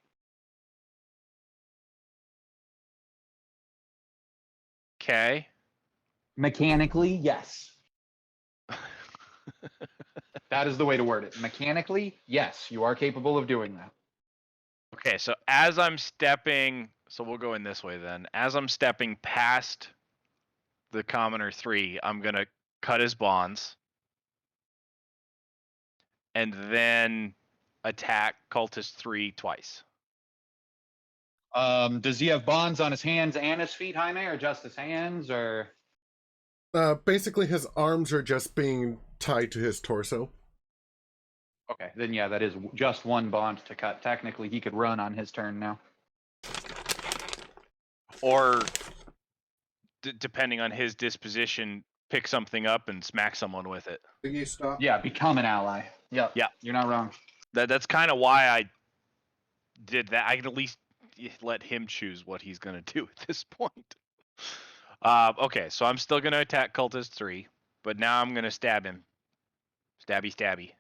Okay. Mechanically, yes. That is the way to word it. Mechanically, yes, you are capable of doing that. Okay, so as I'm stepping, so we'll go in this way then. As I'm stepping past the commoner 3, I'm going to cut his bonds and then attack cultist 3 twice. Does he have bonds on his hands and his feet, Jaime, or just his hands, or? Basically, his arms are just being tied to his torso. Okay, then yeah, that is just one bond to cut. Technically, he could run on his turn now. Or, depending on his disposition, pick something up and smack someone with it. Yeah, become an ally. Yep. Yeah. You're not wrong. That's kind of why I did that. I can at least let him choose what he's going to do at this point. Okay, so I'm still going to attack cultist 3, but now I'm going to stab him. Stabby, stabby.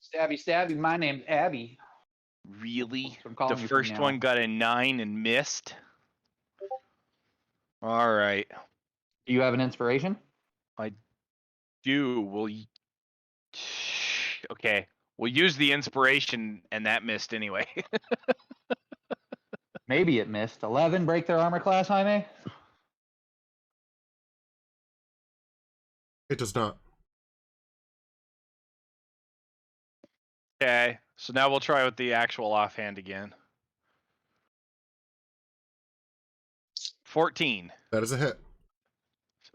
Stabby, stabby. My name's Abby. Really? I'm calling The you from first now. one got a 9 and missed. All right. Do you have an inspiration? We'll okay. We'll use the inspiration, and that missed anyway. Maybe it missed. 11, break their armor class, Jaime? It does not. Okay, so now we'll try with the actual offhand again. 14. That is a hit.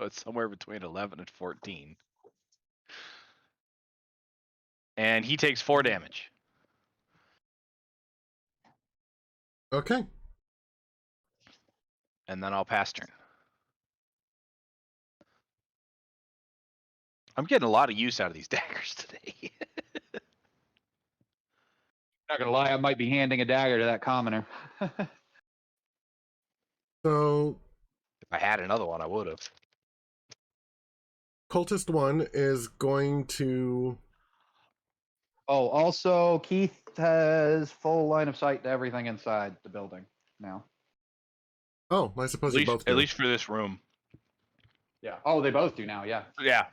So it's somewhere between 11 and 14. And he takes 4 damage. Okay. And then I'll pass turn. I'm getting a lot of use out of these daggers today. Not gonna lie, I might be handing a dagger to that commoner. So If I had another one, I would have. Cultist 1 is going to... Oh, also, Keith has full line of sight to everything inside the building now. Oh, I suppose you both do. At least for this room. Yeah. Oh, they both do now. Yeah. Yeah.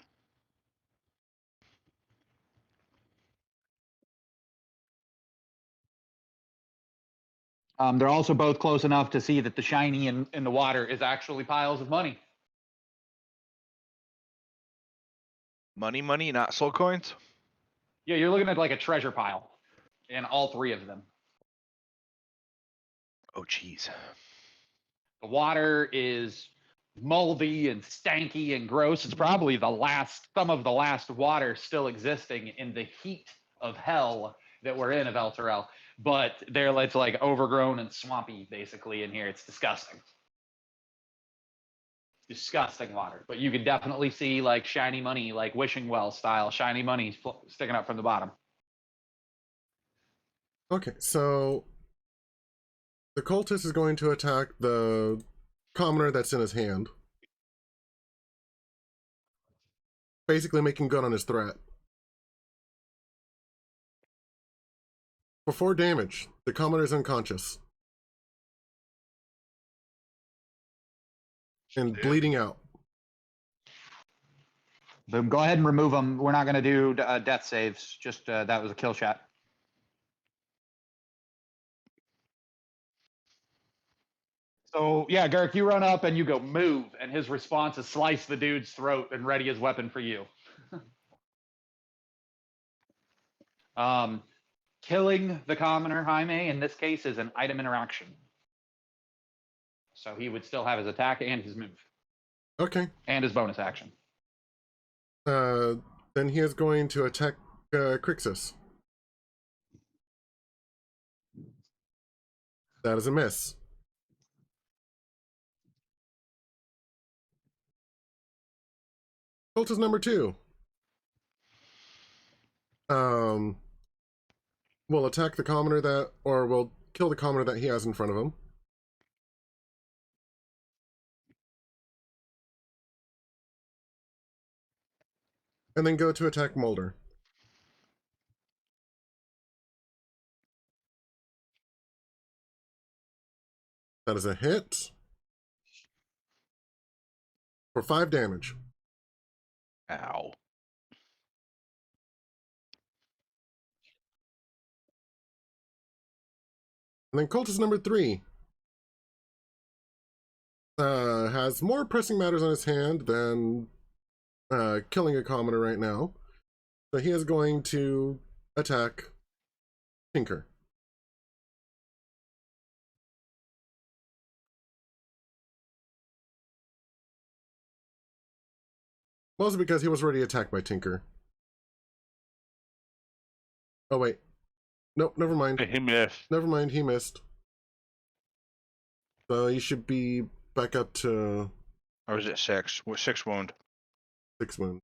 They're also both close enough to see that the shiny in the water is actually piles of money. Money, not soul coins. Yeah, you're looking at like a treasure pile in all 3 of them. Oh, jeez. The water is moldy and stanky and gross. It's probably some of the last water still existing in the heat of hell that we're in of El Terrell. But it's like overgrown and swampy basically in here. It's disgusting. Disgusting water. But you can definitely see like shiny money, like wishing well style shiny money sticking up from the bottom. Okay, so the cultist is going to attack the commoner that's in his hand. Basically making good on his threat. For 4 damage, the commoner is unconscious. And bleeding out. Boom. Go ahead and remove them. We're not going to do death saves. Just that was a kill shot. So yeah, Garrick, you run up and you go move, and his response is slice the dude's throat and ready his weapon for you. Killing the commoner, Jaime, in this case is an item interaction. So he would still have his attack and his move. Okay. And his bonus action. Then he is going to attack Crixus. That is a miss. Cultist number 2. Will attack the commoner will kill the commoner that he has in front of him. And then go to attack Moulder. That is a hit. For 5 damage. Ow. And then cultist number 3 has more pressing matters on his hand than killing a commoner right now. So he is going to attack Tinker. Mostly because he was already attacked by Tinker. Oh wait. Nope, never mind. He missed. Never mind, he missed. So he should be back up to... Or was it 6? 6 wound. 6 wounds.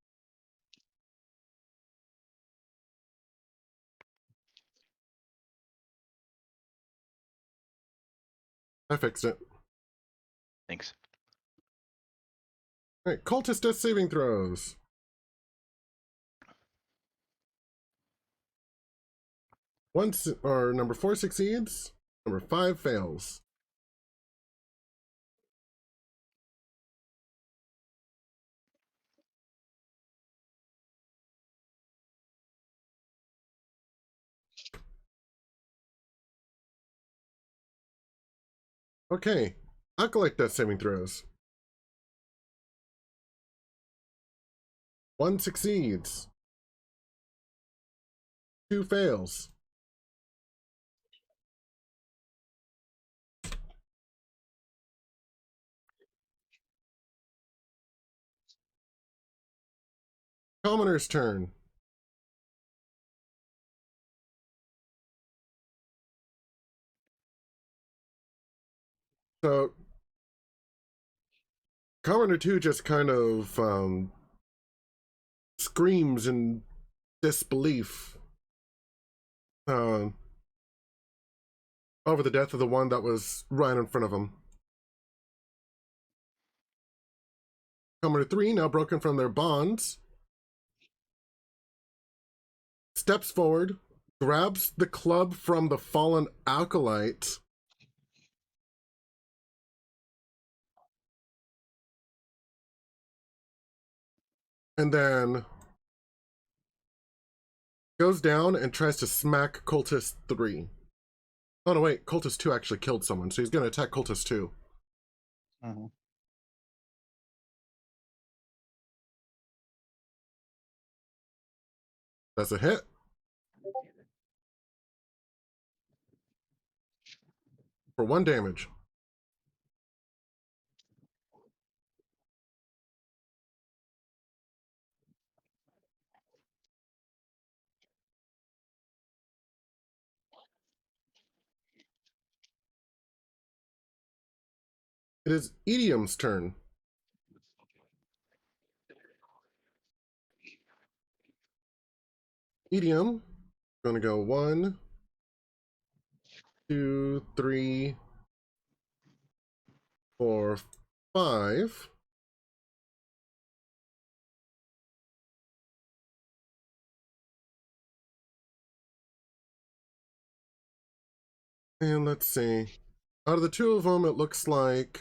I fixed it. Thanks. Alright, cultist death saving throws. Number 4 succeeds, number 5 fails. Okay, Acolyte death saving throws. 1 succeeds. 2 fails. Commoner's turn. So, Commoner 2 just kind of screams in disbelief over the death of the one that was right in front of him. Commoner 3, now broken from their bonds, steps forward, grabs the club from the fallen acolyte, and then goes down and tries to smack Cultist 3. Oh no, wait, Cultist 2 actually killed someone, so he's going to attack Cultist 2. Mm-hmm. That's a hit. For 1 damage. It is Idiom's turn. Idiom, gonna go 1, 2, 3, 4, 5. And let's see. Out of the 2 of them, it looks like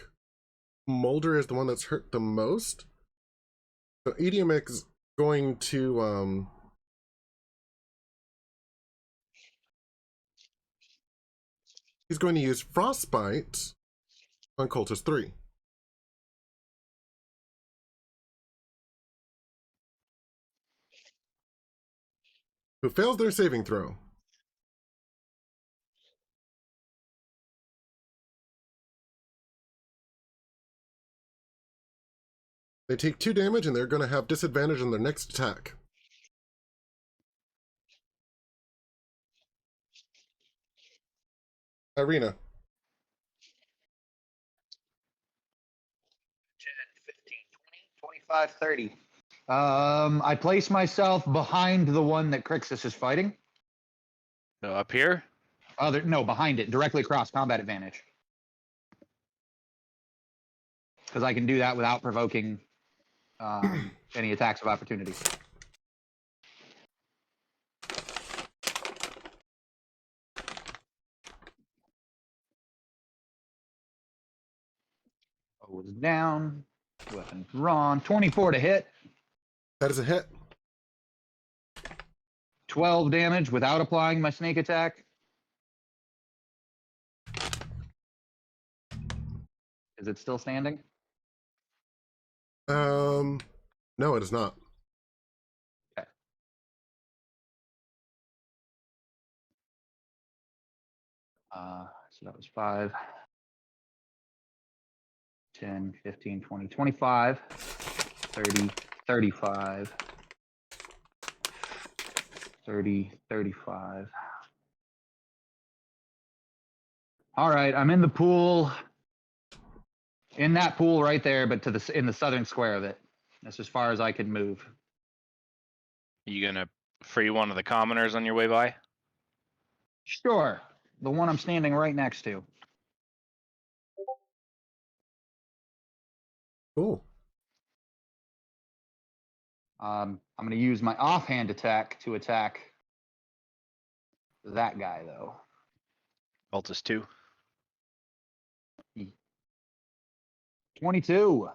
Moulder is the one that's hurt the most. So Idiom is going to he's going to use Frostbite on Cultist 3. Who fails their saving throw. They take 2 damage and they're going to have disadvantage on their next attack. Irina. 10, 15, 20, 25, 30. I place myself behind the one that Crixus is fighting. So up here? No, behind it, directly across, combat advantage. Because I can do that without provoking any attacks of opportunity. Was down. Weapon drawn. 24 to hit. That is a hit. 12 damage without applying my snake attack. Is it still standing? No, it is not. Okay. So that was 5, 10, 15, 20, 25, 30, 35, 30, 35. All right, I'm in the pool. In that pool right there, but in the southern square of it. That's as far as I can move. You gonna free one of the commoners on your way by? Sure. The one I'm standing right next to. Cool. I'm going to use my offhand attack to attack that guy, though. Cultist 2. 22.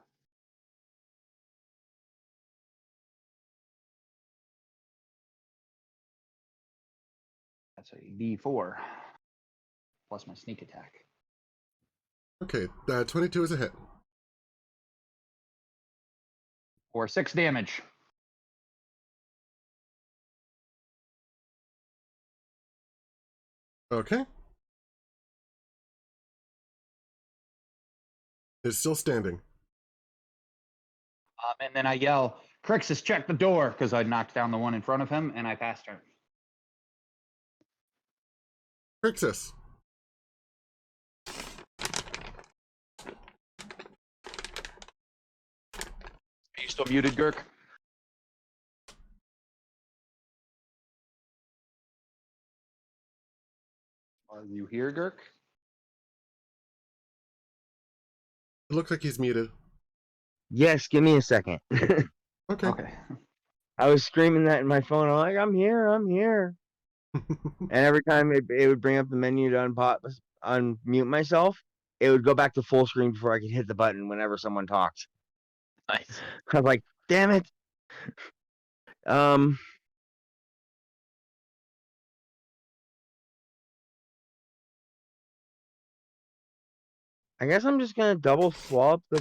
That's a D4 plus my sneak attack. Okay, 22 is a hit. For 6 damage. Okay. It's still standing. And then I yell, Crixus, check the door, because I knocked down the one in front of him, and I passed her. Crixus. Are you still muted, Girk? Are you here, Girk? It looks like he's muted. Yes, give me a second. Okay. Okay. I was screaming that in my phone. I'm like, I'm here, I'm here. And every time it would bring up the menu to unmute myself, it would go back to full screen before I could hit the button whenever someone talked. Nice. I was like, damn it. I guess I'm just gonna double swap the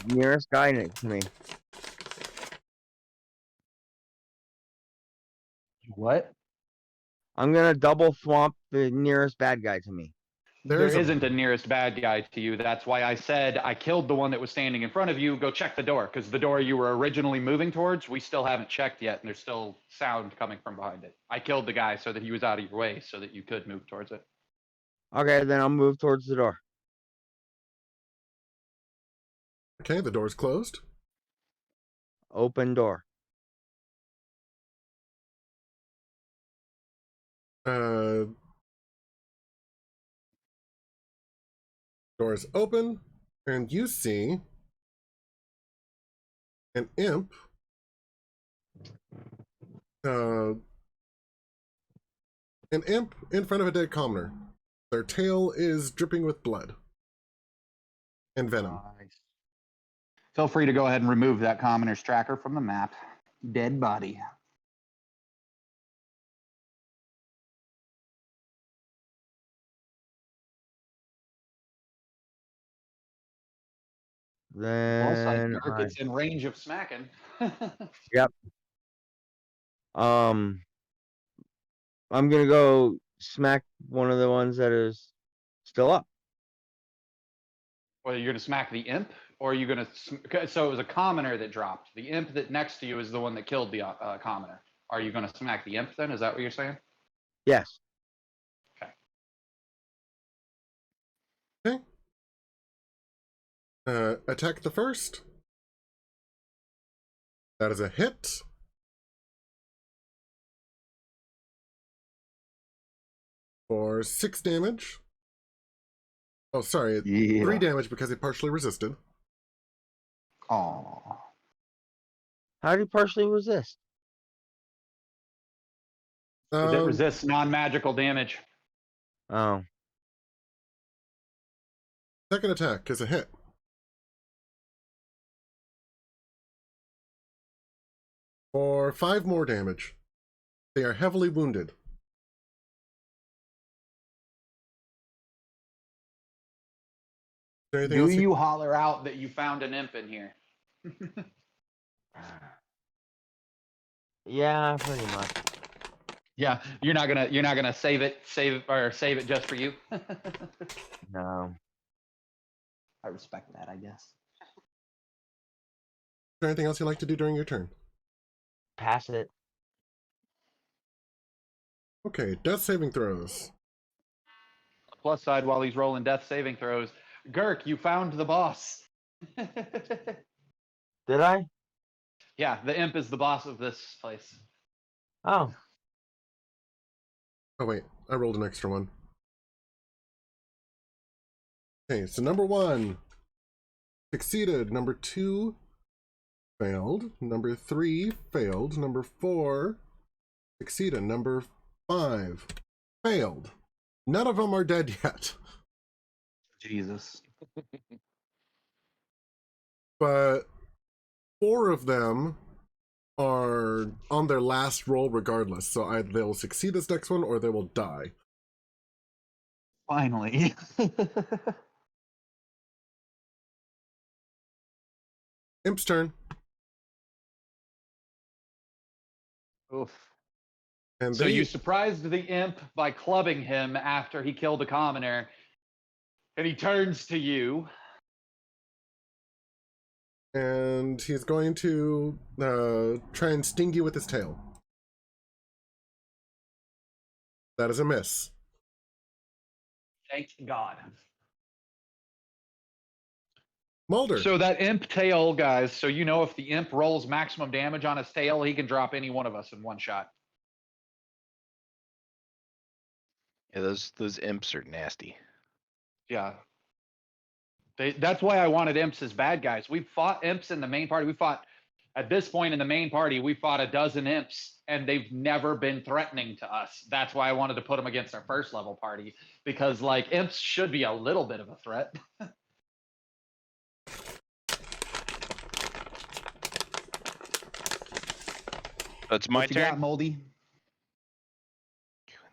nearest guy next to me. What? I'm gonna double swamp the nearest bad guy to me. There There's a- isn't a nearest bad guy to you. That's why I said I killed the one that was standing in front of you. Go check the door, because the door you were originally moving towards, we still haven't checked yet, and there's still sound coming from behind it. I killed the guy so that he was out of your way, so that you could move towards it. Okay, then I'll move towards the door. Okay, the door's closed. Open door. Door is open, and you see an imp. An imp in front of a dead commoner. Their tail is dripping with blood and venom. Nice. Feel free to go ahead and remove that commoner's tracker from the map. Dead body. Plus, I Then think it's in range of smacking. I'm gonna go smack one of the ones that is still up. Well, you're going to smack the imp, or are you going to... So it was a commoner that dropped. The imp that next to you is the one that killed the commoner. Are you going to smack the imp then? Is that what you're saying? Yes. Okay. Attack the first. That is a hit. For 6 damage. Oh, sorry. 3 damage because he partially resisted. Oh. How do you partially resist? Because it resists non-magical damage. Oh. Second attack is a hit. For 5 more damage. They are heavily wounded. Is there anything Do else you holler out that you found an imp in here? Yeah, pretty much. Yeah, you're not gonna save it just for you. No. I respect that, I guess. Is there anything else you'd like to do during your turn? Pass it. Okay, death saving throws. Plus side, while he's rolling death saving throws, Girk, you found the boss. Did I? Yeah, the imp is the boss of this place. Oh. Oh wait, I rolled an extra one. Okay, so number 1 succeeded. Number 2 failed. Number 3 failed. Number 4 succeeded. Number 5 failed. None of them are dead yet. Jesus. But 4 of them are on their last roll regardless. So either they will succeed this next one or they will die. Finally. Imp's turn. Oof. And So they, you surprised the imp by clubbing him after he killed a commoner, and he turns to you. And he's going to try and sting you with his tail. That is a miss. Thank God. Moulder. So that imp tail, guys, so you know if the imp rolls maximum damage on his tail, he can drop any one of us in one shot. Yeah, those imps are nasty. Yeah. That's why I wanted imps as bad guys. We fought imps in the main party. At this point in the main party, we fought a dozen imps, and they've never been threatening to us. That's why I wanted to put them against our first level party, because like imps should be a little bit of a threat. That's my What you turn. got, Moldy?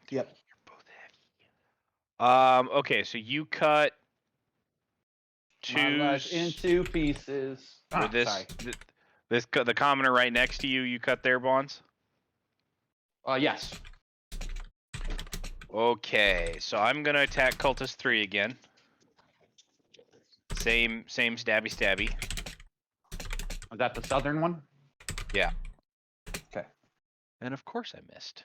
Yep. You're both heavy. Okay, so you cut My life two into pieces. with this. Sorry. The commoner right next to you. You cut their bonds. Yes. Okay, so I'm gonna attack cultist 3 again. Same stabby. Was that the southern one? Yeah. Okay. And of course I missed.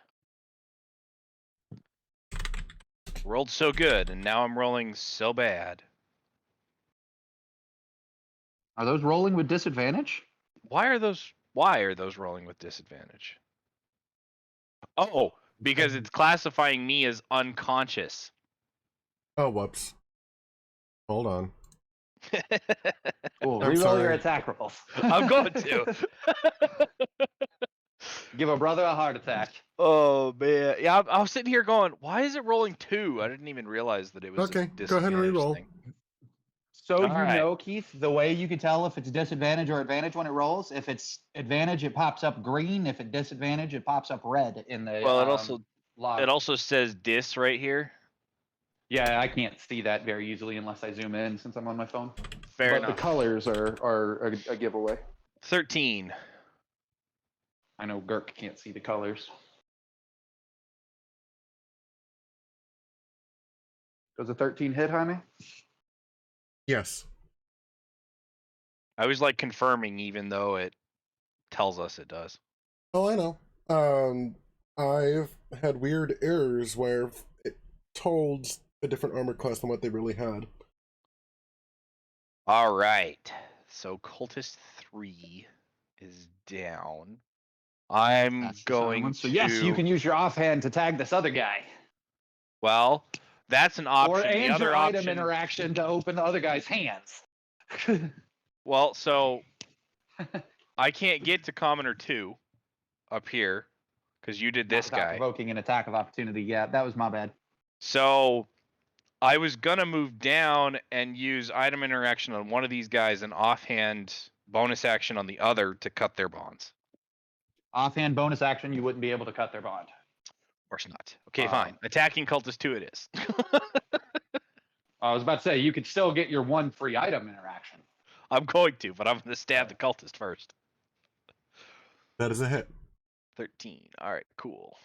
Rolled so good, and now I'm rolling so bad. Are those rolling with disadvantage? Why are those rolling with disadvantage? Oh, because it's classifying me as unconscious. Oh, whoops. Hold on. Cool. I'm Reroll sorry. your attack rolls. I'm going to. Give a brother a heart attack. Oh man, yeah. I was sitting here going, "Why is it rolling 2?" I didn't even realize that it was. Okay, a go ahead and disadvantage reroll. thing. So All you right. know, Keith, the way you can tell if it's disadvantage or advantage when it rolls. If it's advantage, it pops up green. If it's disadvantage, it pops up red in the Well, log. it also says dis right here. Yeah, I can't see that very easily unless I zoom in since I'm on my phone. Fair but enough. the colors are a giveaway. 13. I know Gurk can't see the colors. Does a 13 hit, Jaime? Yes. I was like confirming, even though it tells us it does. Oh, I know. I've had weird errors where it told a different armor class than what they really had. All right. So cultist 3 is down. I'm That's the southern going one. to. So yes, you can use your offhand to tag this other guy. Well, that's an option. Or The and other your item option. interaction to open the other guy's hands. Well, so I can't get to commoner 2 up here because you did this Without guy. provoking an attack of opportunity. Yeah, that was my bad. So I was gonna move down and use item interaction on one of these guys and offhand bonus action on the other to cut their bonds. Offhand bonus action, you wouldn't be able to cut their bond. Of course not. Okay, fine. Attacking cultist 2 it is. I was about to say, you could still get your one free item interaction. I'm going to, but I'm gonna stab the cultist first. That is a hit. 13. All right, cool.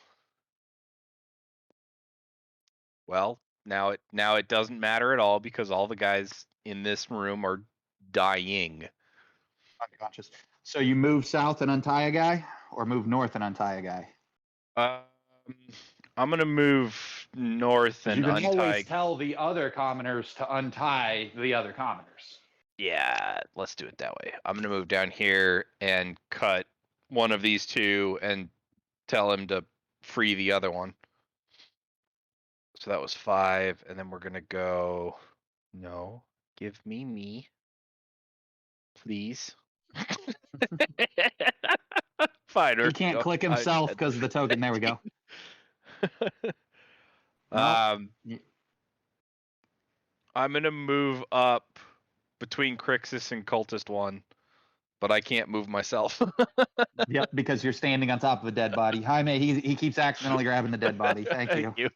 Well, now it doesn't matter at all because all the guys in this room are dying. Unconscious. So you move south and untie a guy, or move north and untie a guy? I'm gonna move north and You can untie. always tell the other commoners to untie the other commoners. Yeah, let's do it that way. I'm gonna move down here and cut one of these two and tell him to free the other one. So that was 5, and then we're gonna go. No, give me, please. Fine. He can't click himself because of the token. There we go. I'm gonna move up between Crixus and Cultist 1, but I can't move myself. Yep, because you're standing on top of a dead body. Jaime, he keeps accidentally grabbing the dead body. Thank you.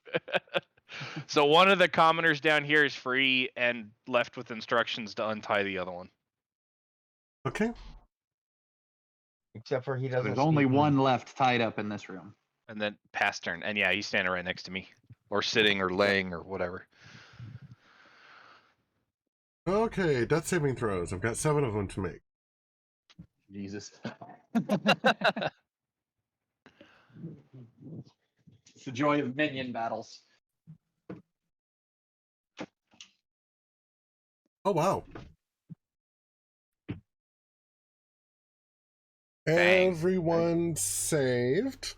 So one of the commoners down here is free and left with instructions to untie the other one. Okay. Except for he doesn't. There's only speak. one left tied up in this room. And then pass turn. And yeah, he's standing right next to me. Or sitting or laying or whatever. Okay, death saving throws. I've got 7 of them to make. Jesus. It's the joy of minion battles. Oh, wow. Bang. Everyone saved.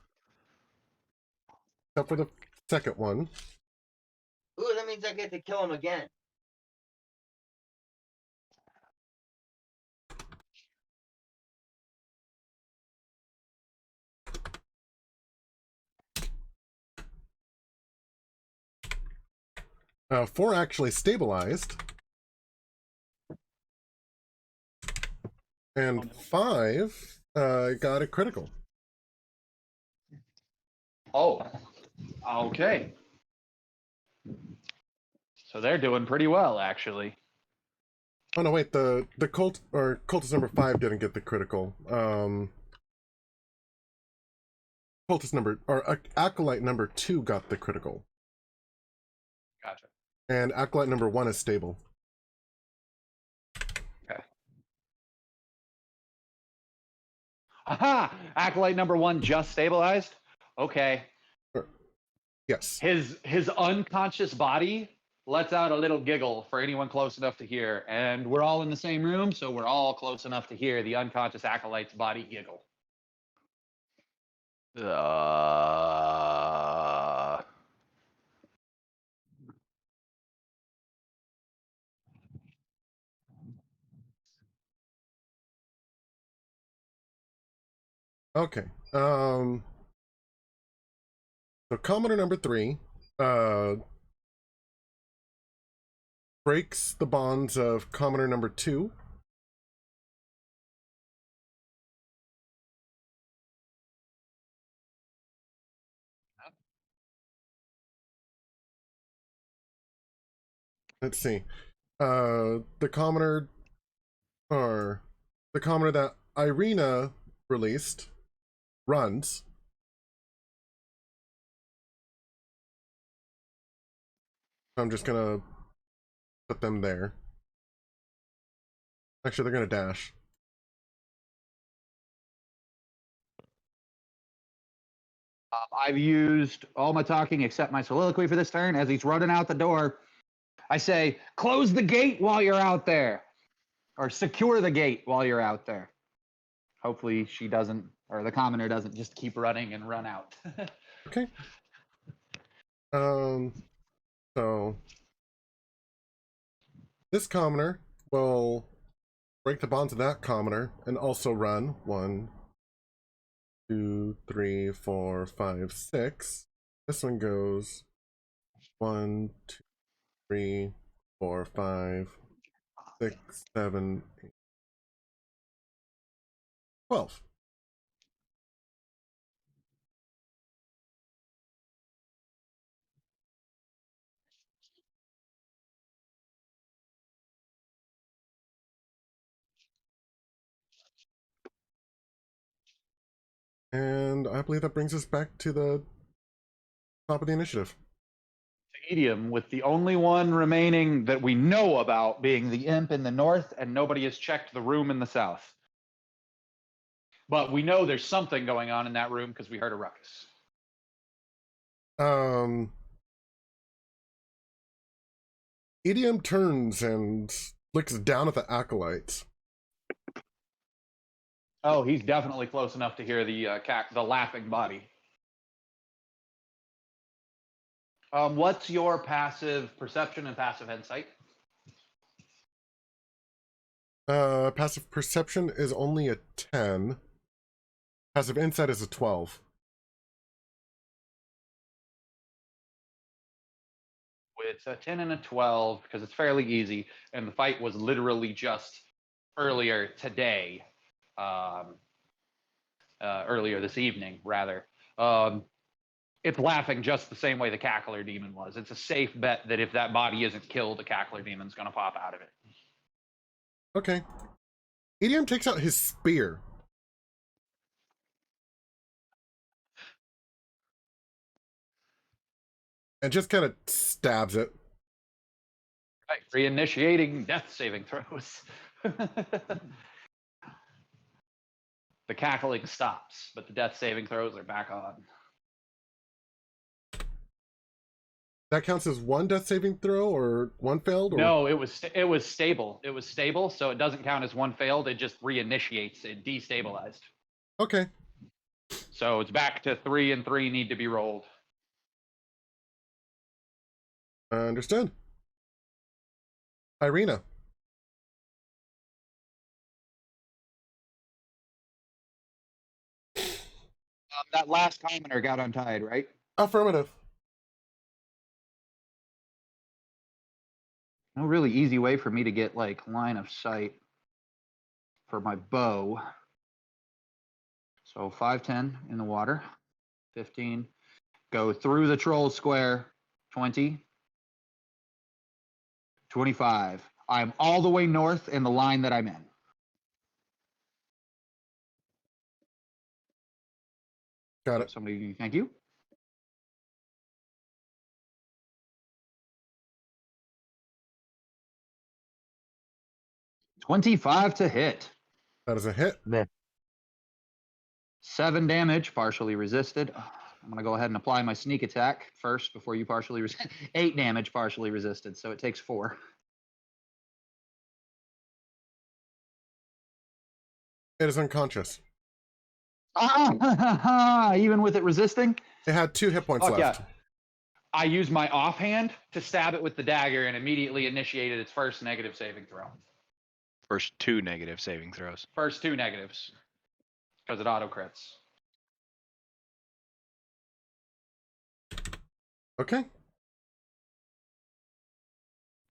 Except for the second one. Ooh, that means I get to kill him again. Four actually stabilized. And five got a critical. Oh, okay. So they're doing pretty well, actually. Oh no, wait, the cultist number 5 didn't get the critical. Acolyte number 2 got the critical. Gotcha. And Acolyte number 1 is stable. Okay. Aha! Acolyte number 1 just stabilized? Okay. Yes. His unconscious body lets out a little giggle for anyone close enough to hear. And we're all in the same room, so we're all close enough to hear the unconscious acolyte's body giggle. Okay. So commoner number 3 breaks the bonds of commoner number 2. Let's see. The commoner that Irina released runs. I'm just gonna put them there. Actually, they're gonna dash. I've used all my talking except my soliloquy for this turn. As he's running out the door, I say, close the gate while you're out there. Or secure the gate while you're out there. Hopefully she doesn't, or the commoner doesn't just keep running and run out. Okay. So this commoner will break the bonds of that commoner and also run 1, 2, 3, 4, 5, 6. This one goes 1, 2, 3, 4, 5, 6, 7, 8, 12. And I believe that brings us back to the top of the initiative. Medium, with the only one remaining that we know about being the imp in the north, and nobody has checked the room in the south. But we know there's something going on in that room because we heard a ruckus. Idiom turns and looks down at the acolytes. Oh, he's definitely close enough to hear the laughing body. What's your passive perception and passive insight? Passive perception is only a 10. Passive insight is a 12. It's a 10 and a 12 because it's fairly easy, and the fight was literally just earlier today, earlier this evening, rather. It's laughing just the same way the cackler demon was. It's a safe bet that if that body isn't killed, the cackler demon's going to pop out of it. Okay. Idiom takes out his spear. And just kind of stabs it. Right, reinitiating death saving throws. the cackling stops, but the death saving throws are back on. That counts as one death saving throw or one failed? Or... No, it was stable. It was stable, so it doesn't count as one failed. It just reinitiates. It destabilized. Okay. So it's back to 3 and 3 need to be rolled. Understood. Irina. That last commoner got untied, right? Affirmative. No really easy way for me to get like line of sight for my bow. So 5, 10 in the water, 15. Go through the troll square, 20, 25. I'm all the way north in the line that I'm in. Got it. Somebody, thank you. $25 to hit. That is a hit. Miss. 7 damage, partially resisted. I'm gonna go ahead and apply my sneak attack first before you partially resist. 8 damage, partially resisted, so it takes 4. It is unconscious. Even with it resisting? It had 2 hit points left. Yeah. I used my offhand to stab it with the dagger and immediately initiated its first negative saving throw. First 2 negative saving throws. First 2 negatives. Because it auto crits. Okay.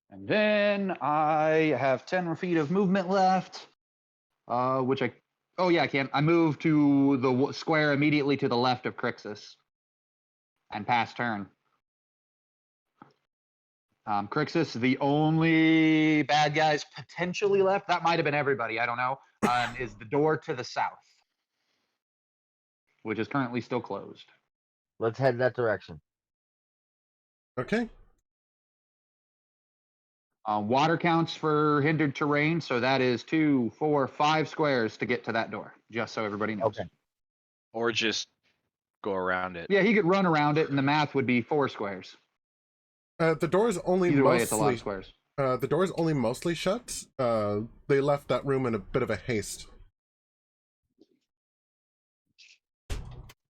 And then I have 10 feet of movement left. Which I... Oh, yeah, I can. I move to the square immediately to the left of Crixus. And pass turn. Crixus, the only bad guys potentially left, that might have been everybody, I don't know, is the door to the south, which is currently still closed. Let's head that direction. Okay. Water counts for hindered terrain, so that is 2, 4, 5 squares to get to that door, just so everybody knows. Okay. Or just go around it. Yeah, he could run around it, and the math would be 4 squares. The door is only Either mostly... way, it's a lot of squares. The door is only mostly shut. They left that room in a bit of a haste.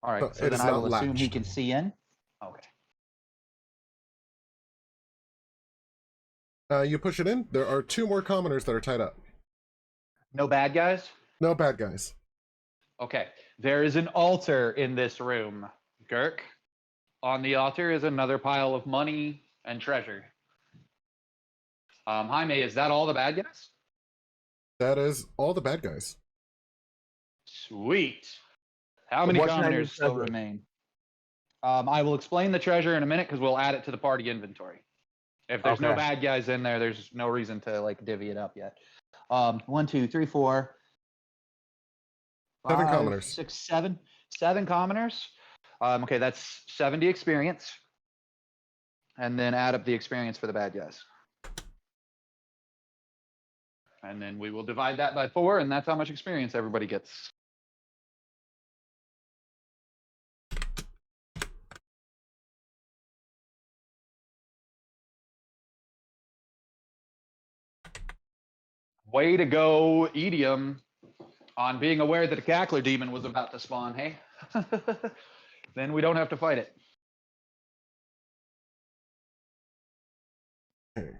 All right, so it then is I will not assume he latched. can see in. Okay. You push it in. There are 2 more commoners that are tied up. No bad guys? No bad guys. Okay. There is an altar in this room, Girk. On the altar is another pile of money and treasure. Jaime, is that all the bad guys? That is all the bad guys. Sweet. How many What kind of commoners still treasure? remain? I will explain the treasure in a minute because we'll add it to the party inventory. If there's no Okay. bad guys in there, there's no reason to like divvy it up yet. 1, 2, 3, 4. 7 5, commoners. 6, 7. 7 commoners. Okay, that's 70 experience. And then add up the experience for the bad guys. And then we will divide that by 4, and that's how much experience everybody gets. Way to go, Edium, on being aware that a cackler demon was about to spawn, hey? Then we don't have to fight it. Okay.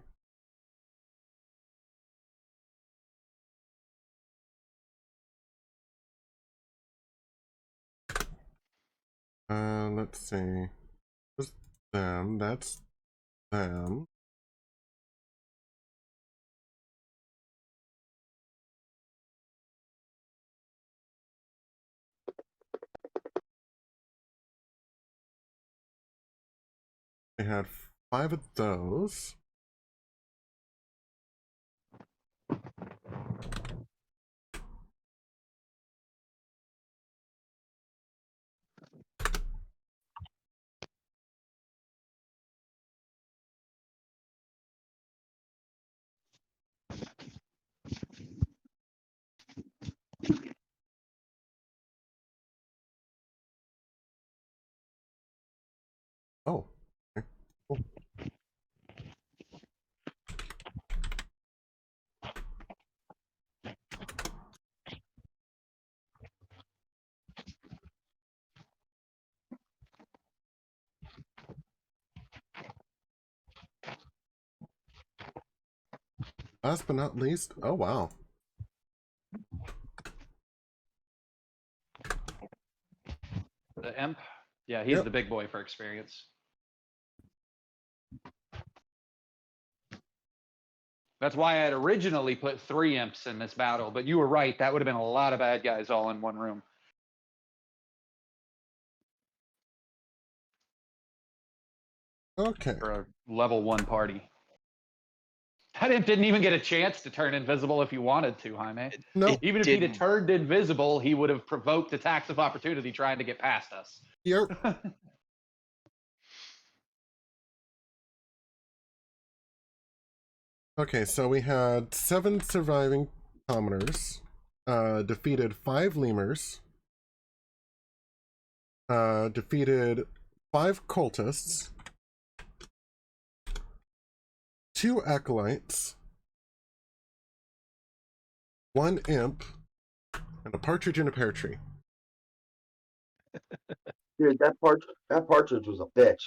Let's see. That's them. That's them. They had 5 of those. last but not least, oh wow. The imp? Yeah, he's Yep. the big boy for experience. That's why I had originally put 3 imps in this battle, but you were right. That would have been a lot of bad guys all in one room. Okay. For a level 1 party. That imp didn't even get a chance to turn invisible if he wanted to, Jaime. No. Even if he'd have didn't. turned invisible, he would have provoked attacks of opportunity trying to get past us. Yep. Okay, so we had 7 surviving commoners, defeated 5 lemurs, defeated 5 cultists, 2 acolytes, 1 imp, and a partridge in a pear tree. Dude, that partridge was a bitch.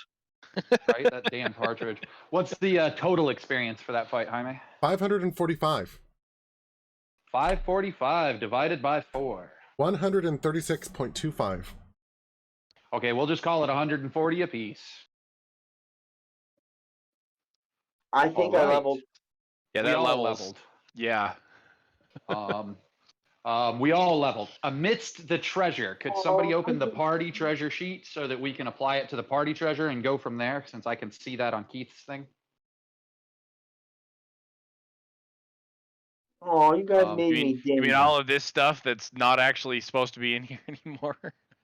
Right? That damn partridge. What's the total experience for that fight, Jaime? 545. 545 divided by 4. 136.25. Okay, we'll just call it 140 apiece. I think I Alright. leveled. Yeah, We that all levels. leveled. Yeah. We all leveled. Amidst the treasure, could somebody open the party treasure sheet so that we can apply it to the party treasure and go from there, since I can see that on Keith's thing? Oh, you guys You made me You mean ding. all of this stuff that's not actually supposed to be in here anymore?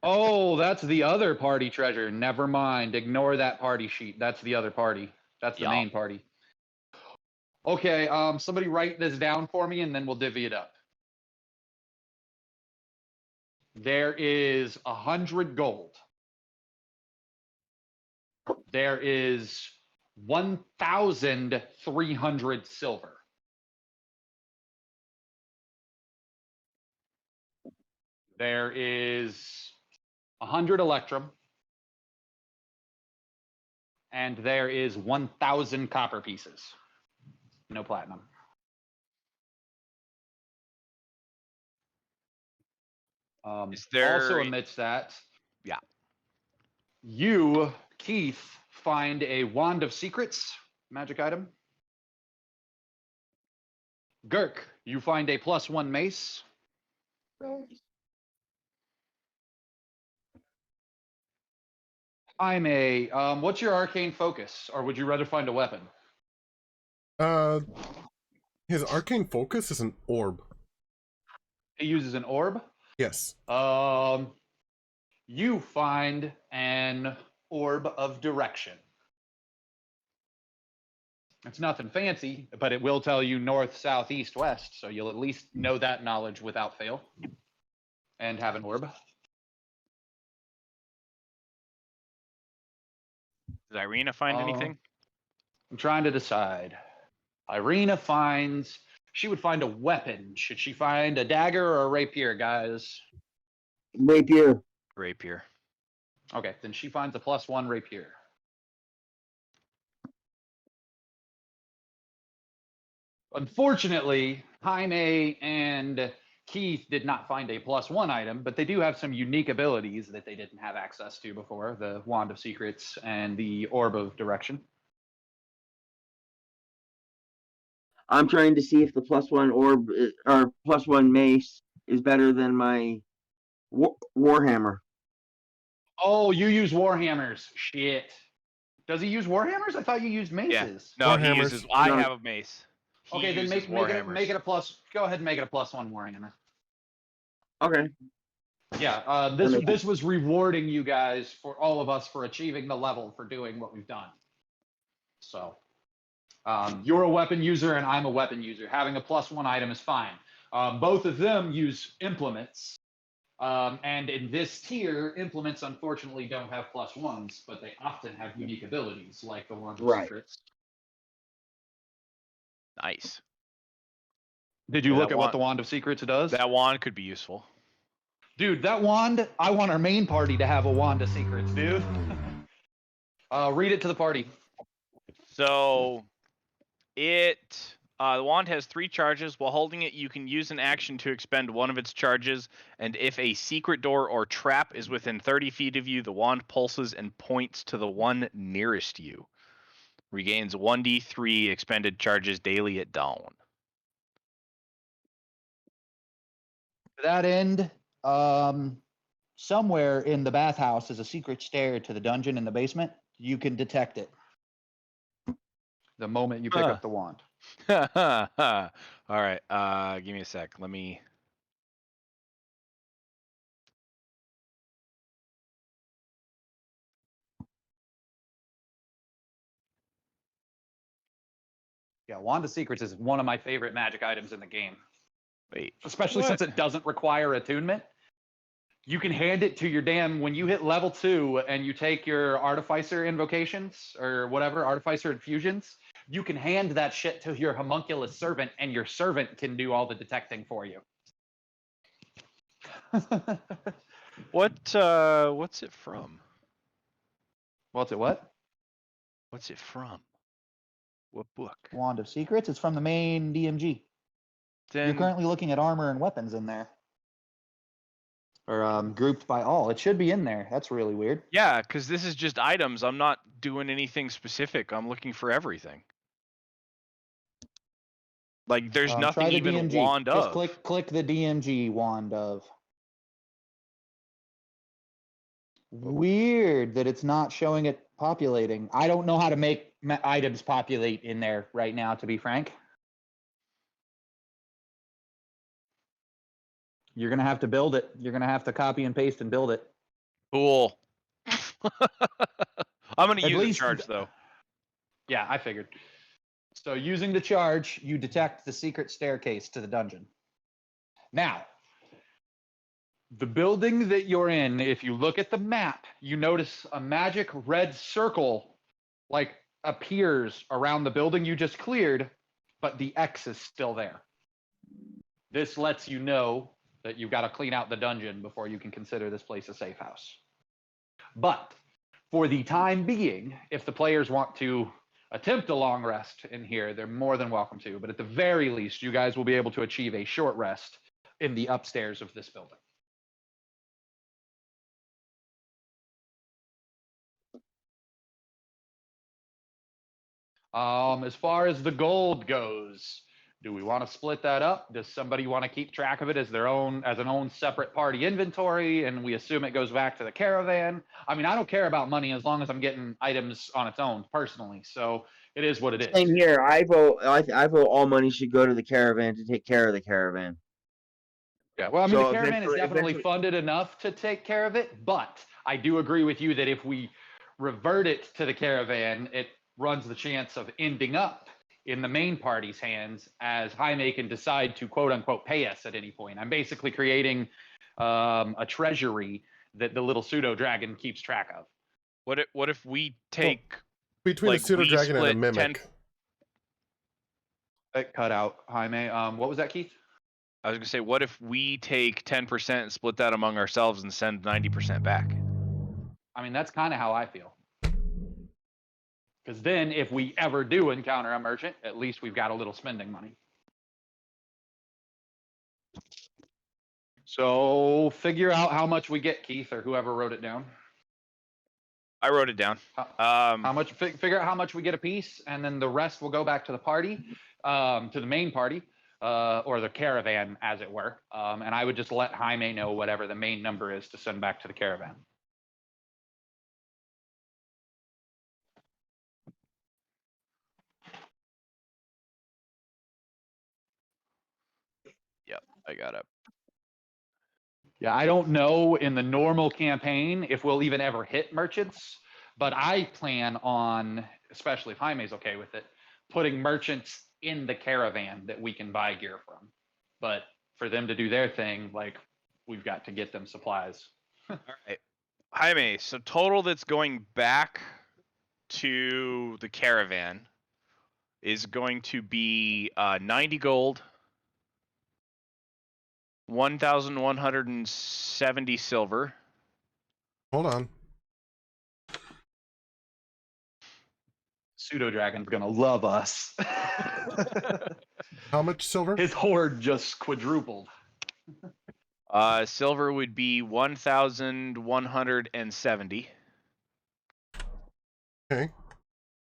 Oh, that's the other party treasure. Never mind. Ignore that party sheet. That's the other party. That's the Yeah. main party. Okay, somebody write this down for me and then we'll divvy it up. There is 100 gold. There is 1,300 silver. There is 100 electrum. And there is 1,000 copper pieces. No platinum. Is there- Also amidst that, Yeah. you, Keith, find a wand of secrets, magic item. Girk, you find a +1 mace. Jaime, what's your arcane focus, or would you rather find a weapon? His arcane focus is an orb. He uses an orb. Yes. You find an orb of direction. It's nothing fancy, but it will tell you north, south, east, west, so you'll at least know that knowledge without fail. And have an orb. Did Irina find anything? I'm trying to decide. Irina finds... She would find a weapon. Should she find a dagger or a rapier, guys? Rapier. Rapier. Okay, then she finds a +1 rapier. Unfortunately, Jaime and Keith did not find a +1 item, but they do have some unique abilities that they didn't have access to before, the Wand of Secrets and the Orb of Direction. I'm trying to see if the +1 orb or +1 mace is better than my warhammer. Oh, you use Warhammers. Shit. Does he use Warhammers? I thought you used maces. No, he Warhammers. uses. I No. have a mace. He Okay, then uses make it a plus. Go ahead and make it a +1 Warhammer. Okay. Yeah, this was rewarding you guys, for all of us, for achieving the level, for doing what we've done. So, you're a weapon user and I'm a weapon user. Having a +1 item is fine. Both of them use implements. And in this tier, implements unfortunately don't have +1s, but they often have unique abilities, like the Wand of Right. Secrets. Nice. Did you Yeah, look that at what wand- the Wand of Secrets does? That wand could be useful. Dude, that wand, I want our main party to have a Wand of Secrets, dude. Read it to the party. So it The wand has 3 charges. While holding it, you can use an action to expend one of its charges, and if a secret door or trap is within 30 feet of you, the wand pulses and points to the one nearest you. Regains 1d3 expended charges daily at dawn. To that end, somewhere in the bathhouse is a secret stair to the dungeon in the basement. You can detect it the moment you pick up the wand. All right, give me a sec. Let me. Yeah, Wand of Secrets is one of my favorite magic items in the game, Wait. especially What? since it doesn't require attunement. You can hand it to your when you hit level 2 and you take your Artificer invocations or whatever, Artificer infusions, you can hand that shit to your homunculus servant and your servant can do all the detecting for you. What's it from? What's it what? What's it from? What book? Wand of Secrets. It's from the main DMG. You're Then currently looking at armor and weapons in there. Or grouped by all. It should be in there. That's really weird. yeah, because this is just items. I'm not doing anything specific. I'm looking for everything. Like there's Try nothing the even DMG. wand Just of. click the DMG wand of. Weird that it's not showing it populating. I don't know how to make items populate in there right now, to be frank. You're going to have to build it. You're going to have to copy and paste and build it. Cool. I'm gonna At use a least- charge though. Yeah, I figured. So using the charge, you detect the secret staircase to the dungeon. Now, the building that you're in, if you look at the map, you notice a magic red circle like appears around the building you just cleared, but the X is still there. This lets you know that you've got to clean out the dungeon before you can consider this place a safe house. But for the time being, if the players want to attempt a long rest in here, they're more than welcome to. But at the very least, you guys will be able to achieve a short rest in the upstairs of this building. As far as the gold goes, do we want to split that up? Does somebody want to keep track of it as an own separate party inventory, and we assume it goes back to the caravan? I mean, I don't care about money as long as I'm getting items on its own personally. So it is what it is. Same here. I vote all money should go to the caravan to take care of the caravan. Yeah, well, I mean, So the caravan is eventually- definitely eventually- funded enough to take care of it, but I do agree with you that if we revert it to the caravan, it runs the chance of ending up in the main party's hands as Jaime can decide to quote unquote pay us at any point. I'm basically creating a treasury that the little pseudo dragon keeps track of. What if we take Between like, a pseudo we dragon and a split mimic. 10 Cut out, Jaime. What was that, Keith? I was gonna say, what if we take 10% and split that among ourselves and send 90% back? I mean, that's kind of how I feel. Because then if we ever do encounter a merchant, at least we've got a little spending money. So figure out how much we get, Keith, or whoever wrote it down. I wrote it down. How much? Figure out how much we get a piece, and then the rest will go back to the party, to the main party, or the caravan, as it were. And I would just let Jaime know whatever the main number is to send back to the caravan. Yep, I got it. Yeah, I don't know in the normal campaign if we'll even ever hit merchants, but I plan on, especially if Jaime's okay with it, putting merchants in the caravan that we can buy gear from. But for them to do their thing, like, we've got to get them supplies. All right, Jaime. So total that's going back to the caravan is going to be 90 gold, 1,170 silver. Hold on. Pseudo Dragon's gonna love us. How much silver? His horde just quadrupled. Silver would be 1,170. Okay.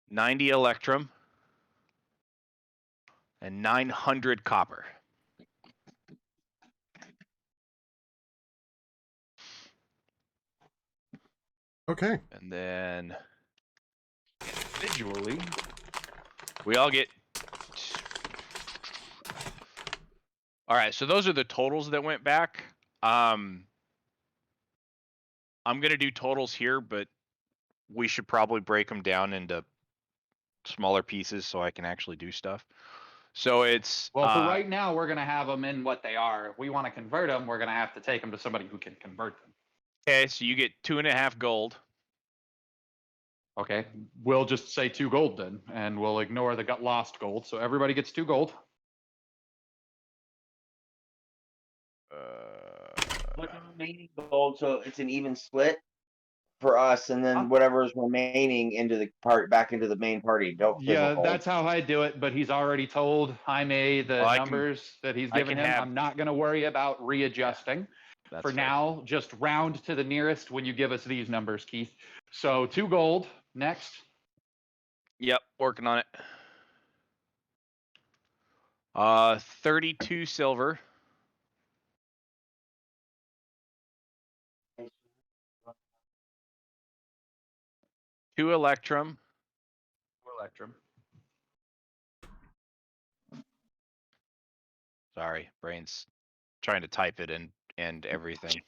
90 electrum. And 900 copper. Okay. And then Individually, we all get. All right, so those are the totals that went back. I'm gonna do totals here, but we should probably break them down into smaller pieces so I can actually do stuff. So it's well, for right now, we're gonna have them in what they are. If we want to convert them, we're gonna have to take them to somebody who can convert them. okay. So you get 2.5 gold. Okay, we'll just say 2 gold then, and we'll ignore the lost gold. So everybody gets 2 gold. What's the remaining gold? So it's an even split for us, and then whatever is remaining into the back into the main party. Don't Yeah, fizzle that's how I do it. But he's already told Jaime the numbers that he's given him. I'm not going to worry about readjusting. That's For fair. now, just round to the nearest when you give us these numbers, Keith. So 2 gold next. Yep, working on it. 32 silver. Two electrum. Electrum. Sorry, brain's trying to type it and everything.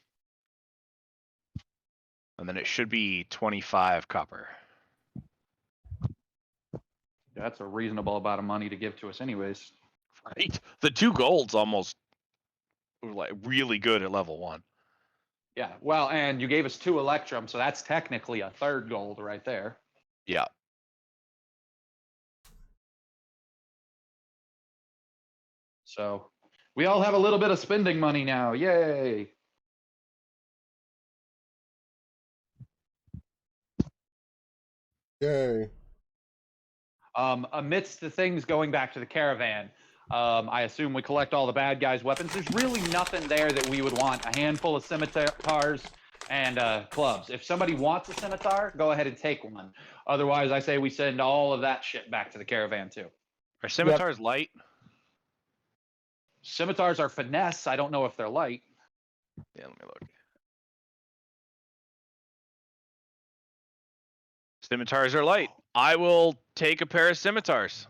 And then it should be 25 copper. That's a reasonable amount of money to give to us anyways. Right? The 2 gold's almost like really good at level 1. Yeah, well, and you gave us 2 electrum, so that's technically a 3rd gold right there. Yeah. So we all have a little bit of spending money now. Yay. Yay. Amidst the things going back to the caravan, I assume we collect all the bad guys' weapons. There's really nothing there that we would want. A handful of scimitars and clubs. If somebody wants a scimitar, go ahead and take one. Otherwise, I say we send all of that shit back to the caravan too. Are scimitars light? Scimitars are finesse. I don't know if they're light. Yeah, let me look. Scimitars are light. I will take a pair of scimitars.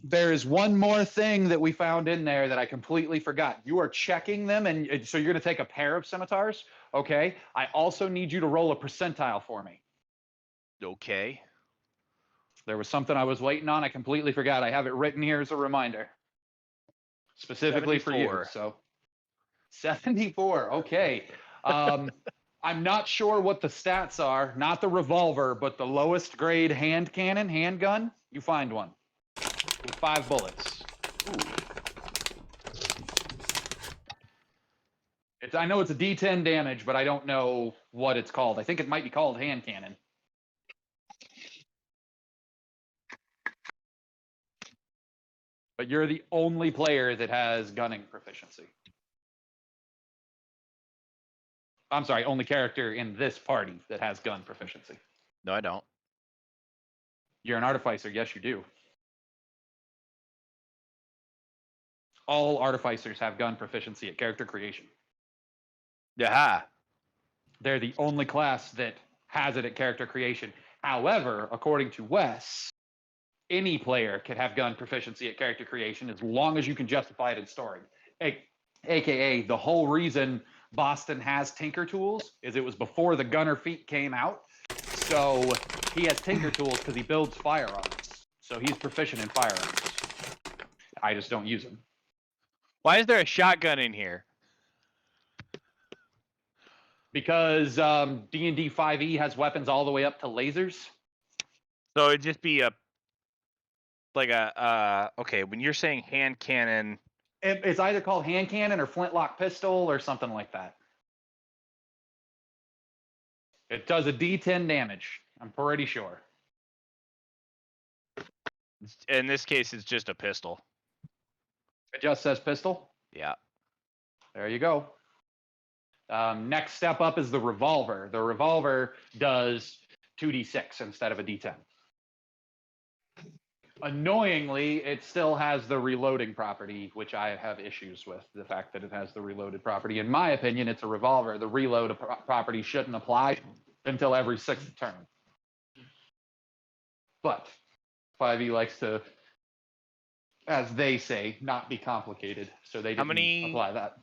There is one more thing that we found in there that I completely forgot. You are checking them, and so you're going to take a pair of scimitars. Okay. I also need you to roll a percentile for me. Okay. There was something I was waiting on. I completely forgot. I have it written here as a reminder. Specifically 74. for you. So 74. Okay. I'm not sure what the stats are. Not the revolver, but the lowest grade hand cannon, handgun. You find one with 5 bullets. Ooh. I know it's a D10 damage, but I don't know what it's called. I think it might be called hand cannon. But you're the only player that has gunning proficiency. I'm sorry, only character in this party that has gun proficiency. No, I don't. You're an artificer. Yes, you do. All artificers have gun proficiency at character creation. Yeah. They're the only class that has it at character creation. However, according to Wes, any player can have gun proficiency at character creation as long as you can justify it in story. AKA, the whole reason Boston has Tinker Tools is it was before the Gunner feat came out. So he has Tinker Tools because he builds firearms. So he's proficient in firearms. I just don't use them. Why is there a shotgun in here? Because D&D 5e has weapons all the way up to lasers. So it'd just be okay, when you're saying hand cannon. It's either called hand cannon or flintlock pistol or something like that. It does a D10 damage. I'm pretty sure. In this case, it's just a pistol. It just says pistol. Yeah. There you go. Next step up is the revolver. The revolver does 2d6 instead of a d10. Annoyingly, it still has the reloading property, which I have issues with. The fact that it has the reloaded property. In my opinion, it's a revolver. The reload property shouldn't apply until every 6th turn. But 5e likes to, as they say, not be complicated. So they didn't apply that.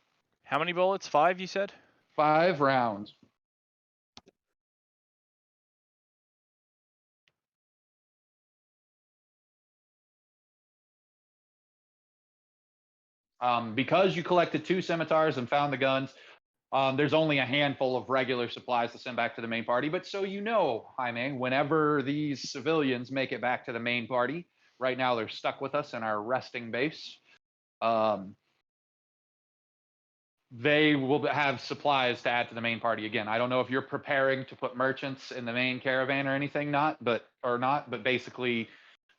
How many bullets? 5, you said? 5 rounds. Because you collected 2 scimitars and found the guns, there's only a handful of regular supplies to send back to the main party. But so you know, Jaime, whenever these civilians make it back to the main party, right now they're stuck with us in our resting base. They will have supplies to add to the main party again. I don't know if you're preparing to put merchants in the main caravan or anything, but basically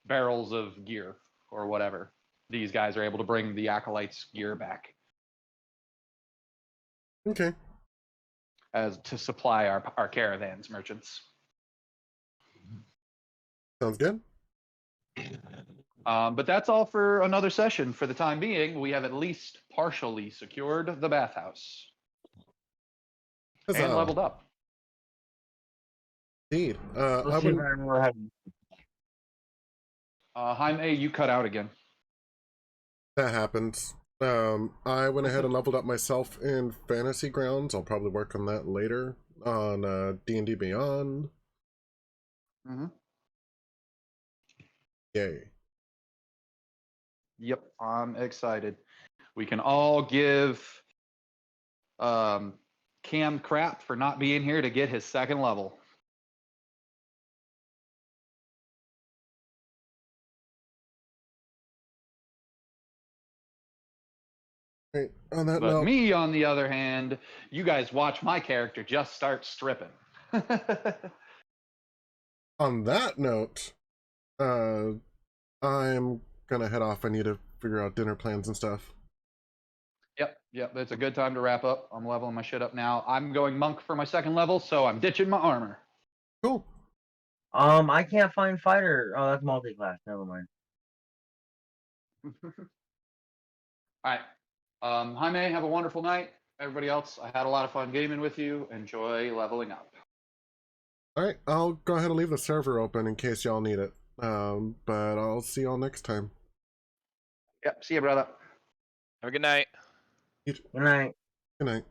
barrels of gear or whatever. These guys are able to bring the acolytes' gear back. Okay. As to supply our caravans, merchants. Sounds good. But that's all for another session. For the time being, we have at least partially secured the bathhouse. Huzzah. And leveled up. Indeed. Let's see if I remember how. Jaime, you cut out again. That happens. I went ahead and leveled up myself in Fantasy Grounds. I'll probably work on that later on D&D Beyond. Mm-hmm. Yay. Yep, I'm excited. We can all give Cam crap for not being here to get his 2nd level. Right, on that But note, me, on the other hand, you guys watch my character just start stripping. on that note, I'm gonna head off. I need to figure out dinner plans and stuff. Yep, that's a good time to wrap up. I'm leveling my shit up now. I'm going monk for my 2nd level, so I'm ditching my armor. Cool. I can't find fighter. Oh, that's multi-class. Never mind. All right. Jaime, have a wonderful night. Everybody else, I had a lot of fun gaming with you. Enjoy leveling up. Alright, I'll go ahead and leave the server open in case y'all need it. But I'll see y'all next time. Yep, see you, brother. Have a good night. Good night. Good night.